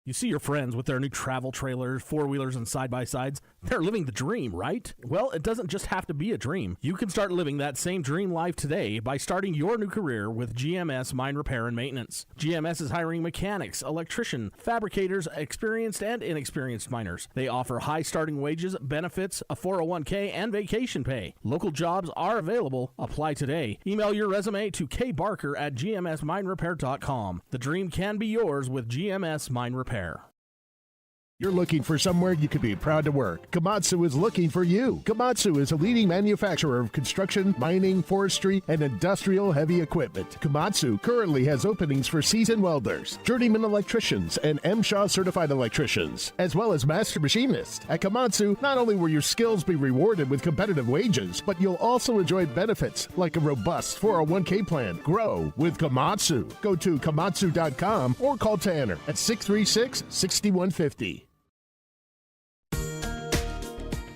You see your friends with their new travel trailers, four-wheelers, and side-by-sides. They're living the dream, right? Well, it doesn't just have to be a dream. You can start living that same dream life today by starting your new career with GMS Mine Repair and Maintenance. GMS is hiring mechanics, electrician, fabricators, experienced and inexperienced miners. They offer high starting wages, benefits, a 401k, and vacation pay. Local jobs are available. Apply today. Email your resume to kbarker@gmsminerepair.com. The dream can be yours with GMS Mine Repair. You're looking for somewhere you can be proud to work. Komatsu is looking for you. Komatsu is a leading manufacturer of construction, mining, forestry, and industrial heavy equipment. Komatsu currently has openings for seasoned welders, journeyman electricians, and MSHA certified electricians, as well as master machinists. At Komatsu, not only will your skills be rewarded with competitive wages, but you'll also enjoy benefits like a robust 401k plan. Grow with Komatsu. Go to komatsu.com or call Tanner at 636-6150.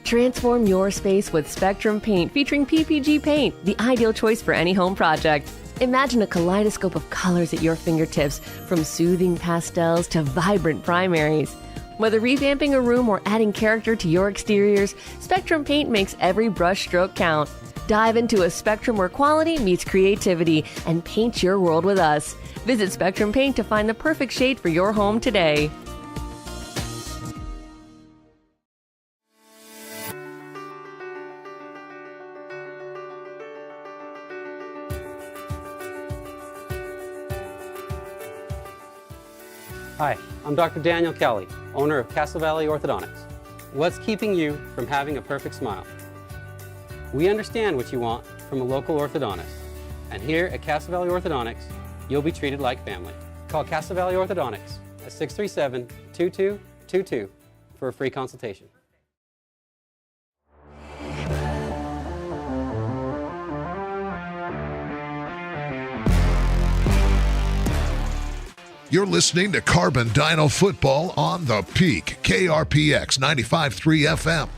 Transform your space with Spectrum Paint featuring PPG paint, the ideal choice for any home project. Imagine a kaleidoscope of colors at your fingertips, from soothing pastels to vibrant primaries. Whether revamping a room or adding character to your exteriors, Spectrum Paint makes every brush stroke count. Dive into a spectrum where quality meets creativity and paint your world with us. Visit Spectrum Paint to find the perfect shade for your home today. Hi, I'm Dr. Daniel Kelly, owner of Castle Valley Orthodontics. What's keeping you from having a perfect smile? We understand what you want from a local orthodontist. And here at Castle Valley Orthodontics, you'll be treated like family. Call Castle Valley Orthodontics at 637-2222 for a free consultation. You're listening to Carbon Dino Football on the Peak, KRPX 95.3 FM.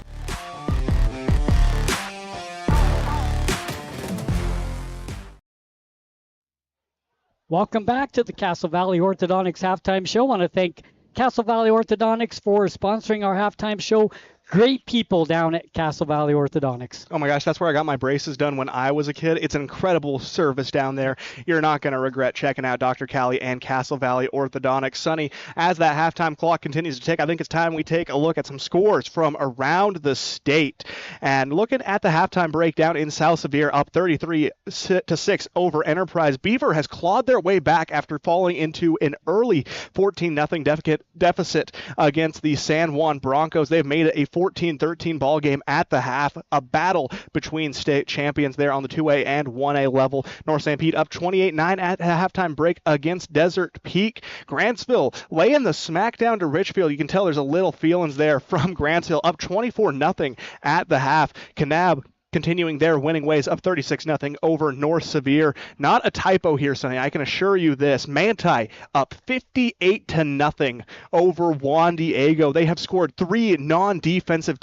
Welcome back to the Castle Valley Orthodontics halftime show. I want to thank Castle Valley Orthodontics for sponsoring our halftime show. Great people down at Castle Valley Orthodontics. Oh my gosh, that's where I got my braces done when I was a kid. It's an incredible service down there. You're not going to regret checking out Dr. Callie and Castle Valley Orthodontics. Sonny, as that halftime clock continues to tick, I think it's time we take a look at some scores from around the state. And looking at the halftime breakdown in South Sevier, up 33-6 over Enterprise. Beaver has clawed their way back after falling into an early 14-0 deficit against the San Juan Broncos. They've made it a 14-13 ball game at the half, a battle between state champions there on the 2A and 1A level. North St. Pete up 28-9 at a halftime break against Desert Peak. Grantsville laying the smackdown to Richfield. You can tell there's a little feelings there from Grantsville, up 24-0 at the half. Kanab continuing their winning ways, up 36-0 over North Sevier. Not a typo here, Sonny. I can assure you this. Manti up 58-0 over Juan Diego. They have scored 3 non-offensive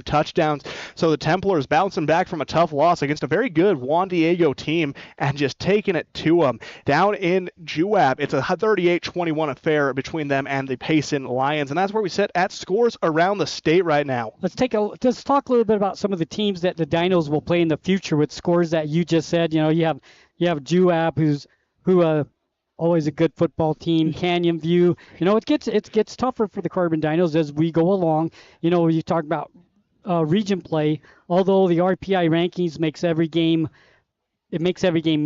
touchdowns. So the Templars bouncing back from a tough loss against a very good Juan Diego team and just taking it to them. Down in Moab, it's a 38-21 affair between them and the Payson Lions, and that's where we sit at scores around the state right now. Let's talk a little bit about some of the teams that the Dinos will play in the future with scores that you just said. You have Moab, who always a good football team. Canyon View. It gets tougher for the Carbon Dinos as we go along. You talk about region play. Although the RPI rankings makes every game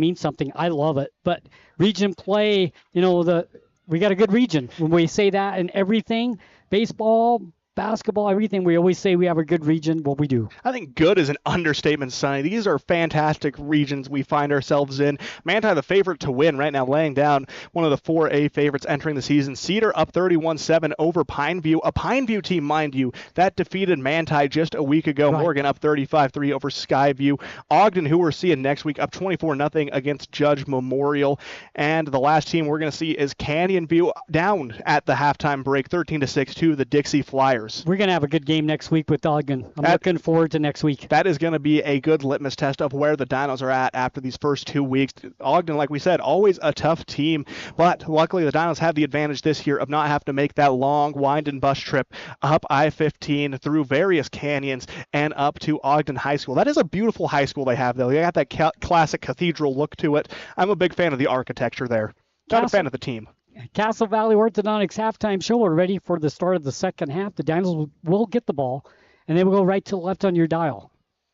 mean something. I love it. But region play, we got a good region. When we say that in everything, baseball, basketball, everything, we always say we have a good region. Well, we do. I think good is an understatement, Sonny. These are fantastic regions we find ourselves in. Manti, the favorite to win right now, laying down one of the 4A favorites entering the season. Cedar up 31-7 over Pineview. A Pineview team, mind you, that defeated Manti just a week ago. Right. Morgan up 35-3 over Skyview. Ogden, who we're seeing next week, up 24-0 against Judge Memorial. And the last team we're going to see is Canyon View, down at the halftime break, 13-6 to the Dixie Flyers. We're going to have a good game next week with Ogden. I'm looking forward to next week. That is going to be a good litmus test of where the Dinos are at after these first 2 weeks. Ogden, like we said, always a tough team, but luckily the Dinos have the advantage this year of not having to make that long winding bus trip up I-15 through various canyons and up to Ogden High School. That is a beautiful high school they have, though. They got that classic cathedral look to it. I'm a big fan of the architecture there. Not a fan of the team. Castle Valley Orthodontics halftime show. We're ready for the start of the second half. The Dinos will get the ball, and they will go right to the left on your dial.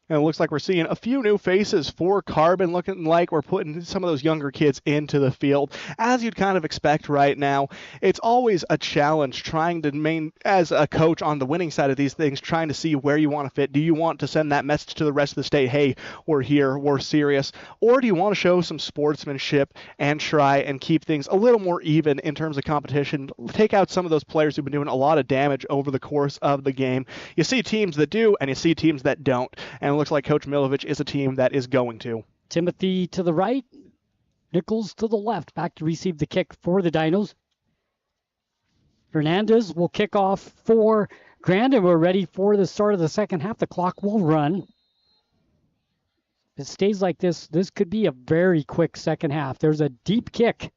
And it looks like we're seeing a few new faces for Carbon, looking like we're putting some of those younger kids into the field, as you'd kind of expect right now. It's always a challenge trying to as a coach on the winning side of these things, trying to see where you want to fit. Do you want to send that message to the rest of the state, hey, we're here, we're serious? Or do you want to show some sportsmanship and try and keep things a little more even in terms of competition? Take out some of those players who've been doing a lot of damage over the course of the game. You see teams that do, and you see teams that don't. And looks like Coach Milovich is a team that is going to. Timothy to the right, Nichols to the left, back to receive the kick for the Dinos. Fernandez will kick off for Grandin. We're ready for the start of the second half. The clock will run. If it stays like this, this could be a very quick second half. There's a deep kick.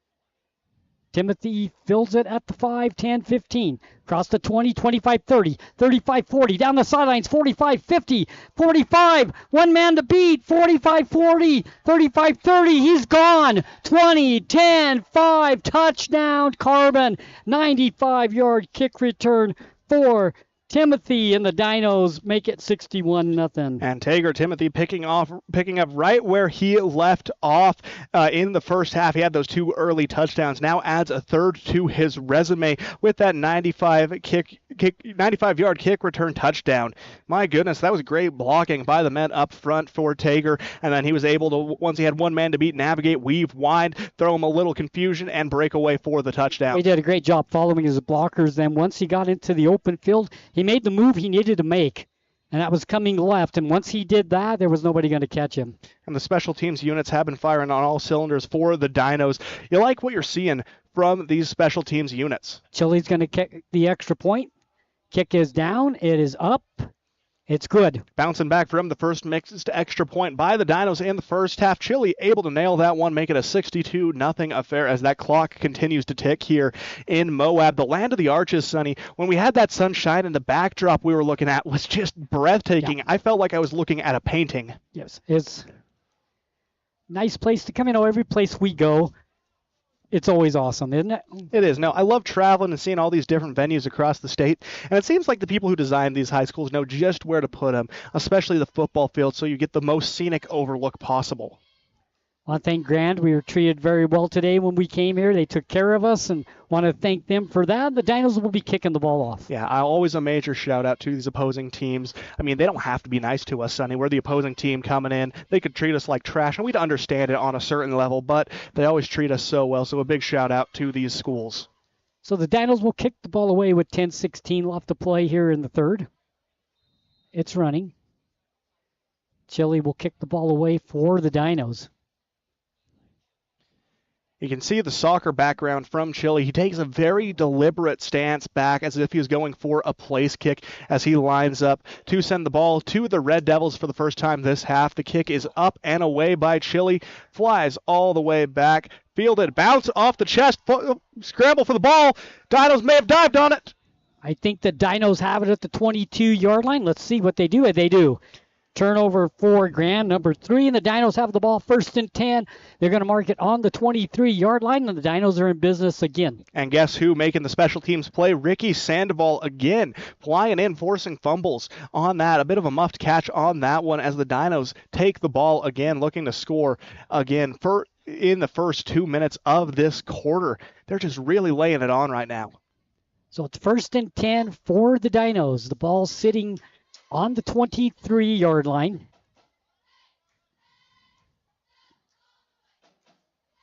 Timothy fills it at the 5, 10, 15. Across the 20, 25, 30, 35, 40. Down the sidelines, 45, 50, 45. One man to beat, 45, 40, 35, 30. He's gone. 20, 10, 5. Touchdown, Carbon. 95-yard kick return for Timothy, and the Dinos make it 61-0. And Tager Timothy picking up right where he left off in the first half. He had those 2 early touchdowns. Now adds a third to his resume with that 95-yard kick return touchdown. My goodness, that was great blocking by the men up front for Tager. And then he was able to, once he had one man to beat, navigate, weave wide, throw him a little confusion, and break away for the touchdown. He did a great job following his blockers. Then once he got into the open field, he made the move he needed to make, and that was coming left. And once he did that, there was nobody going to catch him. And the special teams units have been firing on all cylinders for the Dinos. You like what you're seeing from these special teams units. Chili's going to kick the extra point. Kick is down. It is up. It's good. Bouncing back from the first mixed extra point by the Dinos in the first half. Chile able to nail that one, make it a 62-0 affair as that clock continues to tick here in Moab. The land of the arches, Sonny. When we had that sunshine and the backdrop we were looking at was just breathtaking. Yeah. I felt like I was looking at a painting. Yes, it's a nice place to come. Every place we go, it's always awesome, isn't it? It is. No, I love traveling and seeing all these different venues across the state. And it seems like the people who design these high schools know just where to put them, especially the football field, so you get the most scenic overlook possible. I want to thank Grand. We were treated very well today when we came here. They took care of us, and want to thank them for that. The Dinos will be kicking the ball off. Yeah, always a major shout-out to these opposing teams. I mean, they don't have to be nice to us, Sonny. We're the opposing team coming in. They could treat us like trash, and we'd understand it on a certain level, but they always treat us so well, so a big shout-out to these schools. So the Dinos will kick the ball away with 10-16 left to play here in the third. It's running. Chile will kick the ball away for the Dinos. You can see the soccer background from Chile. He takes a very deliberate stance back as if he was going for a place kick as he lines up to send the ball to the Red Devils for the first time this half. The kick is up and away by Chile, flies all the way back, fielded, bounce off the chest, scramble for the ball. Dinos may have dived on it. I think the Dinos have it at the 22-yard line. Let's see what they do. They do. Turnover for Grand, number 3, and the Dinos have the ball 1st and 10. They're going to mark it on the 23-yard line, and the Dinos are in business again. And guess who making the special teams play? Ricky Sandoval again, flying in, forcing fumbles on that. A bit of a muffed catch on that one as the Dinos take the ball again, looking to score again in the first 2 minutes of this quarter. They're just really laying it on right now. So it's 1st and 10 for the Dinos. The ball sitting on the 23-yard line.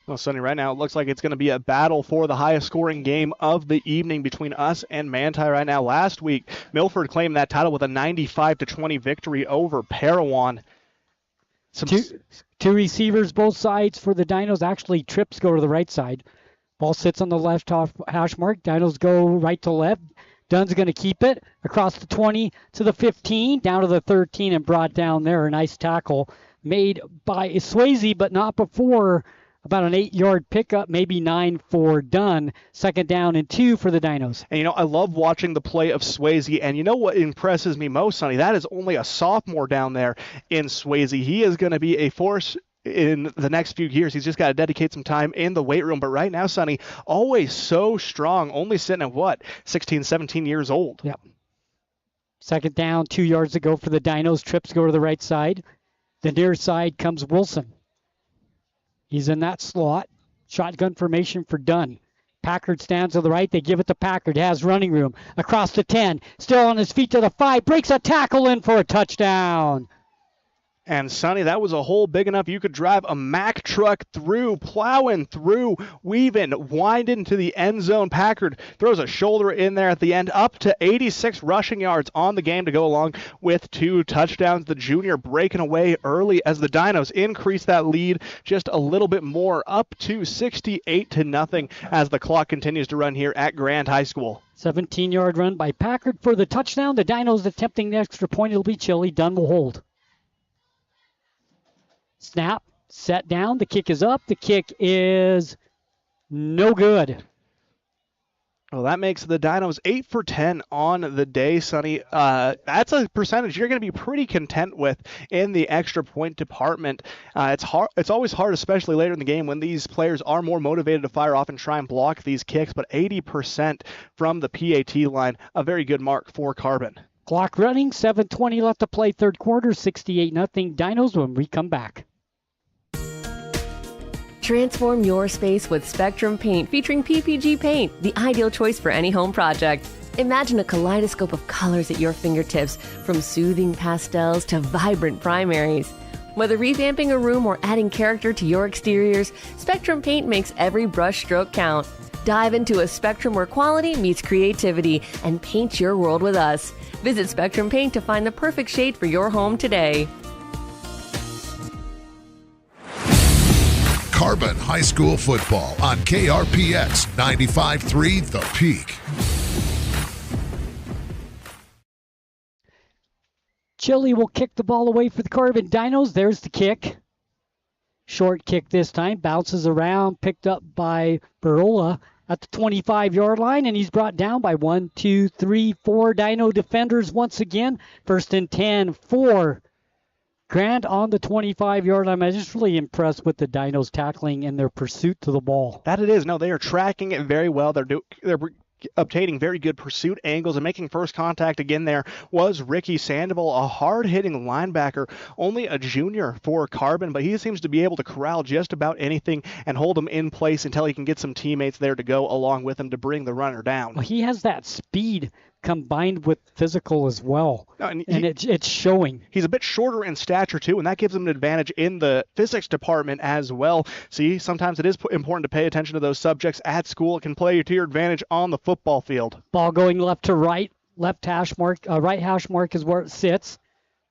Well, Sonny, right now it looks like it's going to be a battle for the highest scoring game of the evening between us and Manti right now. Last week, Milford claimed that title with a 95-20 victory over Parowan. Two receivers, both sides for the Dinos. Actually, trips go to the right side. Ball sits on the left hash mark. Dinos go right to left. Dunn's going to keep it across the 20 to the 15, down to the 13, and brought down there. A nice tackle made by Swayze, but not before about an 8-yard pickup, maybe 9 for Dunn. 2nd down and 2 for the Dinos. And, I love watching the play of Swayze. And you know what impresses me most, Sonny? That is only a sophomore down there in Swayze. He is going to be a force in the next few years. He's just got to dedicate some time in the weight room. But right now, Sonny, always so strong, only sitting at 16, 17 years old. Yep. 2nd down, 2 yards to go for the Dinos. Trips go to the right side. The near side comes Wilson. He's in that slot. Shotgun formation for Dunn. Packard stands to the right. They give it to Packard. Has running room. Across the 10. Still on his feet to the 5. Breaks a tackle in for a touchdown. And, Sonny, that was a hole big enough you could drive a Mack truck through, plowing through, weaving, winding to the end zone. Packard throws a shoulder in there at the end, up to 86 rushing yards on the game to go along with 2 touchdowns. The junior breaking away early as the Dinos increase that lead just a little bit more, up to 68-0 as the clock continues to run here at Grand High School. 17-yard run by Packard for the touchdown. The Dinos attempting the extra point. It'll be Chile. Dunn will hold. Snap, set down, the kick is up, the kick is no good. Well, that makes the Dinos 8 for 10 on the day, Sonny. That's a percentage you're going to be pretty content with in the extra point department. It's always hard, especially later in the game, when these players are more motivated to fire off and try and block these kicks, but 80% from the PAT line, a very good mark for Carbon. Clock running, 7:20 left to play, 3rd quarter, 68-0 Dinos when we come back. Transform your space with Spectrum Paint featuring PPG paint, the ideal choice for any home project. Imagine a kaleidoscope of colors at your fingertips, from soothing pastels to vibrant primaries. Whether revamping a room or adding character to your exteriors, Spectrum Paint makes every brush stroke count. Dive into a spectrum where quality meets creativity and paint your world with us. Visit Spectrum Paint to find the perfect shade for your home today. Carbon High School football on KRPX 95.3 The Peak. Chile will kick the ball away for the Carbon Dinos. There's the kick. Short kick this time. Bounces around. Picked up by Barola at the 25-yard line. And he's brought down by 4 Dino defenders once again. 1st and 10 for Grant on the 25-yard line. I'm just really impressed with the Dinos tackling and their pursuit to the ball. That it is. No, they are tracking it very well. They're obtaining very good pursuit angles, and making first contact again there was Ricky Sandoval, a hard-hitting linebacker, only a junior for Carbon, but he seems to be able to corral just about anything and hold him in place until he can get some teammates there to go along with him to bring the runner down. Well, he has that speed combined with physical as well, and it's showing. He's a bit shorter in stature too, and that gives him an advantage in the physics department as well. See, sometimes it is important to pay attention to those subjects at school. It can play to your advantage on the football field. Ball going left to right. Left hash mark, right hash mark is where it sits.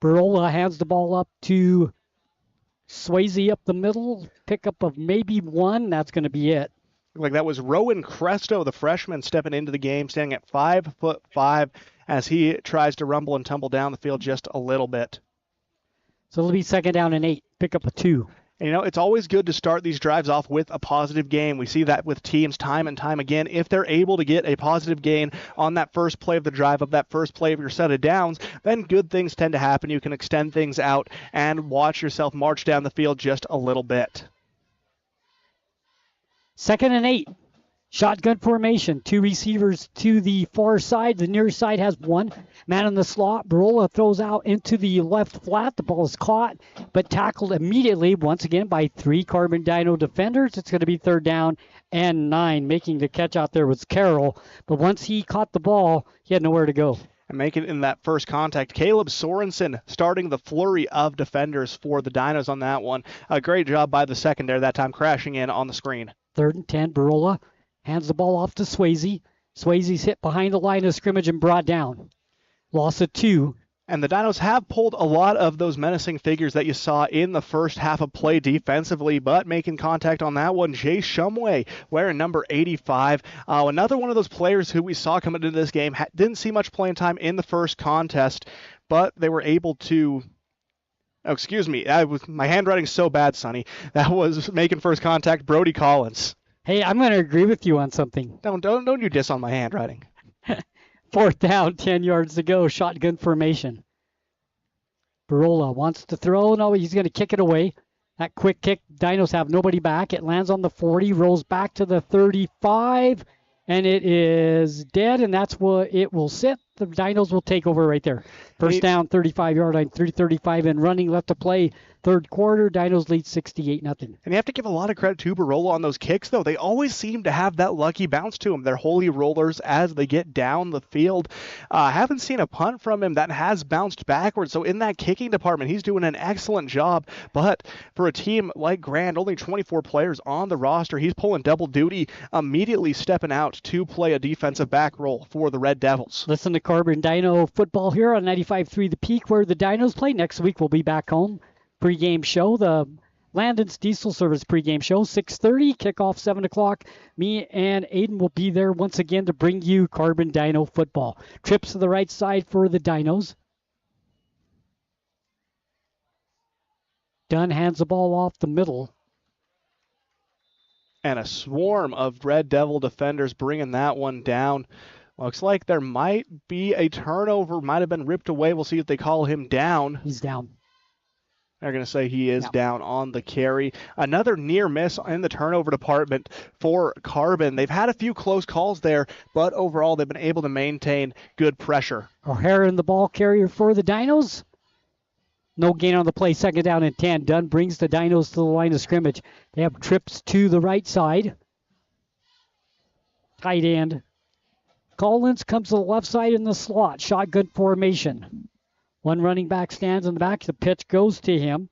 Barola hands the ball up to Swayze up the middle. Pickup of maybe 1. That's going to be it. Like that was Rowan Cresto, the freshman, stepping into the game, standing at 5'5", as he tries to rumble and tumble down the field just a little bit. So it'll be 2nd down and 8. Pickup of 2. And, it's always good to start these drives off with a positive gain. We see that with teams time and time again. If they're able to get a positive gain on that first play of the drive, of that first play of your set of downs, then good things tend to happen. You can extend things out and watch yourself march down the field just a little bit. 2nd and 8. Shotgun formation. 2 receivers to the far side. The near side has 1 man in the slot. Barola throws out into the left flat. The ball is caught, but tackled immediately, once again, by 3 Carbon Dino defenders. It's going to be 3rd down and 9. Making the catch out there was Carroll, but once he caught the ball, he had nowhere to go. And making it in that first contact, Caleb Sorensen starting the flurry of defenders for the Dinos on that one. A great job by the secondary that time, crashing in on the screen. 3rd and 10. Barola hands the ball off to Swayze. Swayze's hit behind the line of scrimmage and brought down. Loss of 2. And the Dinos have pulled a lot of those menacing figures that you saw in the first half of play defensively, but making contact on that one, Jay Shumway, wearing number 85. Another one of those players who we saw coming into this game didn't see much playing time in the first contest, but they were able to... Oh, excuse me. My handwriting's so bad, Sonny. That was making first contact, Brody Collins. Hey, I'm going to agree with you on something. Don't you diss on my handwriting. 4th down, 10 yards to go. Shotgun formation. Barola wants to throw. No, he's going to kick it away. That quick kick. Dinos have nobody back. It lands on the 40, rolls back to the 35, and it is dead, and that's where it will sit. The Dinos will take over right there. First down, 35-yard line, 3:35 and running left to play. 3rd quarter, Dinos lead 68-0. And you have to give a lot of credit to Barola on those kicks, though. They always seem to have that lucky bounce to them. They're holy rollers as they get down the field. Haven't seen a punt from him that has bounced backwards. So in that kicking department, he's doing an excellent job. But for a team like Grand, only 24 players on the roster, he's pulling double duty, immediately stepping out to play a defensive back role for the Red Devils. Listen to Carbon Dino football here on 95.3 The Peak, where the Dinos play. Next week we'll be back home. Pregame show, the Landon's Diesel Service pregame show, 6:30, kickoff 7 o'clock. Me and Aiden will be there once again to bring you Carbon Dino football. Trips to the right side for the Dinos. Dunn hands the ball off the middle. And a swarm of Red Devil defenders bringing that one down. Looks like there might be a turnover, might have been ripped away. We'll see if they call him down. He's down. They're going to say he is down on the carry. Another near miss in the turnover department for Carbon. They've had a few close calls there, but overall they've been able to maintain good pressure. O'Hara in the ball carrier for the Dinos. No gain on the play, 2nd down and 10. Dunn brings the Dinos to the line of scrimmage. They have trips to the right side. Tight end. Collins comes to the left side in the slot. Shotgun formation. One running back stands in the back. The pitch goes to him.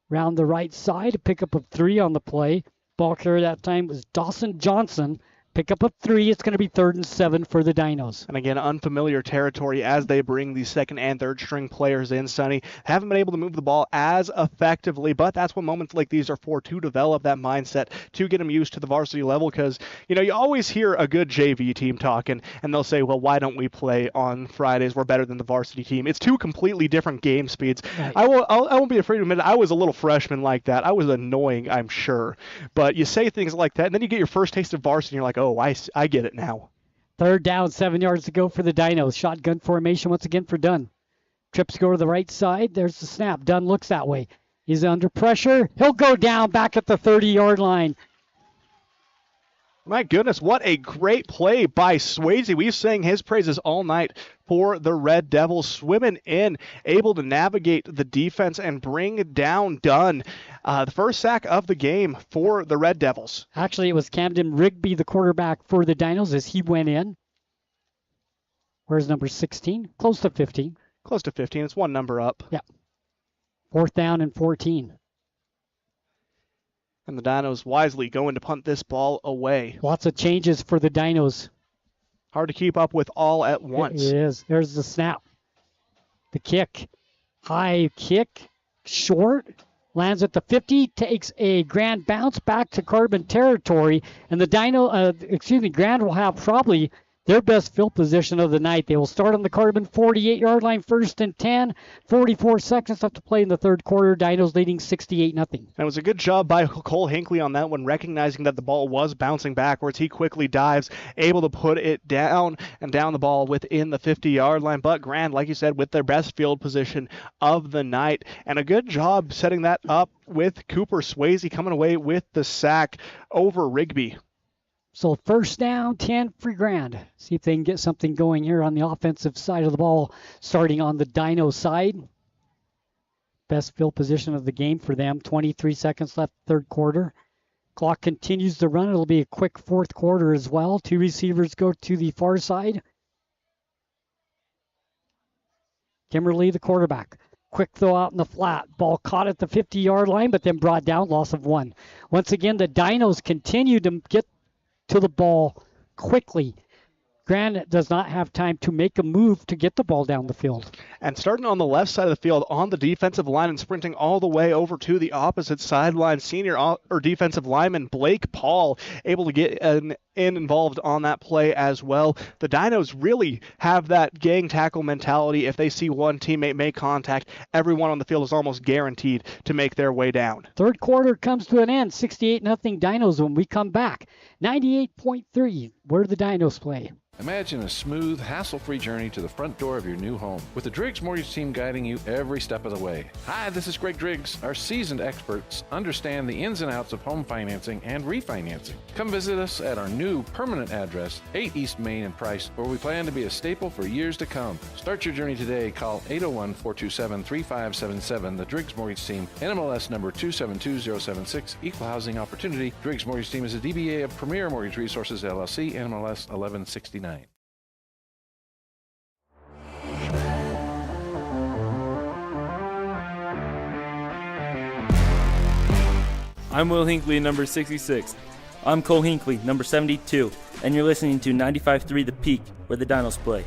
Round the right side, a pickup of 3 on the play. Ball carrier that time was Dawson Johnson. Pickup of 3. It's going to be 3rd and 7 for the Dinos. And again, unfamiliar territory as they bring these 2nd and 3rd string players in, Sonny. Haven't been able to move the ball as effectively, but that's what moments like these are for, to develop that mindset, to get them used to the varsity level, because, you always hear a good JV team talking, and they'll say, well, why don't we play on Fridays? We're better than the varsity team. It's 2 completely different game speeds. Right. I won't be afraid to admit it. I was a little freshman like that. I was annoying, I'm sure. But you say things like that, and then you get your first taste of varsity, and you're like, oh, I get it now. 3rd down, 7 yards to go for the Dinos. Shotgun formation once again for Dunn. Trips go to the right side. There's the snap. Dunn looks that way. He's under pressure. He'll go down back at the 30-yard line. My goodness, what a great play by Swayze. We've sang his praises all night for the Red Devils, swimming in, able to navigate the defense and bring down Dunn. The first sack of the game for the Red Devils. Actually, it was Camden Rigby, the quarterback for the Dinos, as he went in. Where's number 16? Close to 15. Close to 15. It's one number up. Yeah. 4th down and 14. And the Dinos wisely going to punt this ball away. Lots of changes for the Dinos. Hard to keep up with all at once. It is. There's the snap. The kick. High kick. Short. Lands at the 50. Takes a Grand bounce back to Carbon territory. And the Grand will have probably their best field position of the night. They will start on the Carbon 48-yard line, 1st and 10. 44 seconds left to play in the third quarter. Dinos leading 68-0. And it was a good job by Cole Hinckley on that one, recognizing that the ball was bouncing backwards. He quickly dives, able to put it down and down the ball within the 50-yard line. But Grand, like you said, with their best field position of the night. And a good job setting that up with Cooper Swayze coming away with the sack over Rigby. So 1st down, 10 for Grand. See if they can get something going here on the offensive side of the ball, starting on the Dino side. Best field position of the game for them. 23 seconds left, third quarter. Clock continues to run. It'll be a quick fourth quarter as well. 2 receivers go to the far side. Kimberly, the quarterback. Quick throw out in the flat. Ball caught at the 50-yard line, but then brought down, loss of 1. Once again, the Dinos continue to get to the ball quickly. Grand does not have time to make a move to get the ball down the field. And starting on the left side of the field on the defensive line and sprinting all the way over to the opposite sideline, senior or defensive lineman Blake Paul able to get involved on that play as well. The Dinos really have that gang tackle mentality. If they see one teammate make contact, everyone on the field is almost guaranteed to make their way down. Third quarter comes to an end. 68-0 Dinos when we come back. 98.3, where the Dinos play. Imagine a smooth, hassle-free journey to the front door of your new home with the Driggs Mortgage Team guiding you every step of the way. Hi, this is Greg Driggs. Our seasoned experts understand the ins and outs of home financing and refinancing. Come visit us at our new permanent address, 8 East Main in Price, where we plan to be a staple for years to come. Start your journey today. Call 801-427-3577. The Driggs Mortgage Team, NMLS number 272076, Equal Housing Opportunity. Driggs Mortgage Team is a DBA of Premier Mortgage Resources, LLC, NMLS 1169. I'm Will Hinckley, number 66. I'm Cole Hinckley, number 72, and you're listening to 95.3 The Peak, where the Dinos play.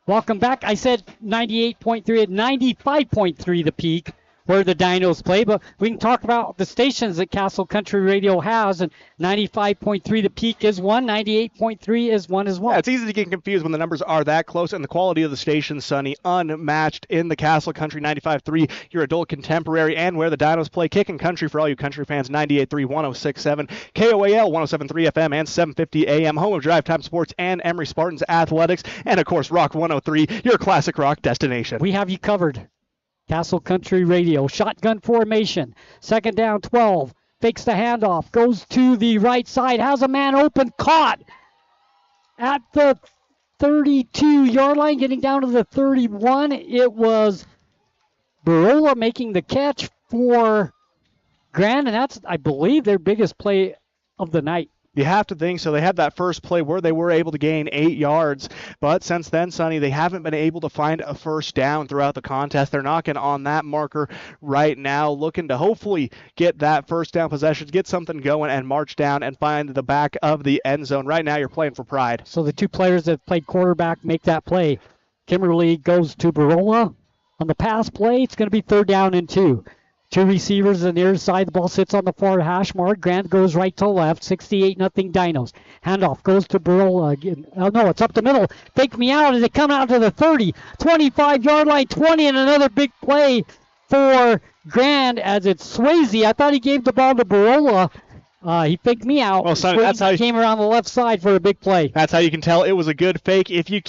Welcome back. I said 98.3 at 95.3 The Peak, where the Dinos play, but we can talk about the stations that Castle Country Radio has, and 95.3 The Peak is one, 98.3 is one as well. Yeah, it's easy to get confused when the numbers are that close, and the quality of the station, Sonny, unmatched in the Castle Country 95.3, your adult contemporary, and where the Dinos play. Kicking country for all you country fans, 98.3, 106.7, KOAL, 107.3 FM, and 750 AM, home of Drive Time Sports and Emory Spartans Athletics, and of course, Rock 103, your classic rock destination. We have you covered. Castle Country Radio. Shotgun formation. 2nd down, 12. Fakes the handoff. Goes to the right side. Has a man open. Caught at the 32-yard line. Getting down to the 31. It was Barola making the catch for Grand. And that's, I believe, their biggest play of the night. You have to think so. They had that first play where they were able to gain 8 yards, but since then, Sonny, they haven't been able to find a first down throughout the contest. They're knocking on that marker right now, looking to hopefully get that first down possession, get something going, and march down and find the back of the end zone. Right now, you're playing for pride. So the two players that played quarterback make that play. Kimberly goes to Barola. On the pass play, it's going to be 3rd down and 2. 2 receivers on the near side. The ball sits on the far hash mark. Grant goes right to left. 68-0 Dinos. Handoff goes to Barola again. Oh, no, it's up the middle. Fake me out as they come out to the 30. 25-yard line, 20, and another big play for Grand as it's Swayze. I thought he gave the ball to Barola. He faked me out. Well, Sonny, that's how he came around the left side for a big play. That's how you can tell it was a good fake. If you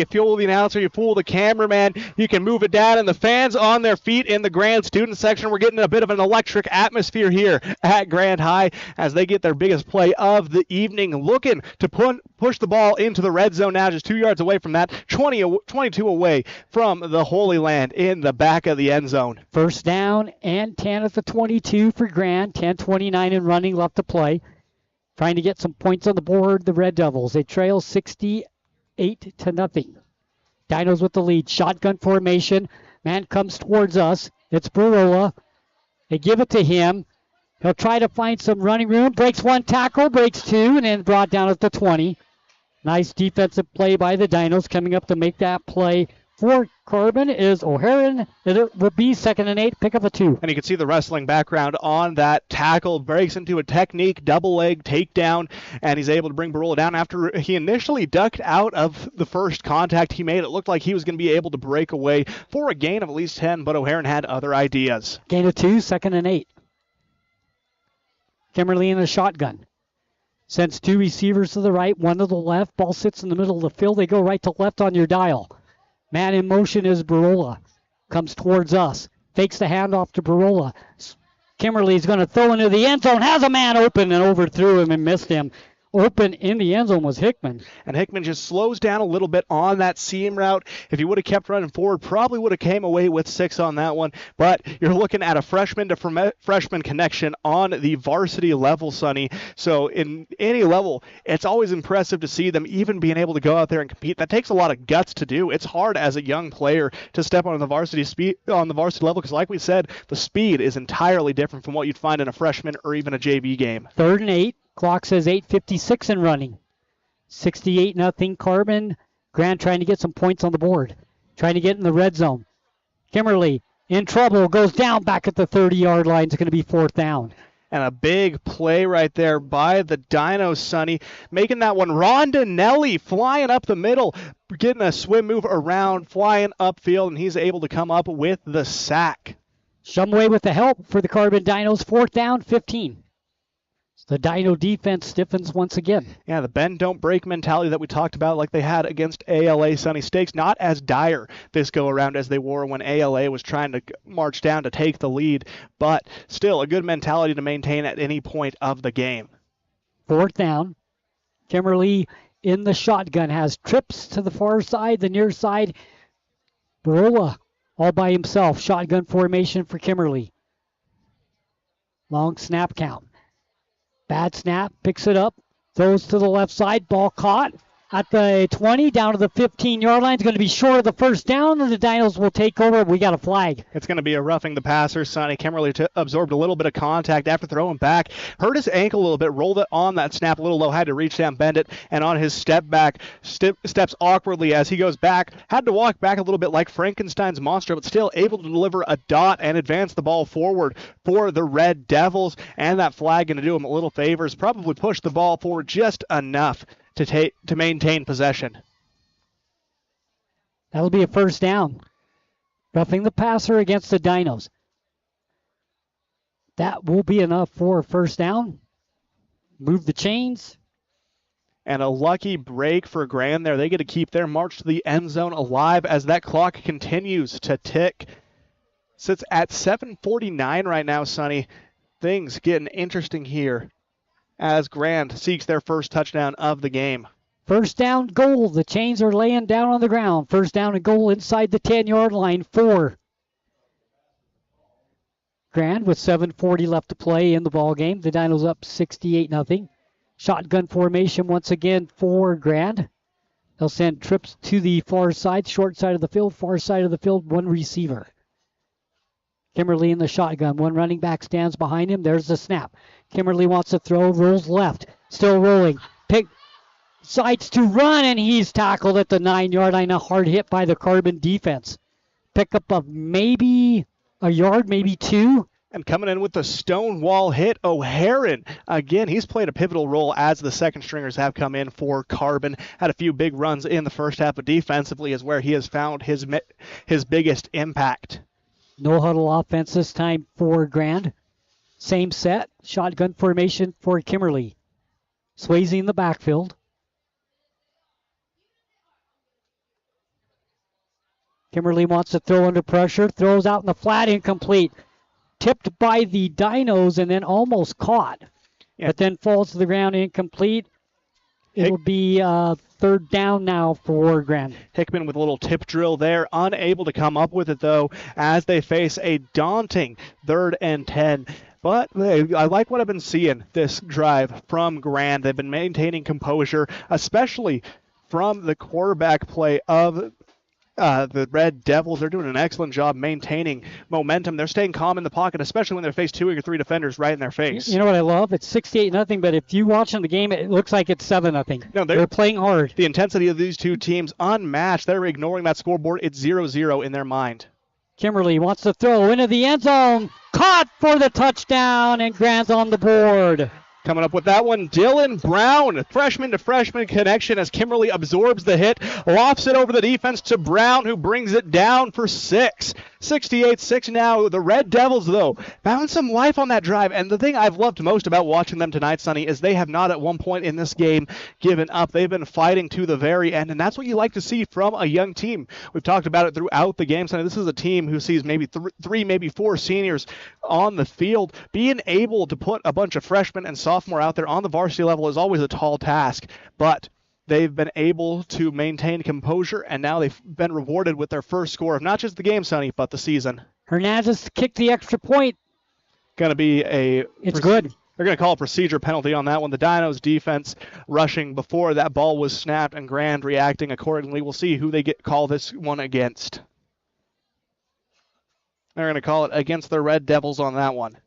fool the announcer, you fool the cameraman, you can move it down. And the fans on their feet in the Grand student section, we're getting a bit of an electric atmosphere here at Grand High as they get their biggest play of the evening, looking to push the ball into the red zone now, just 2 yards away from that, 22 away from the Holy Land in the back of the end zone. 1st down and 10 at the 22 for Grand. 10:29 and running left to play. Trying to get some points on the board, the Red Devils. They trail 68-0. Dinos with the lead. Shotgun formation. Man comes towards us. It's Barola. They give it to him. He'll try to find some running room. Breaks 1 tackle, breaks 2, and then brought down at the 20. Nice defensive play by the Dinos coming up to make that play for Carbon is O'Haron. It will be 2nd and 8, pick up a 2. And you can see the wrestling background on that tackle. Breaks into a technique, double leg takedown, and he's able to bring Barola down after he initially ducked out of the first contact he made. It looked like he was going to be able to break away for a gain of at least 10, but O'Haron had other ideas. Gain of 2, 2nd and 8. Kimberly in the shotgun. Sends 2 receivers to the right, 1 to the left. Ball sits in the middle of the field. They go right to left on your dial. Man in motion is Barola. Comes towards us. Fakes the handoff to Barola. Kimberly's going to throw into the end zone. Has a man open and overthrew him and missed him. Open in the end zone was Hickman. And Hickman just slows down a little bit on that seam route. If he would have kept running forward, probably would have came away with 6 on that one. But you're looking at a freshman to freshman connection on the varsity level, Sonny. So in any level, it's always impressive to see them even being able to go out there and compete. That takes a lot of guts to do. It's hard as a young player to step on the varsity level because, like we said, the speed is entirely different from what you'd find in a freshman or even a JV game. 3rd and 8. Clock says 8:56 and running. 68-0 Carbon. Grant trying to get some points on the board. Trying to get in the red zone. Kimberly in trouble. Goes down back at the 30-yard line. It's going to be 4th down. And a big play right there by the Dinos, Sonny. Making that one. Rondinelli flying up the middle. Getting a swim move around. Flying upfield. And he's able to come up with the sack. Shumway with the help for the Carbon Dinos. 4th down, 15. The Dino defense stiffens once again. Yeah, the bend don't break mentality that we talked about like they had against ALA Sunny Stakes. Not as dire this go around as they were when ALA was trying to march down to take the lead, but still a good mentality to maintain at any point of the game. 4th down. Kimberly in the shotgun has trips to the far side, the near side. Barola all by himself. Shotgun formation for Kimberly. Long snap count. Bad snap, picks it up, throws to the left side, ball caught at the 20, down to the 15-yard line. It's going to be short of the 1st down, and the Dinos will take over. We got a flag. It's going to be a roughing the passer. Sonny Kimberly absorbed a little bit of contact after throwing back. Hurt his ankle a little bit, rolled it on that snap a little low, had to reach down, bend it, and on his step back, steps awkwardly as he goes back. Had to walk back a little bit like Frankenstein's monster, but still able to deliver a dot and advance the ball forward for the Red Devils. And that flag going to do him a little favors. Probably push the ball forward just enough to maintain possession. That'll be a 1st down. Roughing the passer against the Dinos. That will be enough for a 1st down. Move the chains. And a lucky break for Grand there. They get to keep their march to the end zone alive as that clock continues to tick. Sits at 7:49 right now, Sonny. Things getting interesting here as Grand seeks their first touchdown of the game. 1st down, goal. The chains are laying down on the ground. 1st down and goal inside the 10-yard line for Grand with 7:40 left to play in the ball game. The Dinos up 68-0. Shotgun formation once again for Grand. They'll send trips to the far side, short side of the field, far side of the field, 1 receiver. Kimberly in the shotgun. 1 running back stands behind him. There's the snap. Kimberly wants to throw, rolls left. Still rolling. Sights to run, and he's tackled at the 9-yard line. A hard hit by the Carbon defense. Pickup of maybe a yard, maybe 2. And coming in with the stonewall hit, O'Haron. Again, he's played a pivotal role as the second stringers have come in for Carbon. Had a few big runs in the first half, but defensively is where he has found his biggest impact. No huddle offense this time for Grand. Same set. Shotgun formation for Kimberly. Swayze in the backfield. Kimberly wants to throw under pressure. Throws out in the flat, incomplete. Tipped by the Dinos and then almost caught. Yeah. But then falls to the ground, incomplete. It'll be 3rd down now for Grand. Hickman with a little tip drill there. Unable to come up with it, though, as they face a daunting 3rd and 10. But I like what I've been seeing this drive from Grand. They've been maintaining composure, especially from the quarterback play of the Red Devils, they're doing an excellent job maintaining momentum. They're staying calm in the pocket, especially when they face 2 or 3 defenders right in their face. You know what I love? It's 68-0, but if you watch in the game, it looks like it's 7-0. No, they're playing hard. The intensity of these two teams unmatched. They're ignoring that scoreboard. It's 0-0 in their mind. Kimberly wants to throw into the end zone. Caught for the touchdown, and Grant's on the board. Coming up with that one, Dylan Brown, freshman-to-freshman connection as Kimberly absorbs the hit, lofts it over the defense to Brown, who brings it down for 6. 68-6 now. The Red Devils, though, found some life on that drive. And the thing I've loved most about watching them tonight, Sonny, is they have not at one point in this game given up. They've been fighting to the very end, and that's what you like to see from a young team. We've talked about it throughout the game, Sonny. This is a team who sees maybe 3, maybe 4 seniors on the field. Being able to put a bunch of freshmen and sophomore out there on the varsity level is always a tall task, but they've been able to maintain composure, and now they've been rewarded with their first score of not just the game, Sonny, but the season. Hernandez kicked the extra point. Going to be It's good. They're going to call a procedure penalty on that one. The Dinos defense rushing before that ball was snapped, and Grand reacting accordingly. We'll see who they call this one against. They're going to call it against the Red Devils on that one.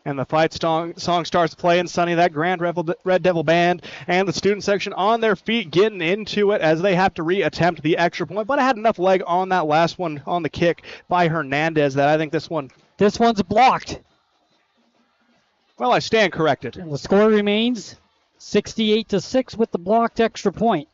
And the fight song starts playing, Sonny. That Grand Red Devil Band and the student section on their feet getting into it as they have to reattempt the extra point. But I had enough leg on that last one on the kick by Hernandez that I think this one's blocked. Well, I stand corrected. And the score remains 68-6 with the blocked extra point.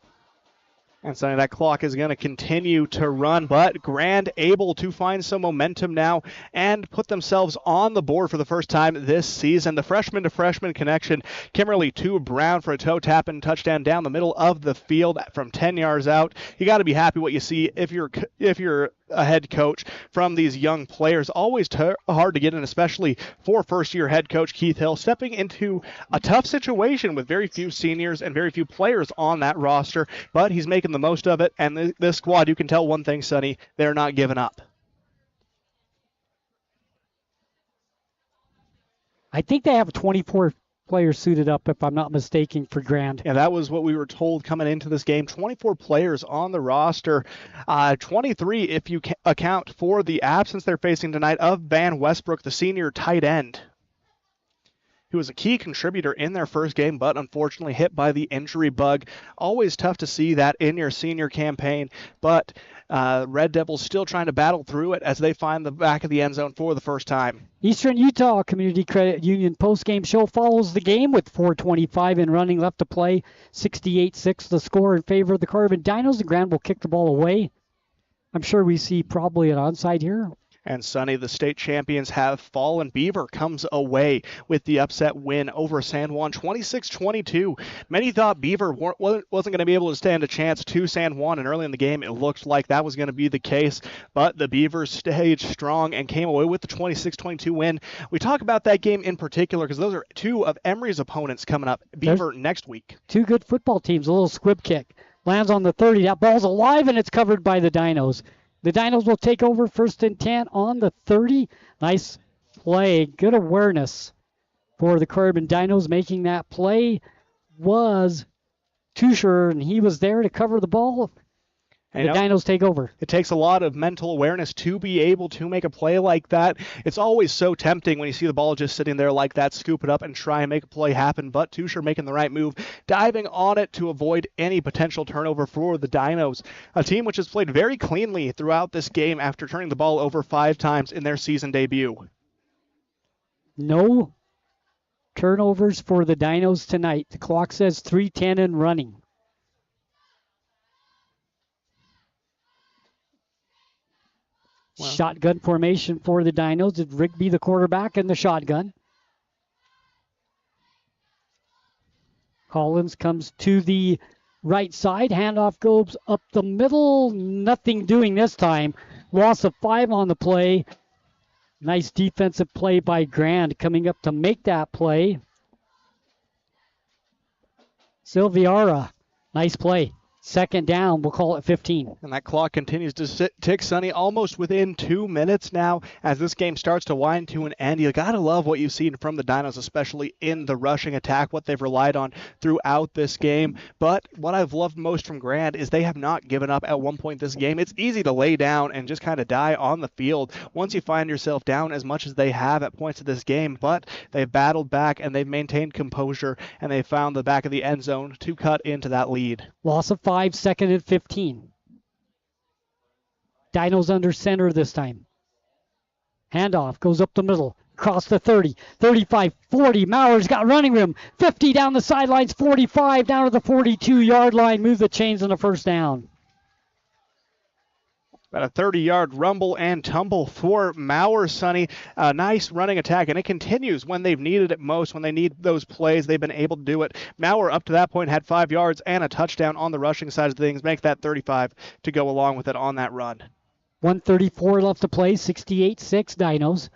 And Sonny, that clock is going to continue to run, but Grand able to find some momentum now and put themselves on the board for the first time this season. The freshman-to-freshman connection, Kimberly to Brown for a toe tap and touchdown down the middle of the field from 10 yards out. You got to be happy what you see if you're a head coach from these young players. Always hard to get in, especially for first-year head coach Keith Hill, stepping into a tough situation with very few seniors and very few players on that roster, but he's making the most of it, and this squad, you can tell one thing, Sonny, they're not giving up. I think they have 24 players suited up, if I'm not mistaken, for Grand. Yeah, that was what we were told coming into this game. 24 players on the roster. 23 if you account for the absence they're facing tonight of Van Westbrook, the senior tight end, who was a key contributor in their first game, but unfortunately hit by the injury bug. Always tough to see that in your senior campaign, but Red Devils still trying to battle through it as they find the back of the end zone for the first time. Eastern Utah Community Credit Union postgame show follows the game with 4:25 in running left to play. 68-6 the score in favor of the Carbon Dinos. The Grand will kick the ball away. I'm sure we see probably an onside here. And Sonny, the state champions have fallen. Beaver comes away with the upset win over San Juan, 26-22. Many thought Beaver wasn't going to be able to stand a chance to San Juan, and early in the game it looked like that was going to be the case. But the Beavers stayed strong and came away with the 26-22 win. We talk about that game in particular because those are two of Emory's opponents coming up. Beaver next week. Two good football teams. A little squib kick. Lands on the 30. That ball's alive, and it's covered by the Dinos. The Dinos will take over 1st and 10 on the 30. Nice play. Good awareness for the Carbon Dinos. Making that play was Tusher, and he was there to cover the ball. The Dinos take over. It takes a lot of mental awareness to be able to make a play like that. It's always so tempting when you see the ball just sitting there like that, scoop it up and try and make a play happen. But Tusher making the right move, diving on it to avoid any potential turnover for the Dinos. A team which has played very cleanly throughout this game after turning the ball over 5 times in their season debut. No turnovers for the Dinos tonight. The clock says 3:10 and running. Wow. Shotgun formation for the Dinos. It's Rigby, the quarterback, in the shotgun. Collins comes to the right side. Handoff goes up the middle. Nothing doing this time. Loss of 5 on the play. Nice defensive play by Grand coming up to make that play. Silviara. Nice play. Second down, we'll call it 15. And that clock continues to tick, Sonny, almost within 2 minutes now as this game starts to wind to an end. You got to love what you've seen from the Dinos, especially in the rushing attack, what they've relied on throughout this game. But what I've loved most from Grand is they have not given up at one point this game. It's easy to lay down and just kind of die on the field once you find yourself down as much as they have at points of this game. But they've battled back and they've maintained composure, and they found the back of the end zone to cut into that lead. Loss of 5, second and 15. Dinos under center this time. Handoff goes up the middle, across the 30, 35, 40. Mauer's got running room. 50 down the sidelines, 45 down to the 42-yard line. Move the chains on the first down. About a 30-yard rumble and tumble for Mauer, Sonny. A nice running attack, and it continues when they've needed it most. When they need those plays, they've been able to do it. Mauer, up to that point, had 5 yards and a touchdown on the rushing side of things. Make that 35 to go along with it on that run. 1:34 left to play, 68-6 Dinos.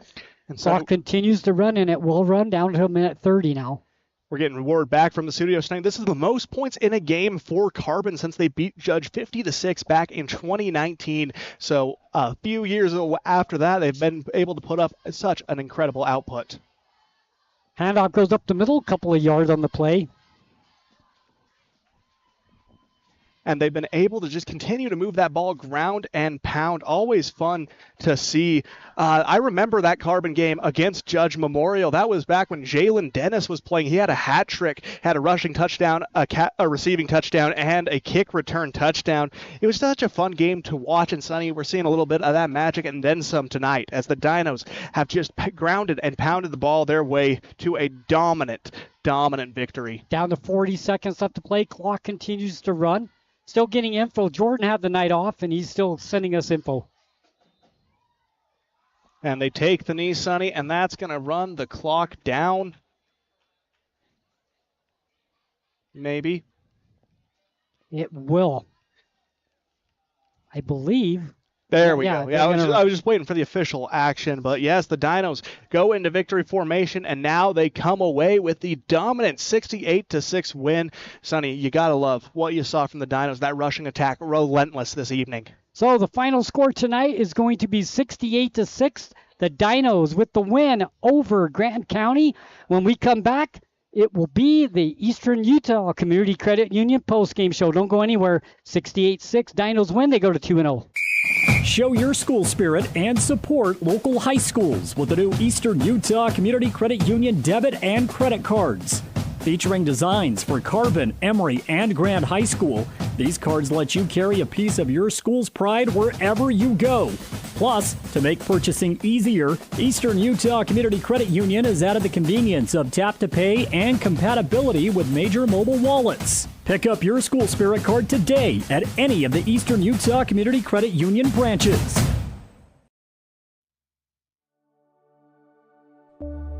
And so clock continues to run, and it will run down to a minute 30 now. We're getting word back from the studio tonight. This is the most points in a game for Carbon since they beat Judge 50-6 back in 2019. So a few years after that, they've been able to put up such an incredible output. Handoff goes up the middle, couple of yards on the play. And they've been able to just continue to move that ball ground and pound. Always fun to see. I remember that Carbon game against Judge Memorial. That was back when Jalen Dennis was playing. He had a hat trick, had a rushing touchdown, a receiving touchdown, and a kick return touchdown. It was such a fun game to watch, and Sonny, we're seeing a little bit of that magic and then some tonight as the Dinos have just grounded and pounded the ball their way to a dominant victory. Down to 40 seconds left to play. Clock continues to run. Still getting info. Jordan had the night off, and he's still sending us info. And they take the knee, Sonny, and that's going to run the clock down. Maybe. It will. I believe. There we go. Yeah, I was just waiting for the official action. But yes, the Dinos go into victory formation, and now they come away with the dominant 68-6 win. Sonny, you got to love what you saw from the Dinos. That rushing attack, relentless this evening. So the final score tonight is going to be 68-6. The Dinos with the win over Grant County. When we come back, it will be the Eastern Utah Community Credit Union postgame show. Don't go anywhere. 68-6. Dinos win. They go to 2-0. Show your school spirit and support local high schools with the new Eastern Utah Community Credit Union debit and credit cards. Featuring designs for Carbon, Emory, and Grand High School, these cards let you carry a piece of your school's pride wherever you go. Plus, to make purchasing easier, Eastern Utah Community Credit Union has added the convenience of tap-to-pay and compatibility with major mobile wallets. Pick up your school spirit card today at any of the Eastern Utah Community Credit Union branches.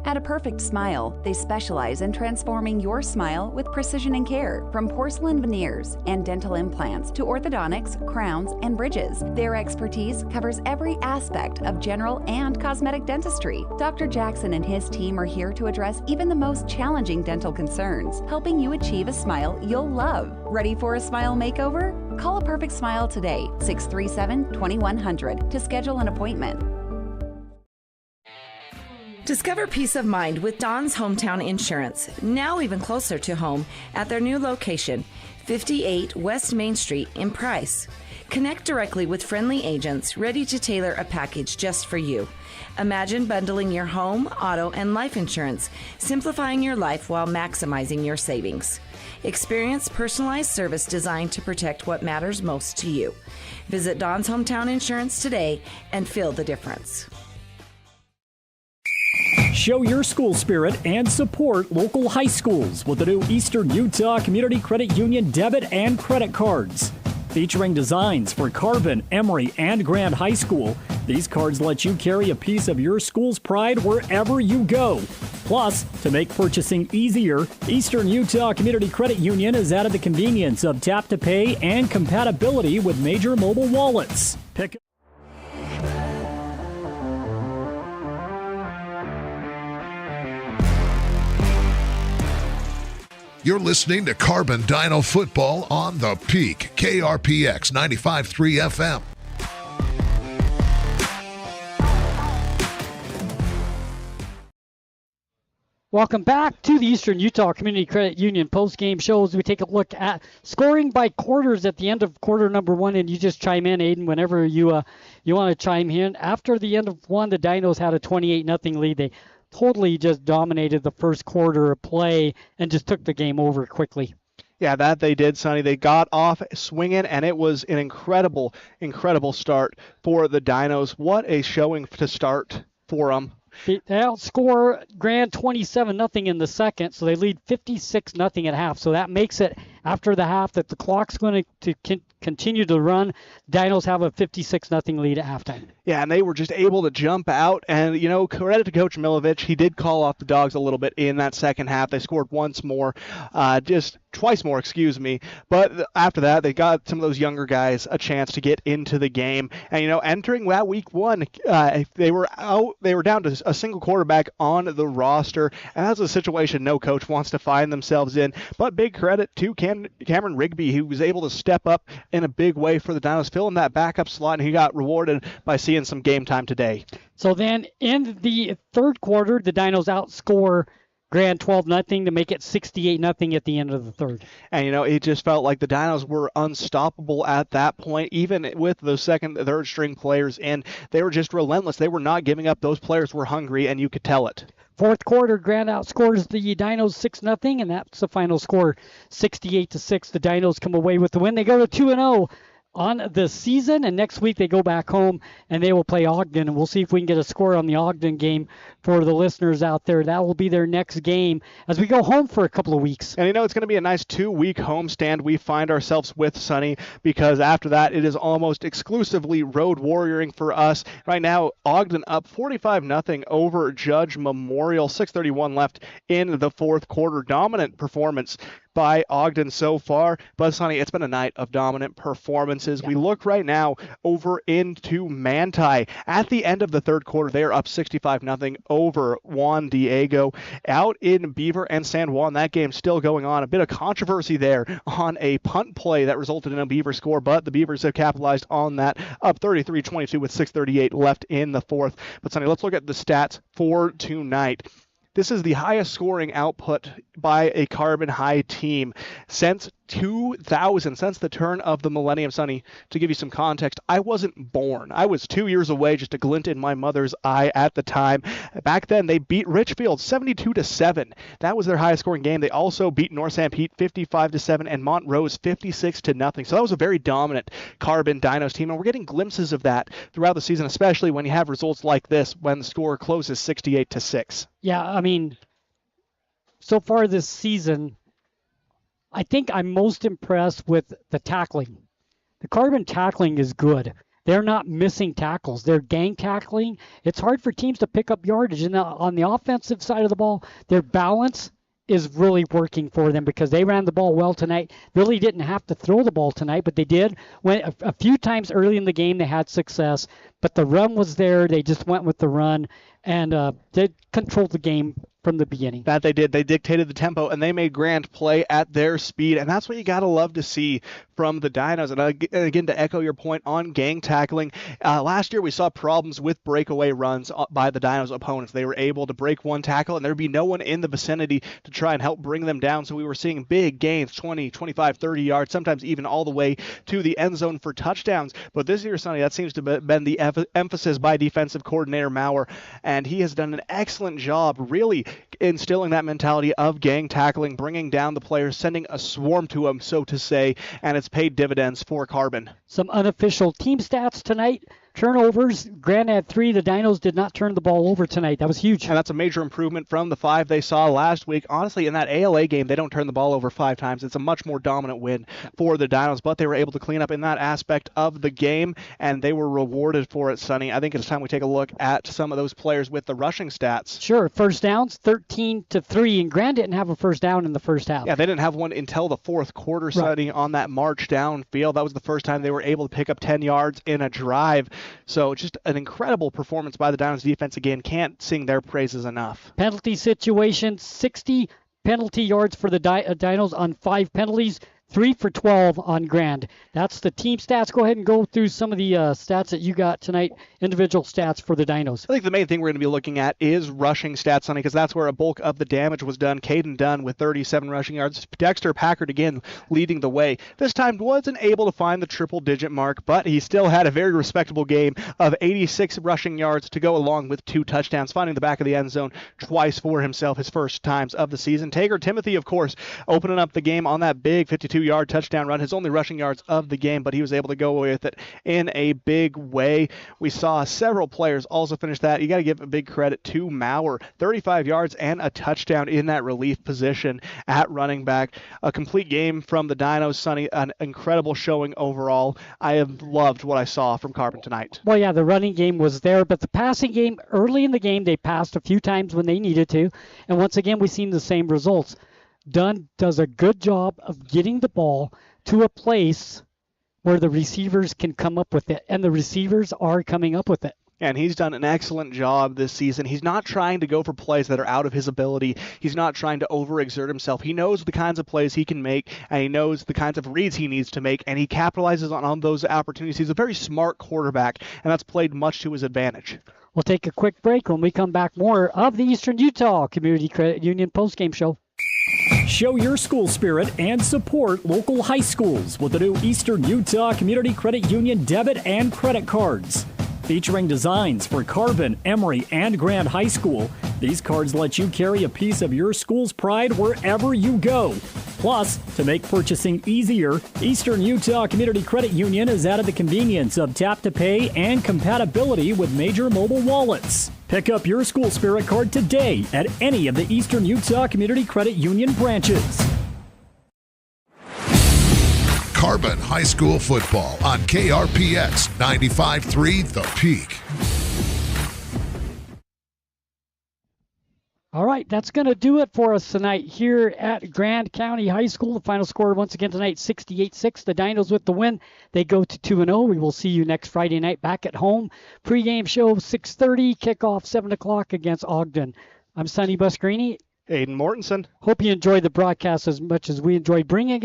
At A Perfect Smile, they specialize in transforming your smile with precision and care. From porcelain veneers and dental implants to orthodontics, crowns, and bridges, their expertise covers every aspect of general and cosmetic dentistry. Dr. Jackson and his team are here to address even the most challenging dental concerns, helping you achieve a smile you'll love. Ready for a smile makeover? Call A Perfect Smile today, 637-2100, to schedule an appointment. Discover peace of mind with Don's Hometown Insurance, now even closer to home at their new location, 58 West Main Street in Price. Connect directly with friendly agents ready to tailor a package just for you. Imagine bundling your home, auto, and life insurance, simplifying your life while maximizing your savings. Experience personalized service designed to protect what matters most to you. Visit Don's Hometown Insurance today and feel the difference. Show your school spirit and support local high schools with the new Eastern Utah Community Credit Union debit and credit cards. Featuring designs for Carbon, Emory, and Grand High School, these cards let you carry a piece of your school's pride wherever you go. Plus, to make purchasing easier, Eastern Utah Community Credit Union has added the convenience of tap-to-pay and compatibility with major mobile wallets. Pick You're listening to Carbon Dino Football on the Peak, KRPX 95.3 FM. Welcome back to the Eastern Utah Community Credit Union post-game show as we take a look at scoring by quarters at the end of quarter number one, and you just chime in, Aiden, whenever you want to chime in. After the end of one, the Dinos had a 28-0 lead. They totally just dominated the first quarter of play and just took the game over quickly. Yeah, that they did, Sonny. They got off swinging, and it was an incredible, incredible start for the Dinos. What a showing to start for them. They outscore Grand 27-0 in the second, so they lead 56-0 at half. So that makes it, after the half, that the clock's going to continue to run. Dinos have a 56-0 lead at halftime. Yeah, and they were just able to jump out. And, credit to Coach Milovich. He did call off the Dogs a little bit in that second half. They scored twice more, excuse me. But after that, they got some of those younger guys a chance to get into the game. And, entering that week one, they were down to a single quarterback on the roster. And that's a situation no coach wants to find themselves in. But big credit to Cameron Rigby, who was able to step up in a big way for the Dinos, fill in that backup slot, and he got rewarded by seeing some game time today. So then in the third quarter, the Dinos outscore Grand 12-0 to make it 68-0 at the end of the third. And, it just felt like the Dinos were unstoppable at that point, even with those second, third string players in. They were just relentless. They were not giving up. Those players were hungry, and you could tell it. Fourth quarter, Grand outscores the Dinos 6-0, and that's the final score, 68-6. The Dinos come away with the win. They go to 2-0 on the season, and next week they go back home and they will play Ogden, and we'll see if we can get a score on the Ogden game for the listeners out there. That will be their next game as we go home for a couple of weeks. And it's going to be a nice 2-week homestand we find ourselves with, Sonny, because after that it is almost exclusively road warrioring for us. Right now, Ogden up 45-0 over Judge Memorial, 6:31 left in the fourth quarter. Dominant performance by Ogden so far. But, Sonny, it's been a night of dominant performances. Yeah. We look right now over into Manti. At the end of the third quarter, they are up 65-0 over Juan Diego. Out in Beaver and San Juan, that game's still going on. A bit of controversy there on a punt play that resulted in a Beaver score, but the Beavers have capitalized on that, up 33-22 with 6:38 left in the fourth. But, Sonny, let's look at the stats for tonight. This is the highest scoring output by a Carbon High team since 2000, since the turn of the millennium. Sonny, to give you some context, I wasn't born. I was 2 years away, just a glint in my mother's eye at the time. Back then, they beat Richfield 72-7. That was their highest scoring game. They also beat North St. Pete 55-7 and Montrose 56-0. So that was a very dominant Carbon Dinos team, and we're getting glimpses of that throughout the season, especially when you have results like this when the score closes 68-6. Yeah, so far this season, I think I'm most impressed with the tackling. The Carbon tackling is good. They're not missing tackles. They're gang tackling. It's hard for teams to pick up yardage. And on the offensive side of the ball, their balance is really working for them because they ran the ball well tonight. Really didn't have to throw the ball tonight, but they did. A few times early in the game they had success, but the run was there. They just went with the run and they controlled the game from the beginning. That they did. They dictated the tempo, and they made Grand play at their speed, and that's what you got to love to see from the Dinos. And again, to echo your point on gang tackling, last year we saw problems with breakaway runs by the Dinos' opponents. They were able to break one tackle, and there would be no one in the vicinity to try and help bring them down, so we were seeing big gains, 20, 25, 30 yards, sometimes even all the way to the end zone for touchdowns. But this year, Sonny, that seems to have been the emphasis by defensive coordinator Maurer, and he has done an excellent job really instilling that mentality of gang tackling, bringing down the players, sending a swarm to them, so to say, and it's paid dividends for Carbon. Some unofficial team stats tonight. Turnovers, Grand had 3. The Dinos did not turn the ball over tonight. That was huge. And that's a major improvement from the 5 they saw last week. Honestly, in that ALA game, they don't turn the ball over 5 times. It's a much more dominant win for the Dinos, but they were able to clean up in that aspect of the game, and they were rewarded for it, Sonny. I think it's time we take a look at some of those players with the rushing stats. Sure. First downs, 13-3, and Grand didn't have a first down in the first half. Yeah, they didn't have one until the fourth quarter, Sonny, on that march downfield. That was the first time they were able to pick up 10 yards in a drive. So just an incredible performance by the Dinos defense. Again, can't sing their praises enough. Penalty situation, 60 penalty yards for the Dinos on 5 penalties. 3 for 12 on Grand. That's the team stats. Go ahead and go through some of the stats that you got tonight, individual stats for the Dinos. I think the main thing we're going to be looking at is rushing stats, Sonny, because that's where a bulk of the damage was done. Caden Dunn with 37 rushing yards. Dexter Packard again leading the way. This time wasn't able to find the triple-digit mark, but he still had a very respectable game of 86 rushing yards to go along with 2 touchdowns, finding the back of the end zone twice for himself, his first times of the season. Tager Timothy, of course, opening up the game on that big 52-yard touchdown run, his only rushing yards of the game, but he was able to go away with it in a big way. We saw several players also finish that. You got to give a big credit to Maurer, 35 yards and a touchdown in that relief position at running back. A complete game from the Dinos, Sonny, an incredible showing overall. I have loved what I saw from Carbon tonight. Well, yeah, the running game was there, but the passing game, early in the game, they passed a few times when they needed to, and once again, we've seen the same results. Dunn does a good job of getting the ball to a place where the receivers can come up with it, and the receivers are coming up with it. And he's done an excellent job this season. He's not trying to go for plays that are out of his ability. He's not trying to overexert himself. He knows the kinds of plays he can make, and he knows the kinds of reads he needs to make, and he capitalizes on those opportunities. He's a very smart quarterback, and that's played much to his advantage. We'll take a quick break. When we come back, more of the Eastern Utah Community Credit Union postgame show. Show your school spirit and support local high schools with the new Eastern Utah Community Credit Union debit and credit cards. Featuring designs for Carbon, Emory, and Grand High School, these cards let you carry a piece of your school's pride wherever you go. Plus, to make purchasing easier, Eastern Utah Community Credit Union has added the convenience of tap-to-pay and compatibility with major mobile wallets. Pick up your school spirit card today at any of the Eastern Utah Community Credit Union branches. Carbon High School football on KRPX 95.3 The Peak. All right, that's going to do it for us tonight here at Grand County High School. The final score once again tonight, 68-6. The Dinos with the win. They go to 2-0. We will see you next Friday night back at home. Pregame show 6:30, kickoff 7 o'clock against Ogden. I'm Sonny Buscarini. Aiden Mortensen. Hope you enjoyed the broadcast as much as we enjoyed bringing it